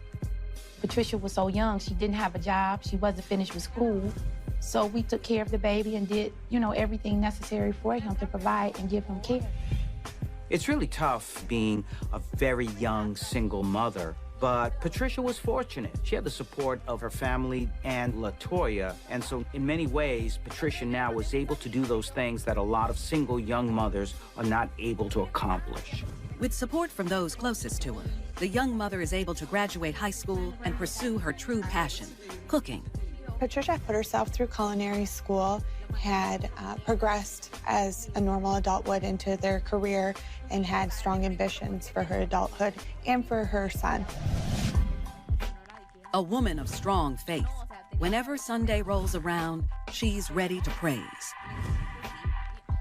Patricia was so young, she didn't have a job, she wasn't finished with school. So we took care of the baby and did, everything necessary for him to provide and give him care. It's really tough being a very young single mother. But Patricia was fortunate. She had the support of her family and LaToya. And so in many ways, Patricia now was able to do those things that a lot of single young mothers are not able to accomplish. With support from those closest to her, the young mother is able to graduate high school and pursue her true passion, cooking. Patricia put herself through culinary school, had progressed as a normal adult would into their career, and had strong ambitions for her adulthood and for her son. A woman of strong faith. Whenever Sunday rolls around, she's ready to praise.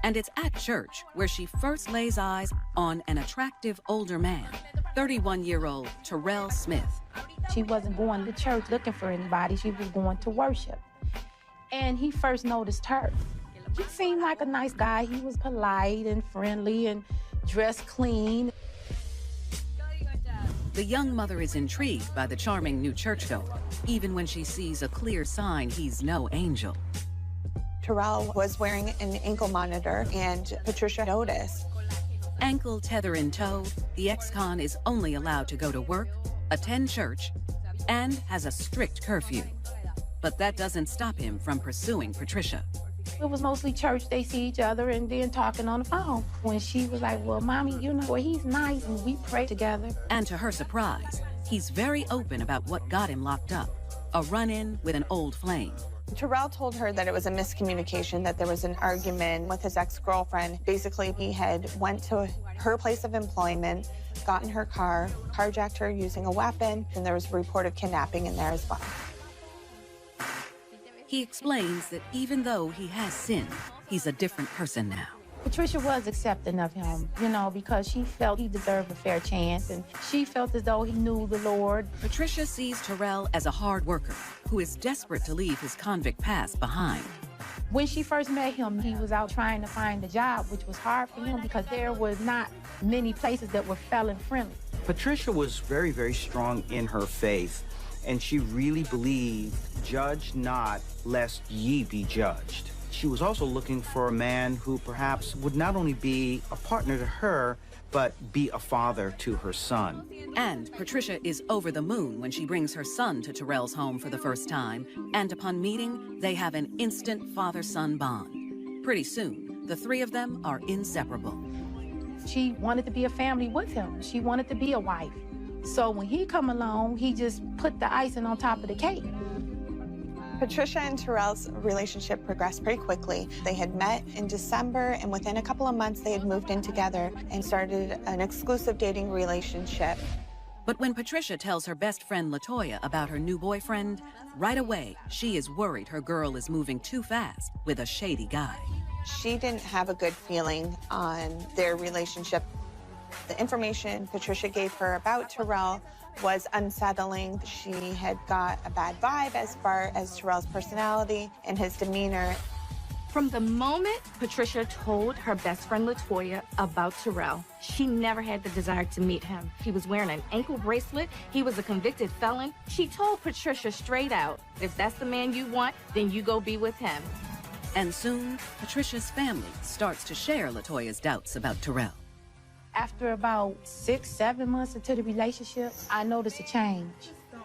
And it's at church where she first lays eyes on an attractive older man, 31-year-old Terrell Smith. She wasn't going to church looking for anybody. She was going to worship. And he first noticed her. He seemed like a nice guy. He was polite and friendly and dressed clean. The young mother is intrigued by the charming new churchgoer, even when she sees a clear sign he's no angel. Terrell was wearing an ankle monitor, and Patricia noticed. Ankle tether in tow, the ex-con is only allowed to go to work, attend church, and has a strict curfew. But that doesn't stop him from pursuing Patricia. It was mostly church. They see each other and then talking on the phone. When she was like, well, Mommy, he's nice, and we pray together. And to her surprise, he's very open about what got him locked up, a run-in with an old flame. Terrell told her that it was a miscommunication, that there was an argument with his ex-girlfriend. Basically, he had went to her place of employment, got in her car, carjacked her using a weapon, and there was a report of kidnapping in there as well. He explains that even though he has sinned, he's a different person now. Patricia was accepting of him, you know, because she felt he deserved a fair chance, and she felt as though he knew the Lord. Patricia sees Terrell as a hard worker who is desperate to leave his convict past behind. When she first met him, he was out trying to find a job, which was hard for him because there were not many places that were felon-friendly. Patricia was very, very strong in her faith, and she really believed, judge not, lest ye be judged. She was also looking for a man who perhaps would not only be a partner to her, but be a father to her son. And Patricia is over the moon when she brings her son to Terrell's home for the first time, and upon meeting, they have an instant father-son bond. Pretty soon, the three of them are inseparable. She wanted to be a family with him. She wanted to be a wife. So when he come along, he just put the icing on top of the cake. Patricia and Terrell's relationship progressed pretty quickly. They had met in December, and within a couple of months, they had moved in together and started an exclusive dating relationship. But when Patricia tells her best friend LaToya about her new boyfriend, right away, she is worried her girl is moving too fast with a shady guy. She didn't have a good feeling on their relationship. The information Patricia gave her about Terrell was unsettling. She had got a bad vibe as far as Terrell's personality and his demeanor. From the moment Patricia told her best friend LaToya about Terrell, she never had the desire to meet him. He was wearing an ankle bracelet. He was a convicted felon. She told Patricia straight out, if that's the man you want, then you go be with him. And soon, Patricia's family starts to share LaToya's doubts about Terrell. After about 6, 7 months into the relationship, I noticed a change.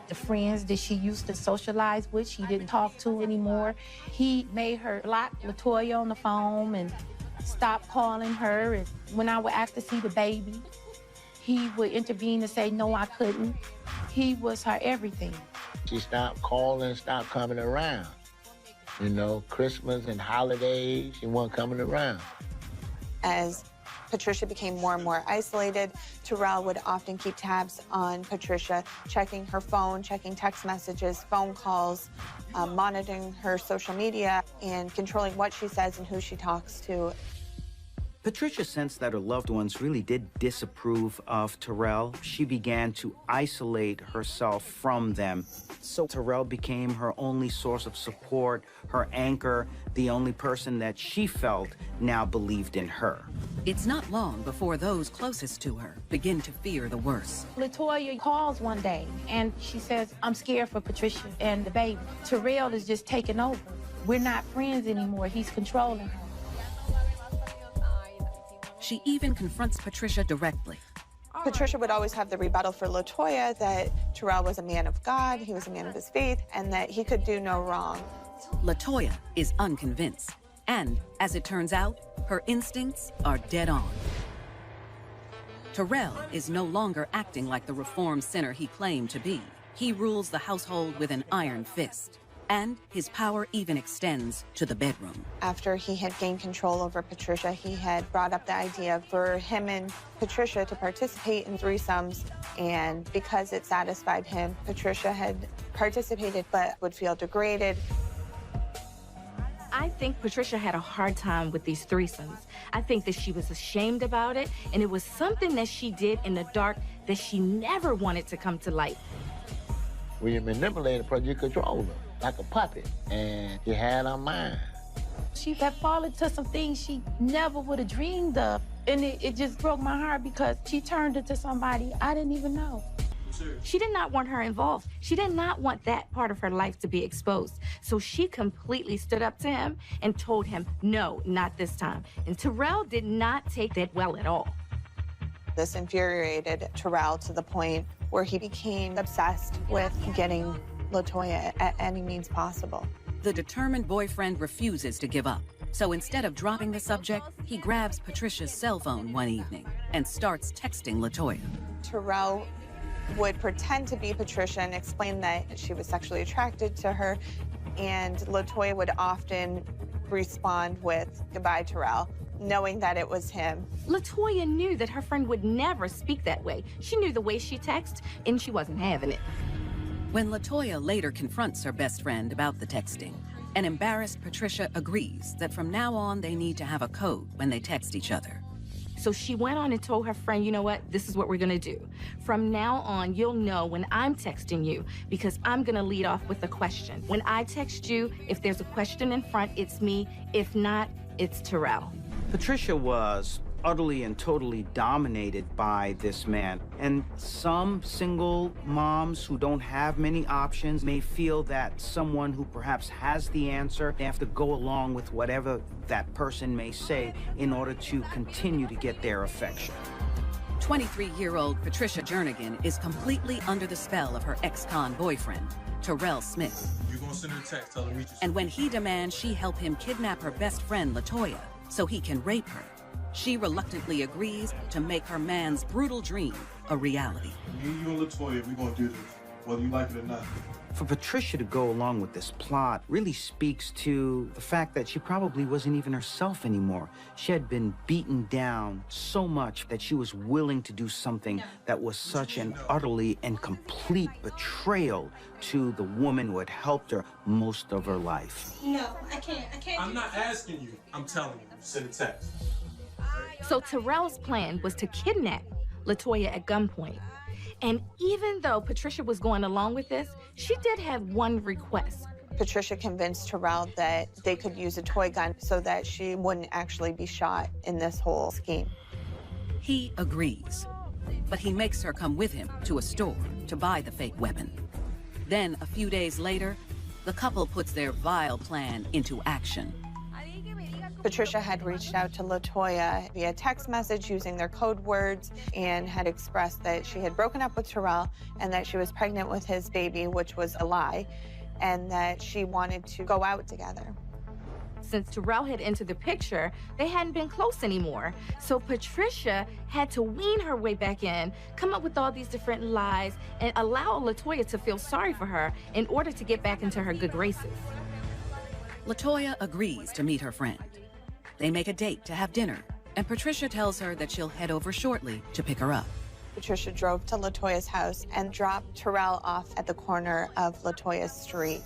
The friends that she used to socialize with, she didn't talk to anymore. He made her block LaToya on the phone and stop calling her. And when I would ask to see the baby, he would intervene and say, no, I couldn't. He was her everything. She stopped calling, stopped coming around. You know, Christmas and holidays, she wasn't coming around. As Patricia became more and more isolated, Terrell would often keep tabs on Patricia, checking her phone, checking text messages, phone calls, monitoring her social media, and controlling what she says and who she talks to. Patricia sensed that her loved ones really did disapprove of Terrell. She began to isolate herself from them. So Terrell became her only source of support, her anchor, the only person that she felt now believed in her. It's not long before those closest to her begin to fear the worst. LaToya calls one day, and she says, I'm scared for Patricia and the baby. Terrell is just taking over. We're not friends anymore. He's controlling her. She even confronts Patricia directly. Patricia would always have the rebuttal for LaToya that Terrell was a man of God, he was a man of his faith, and that he could do no wrong. LaToya is unconvinced, and as it turns out, her instincts are dead on. Terrell is no longer acting like the reformed sinner he claimed to be. He rules the household with an iron fist. And his power even extends to the bedroom. After he had gained control over Patricia, he had brought up the idea for him and Patricia to participate in threesomes, and because it satisfied him, Patricia had participated but would feel degraded. I think Patricia had a hard time with these threesomes. I think that she was ashamed about it, and it was something that she did in the dark that she never wanted to come to light. When you manipulate a person, you control them like a puppet, and she had her mind. She had fallen to some things she never would have dreamed of, and it just broke my heart because she turned into somebody I didn't even know. She did not want her involved. She did not want that part of her life to be exposed. So she completely stood up to him and told him, no, not this time. And Terrell did not take that well at all. This infuriated Terrell to the point where he became obsessed with getting LaToya at any means possible. The determined boyfriend refuses to give up. So instead of dropping the subject, he grabs Patricia's cell phone one evening and starts texting LaToya. Terrell would pretend to be Patricia and explain that she was sexually attracted to her, and LaToya would often respond with, goodbye, Terrell, knowing that it was him. LaToya knew that her friend would never speak that way. She knew the way she texted, and she wasn't having it. When LaToya later confronts her best friend about the texting, An embarrassed Patricia agrees that from now on they need to have a code when they text each other. So she went on and told her friend, you know what, this is what we're gonna do. From now on, you'll know when I'm texting you because I'm gonna lead off with a question. When I text you, if there's a question in front, it's me. If not, it's Terrell. Patricia was utterly and totally dominated by this man. And some single moms who don't have many options may feel that someone who perhaps has the answer, they have to go along with whatever that person may say in order to continue to get their affection. 23-year-old Patricia Jernigan is completely under the spell of her ex-con boyfriend, Terrell Smith. You're gonna send her a text, tell her meet you. And when he demands she help him kidnap her best friend, Latoya, so he can rape her, she reluctantly agrees to make her man's brutal dream a reality. Me, you, and Latoya, we're gonna do this, whether you like it or not. For Patricia to go along with this plot really speaks to the fact that she probably wasn't even herself anymore. She had been beaten down so much that she was willing to do something that was such an utterly and complete betrayal to the woman who had helped her most of her life. No, I can't. I'm not asking you, I'm telling you. Send a text. So Terrell's plan was to kidnap Latoya at gunpoint. And even though Patricia was going along with this, she did have one request. Patricia convinced Terrell that they could use a toy gun so that she wouldn't actually be shot in this whole scheme. He agrees, but he makes her come with him to a store to buy the fake weapon. Then, a few days later, the couple puts their vile plan into action. Patricia had reached out to Latoya via text message using their code words and had expressed that she had broken up with Terrell and that she was pregnant with his baby, which was a lie, and that she wanted to go out together. Since Terrell had entered the picture, they hadn't been close anymore. So Patricia had to wean her way back in, come up with all these different lies, and allow Latoya to feel sorry for her in order to get back into her good graces. Latoya agrees to meet her friend. They make a date to have dinner, and Patricia tells her that she'll head over shortly to pick her up. Patricia drove to Latoya's house and dropped Terrell off at the corner of Latoya's street.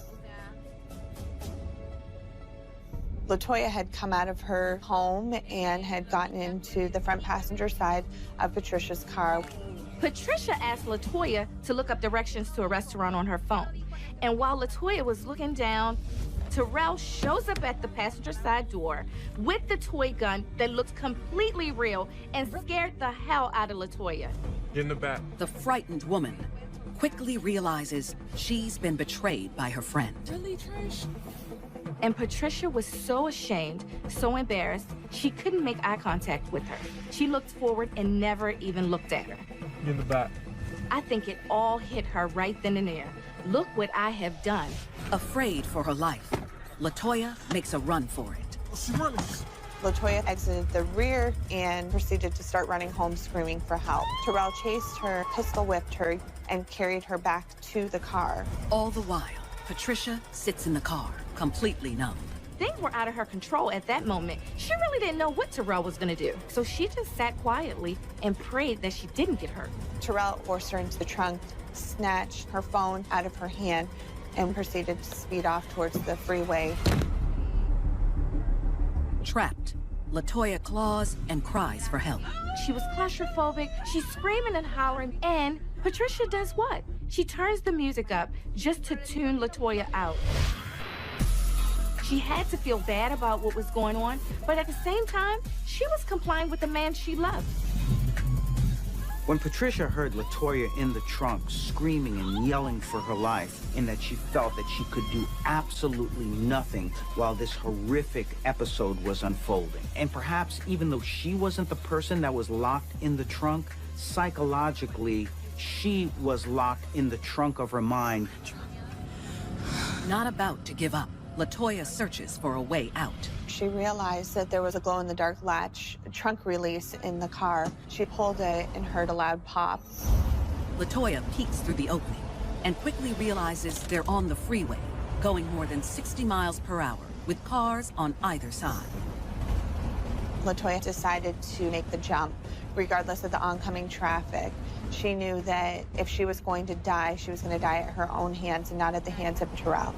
Latoya had come out of her home and had gotten into the front passenger side of Patricia's car. Patricia asked Latoya to look up directions to a restaurant on her phone. And while Latoya was looking down, Terrell shows up at the passenger side door with the toy gun that looked completely real and scared the hell out of Latoya. Get in the back. The frightened woman quickly realizes she's been betrayed by her friend. Really, Trish? And Patricia was so ashamed, so embarrassed, she couldn't make eye contact with her. She looked forward and never even looked at her. Get in the back. I think it all hit her right then and there. Look what I have done. Afraid for her life, Latoya makes a run for it. Latoya exited the rear and proceeded to start running home screaming for help. Terrell chased her, pistol whipped her, and carried her back to the car. All the while, Patricia sits in the car, completely numb. Things were out of her control at that moment. She really didn't know what Terrell was gonna do. So she just sat quietly and prayed that she didn't get hurt. Terrell forced her into the trunk, snatched her phone out of her hand, and proceeded to speed off towards the freeway. Trapped, Latoya claws and cries for help. She was claustrophobic, she's screaming and hollering, and Patricia does what? She turns the music up just to tune Latoya out. She had to feel bad about what was going on, but at the same time, she was complying with the man she loved. When Patricia heard Latoya in the trunk screaming and yelling for her life, and that she felt that she could do absolutely nothing while this horrific episode was unfolding, and perhaps even though she wasn't the person that was locked in the trunk, psychologically, she was locked in the trunk of her mind. Not about to give up, Latoya searches for a way out. She realized that there was a glow-in-the-dark latch trunk release in the car. She pulled it and heard a loud pop. Latoya peeks through the opening and quickly realizes they're on the freeway, going more than 60 miles per hour, with cars on either side. Latoya decided to make the jump, regardless of the oncoming traffic. She knew that if she was going to die, she was going to die at her own hands and not at the hands of Terrell.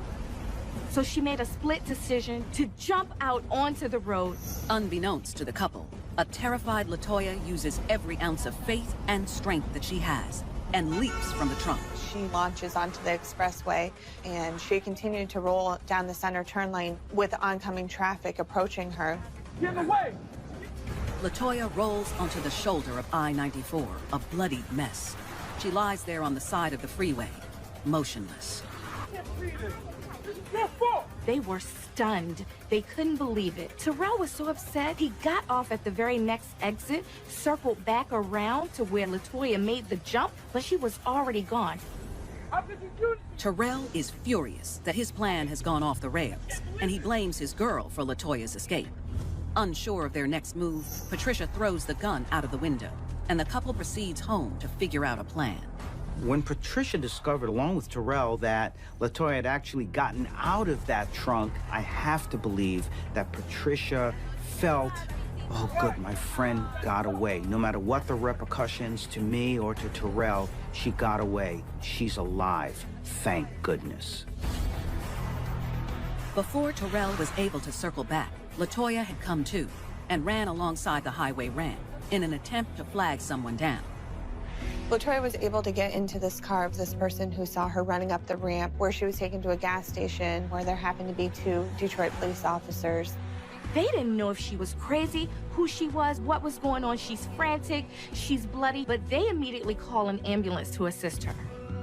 So she made a split decision to jump out onto the road. Unbeknownst to the couple, a terrified LaToya uses every ounce of faith and strength that she has and leaps from the trunk. She launches onto the expressway, and she continued to roll down the center turn lane with oncoming traffic approaching her. Get in the way! LaToya rolls onto the shoulder of I-94, a bloodied mess. She lies there on the side of the freeway, motionless. They were stunned. They couldn't believe it. Terrell was so upset, he got off at the very next exit, circled back around to where LaToya made the jump, but she was already gone. Terrell is furious that his plan has gone off the rails, and he blames his girl for LaToya's escape. Unsure of their next move, Patricia throws the gun out of the window, and the couple proceeds home to figure out a plan. When Patricia discovered, along with Terrell, that LaToya had actually gotten out of that trunk, I have to believe that Patricia felt, oh good, my friend got away. No matter what the repercussions to me or to Terrell, she got away. She's alive, thank goodness. Before Terrell was able to circle back, LaToya had come to and ran alongside the highway ramp in an attempt to flag someone down. LaToya was able to get into this car of this person who saw her running up the ramp, where she was taken to a gas station where there happened to be 2 Detroit police officers. They didn't know if she was crazy, who she was, what was going on. She's frantic, she's bloody, but they immediately call an ambulance to assist her.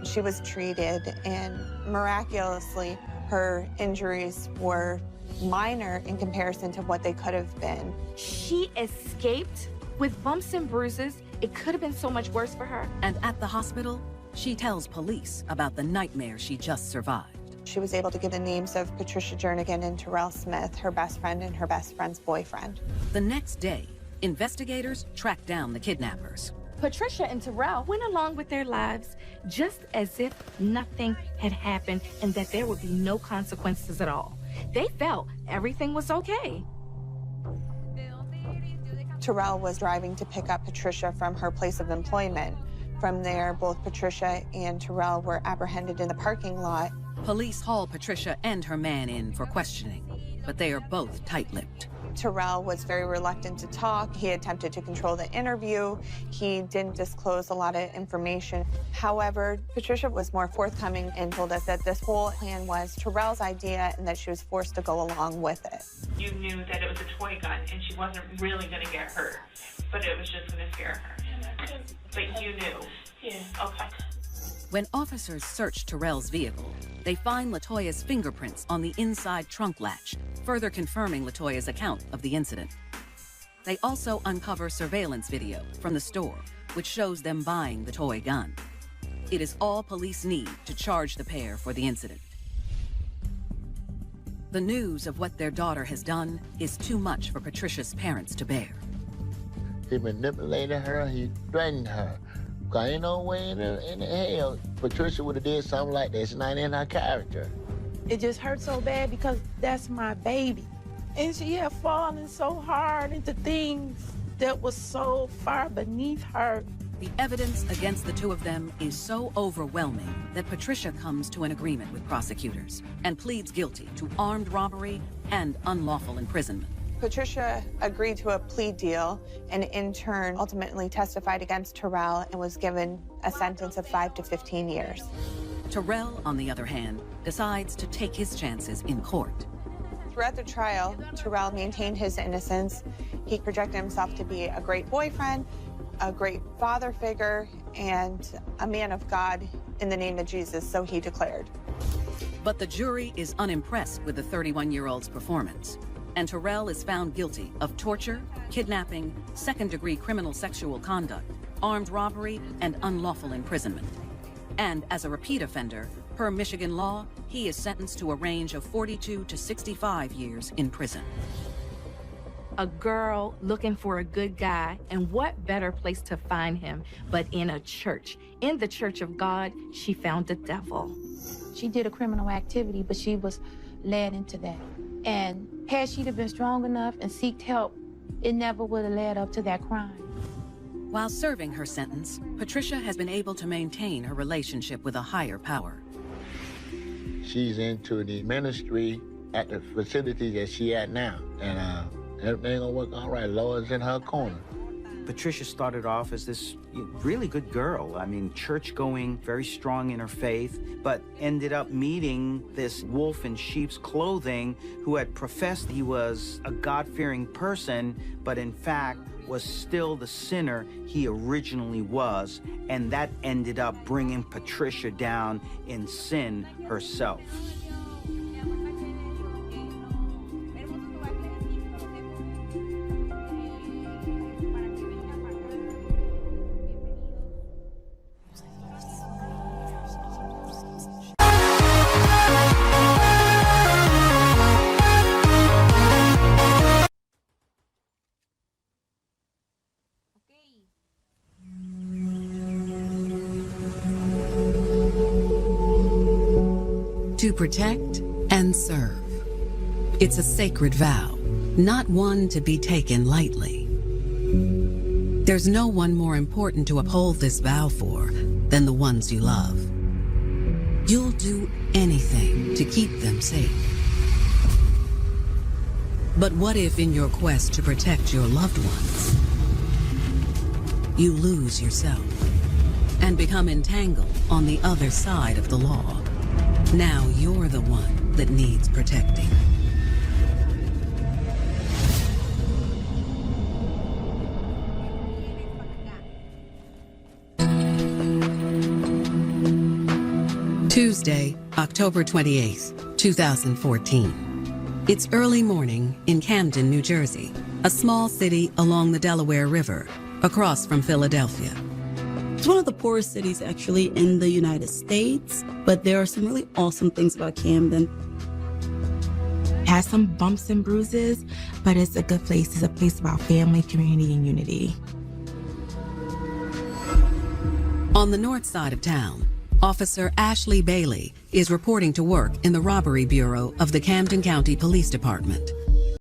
She was treated, and miraculously, her injuries were minor in comparison to what they could have been. She escaped with bumps and bruises. It could have been so much worse for her. And at the hospital, she tells police about the nightmare she just survived. She was able to give the names of Patricia Jernigan and Terrell Smith, her best friend and her best friend's boyfriend. The next day, investigators tracked down the kidnappers. Patricia and Terrell went along with their lives just as if nothing had happened and that there would be no consequences at all. They felt everything was okay. Terrell was driving to pick up Patricia from her place of employment. From there, both Patricia and Terrell were apprehended in the parking lot. Police haul Patricia and her man in for questioning, but they are both tight-lipped. Terrell was very reluctant to talk. He attempted to control the interview. He didn't disclose a lot of information. However, Patricia was more forthcoming and told us that this whole plan was Terrell's idea and that she was forced to go along with it. You knew that it was a toy gun and she wasn't really going to get hurt, but it was just going to scare her. But you knew. Yeah, okay. When officers search Terrell's vehicle, they find LaToya's fingerprints on the inside trunk latch, further confirming LaToya's account of the incident. They also uncover surveillance video from the store, which shows them buying the toy gun. It is all police need to charge the pair for the incident. The news of what their daughter has done is too much for Patricia's parents to bear. He manipulated her, he threatened her. Cause ain't no way in the hell Patricia would have did something like that. It's not in her character. It just hurt so bad because that's my baby. And she had fallen so hard into things that was so far beneath her. The evidence against the two of them is so overwhelming that Patricia comes to an agreement with prosecutors and pleads guilty to armed robbery and unlawful imprisonment. Patricia agreed to a plea deal and in turn ultimately testified against Terrell and was given a sentence of 5 to 15 years. Terrell, on the other hand, decides to take his chances in court. Throughout the trial, Terrell maintained his innocence. He projected himself to be a great boyfriend, a great father figure, and a man of God in the name of Jesus, so he declared. But the jury is unimpressed with the 31-year-old's performance, and Terrell is found guilty of torture, kidnapping, second-degree criminal sexual conduct, armed robbery, and unlawful imprisonment. And as a repeat offender, per Michigan law, he is sentenced to a range of 42 to 65 years in prison. A girl looking for a good guy, and what better place to find him but in a church. In the church of God, she found the devil. She did a criminal activity, but she was led into that. And had she been strong enough and sought help, it never would have led up to that crime. While serving her sentence, Patricia has been able to maintain her relationship with a higher power. she's into the ministry at the facility that she at now. And everything gonna work all right. Lord's in her corner. Patricia started off as this really good girl. I mean, church-going, very strong in her faith, but ended up meeting this wolf in sheep's clothing who had professed he was a God-fearing person, but in fact was still the sinner he originally was, and that ended up bringing Patricia down in sin herself. To protect and serve. It's a sacred vow, not one to be taken lightly. There's no one more important to uphold this vow for than the ones you love. You'll do anything to keep them safe. But what if in your quest to protect your loved ones, you lose yourself and become entangled on the other side of the law? Now you're the one that needs protecting. Tuesday, October 28th, 2014. It's early morning in Camden, New Jersey, a small city along the Delaware River, across from Philadelphia. It's one of the poorest cities actually in the United States, but there are some really awesome things about Camden. It has some bumps and bruises, but it's a good place. It's a place about family, community, and unity. On the north side of town, Officer Ashley Bailey is reporting to work in the Robbery Bureau of the Camden County Police Department.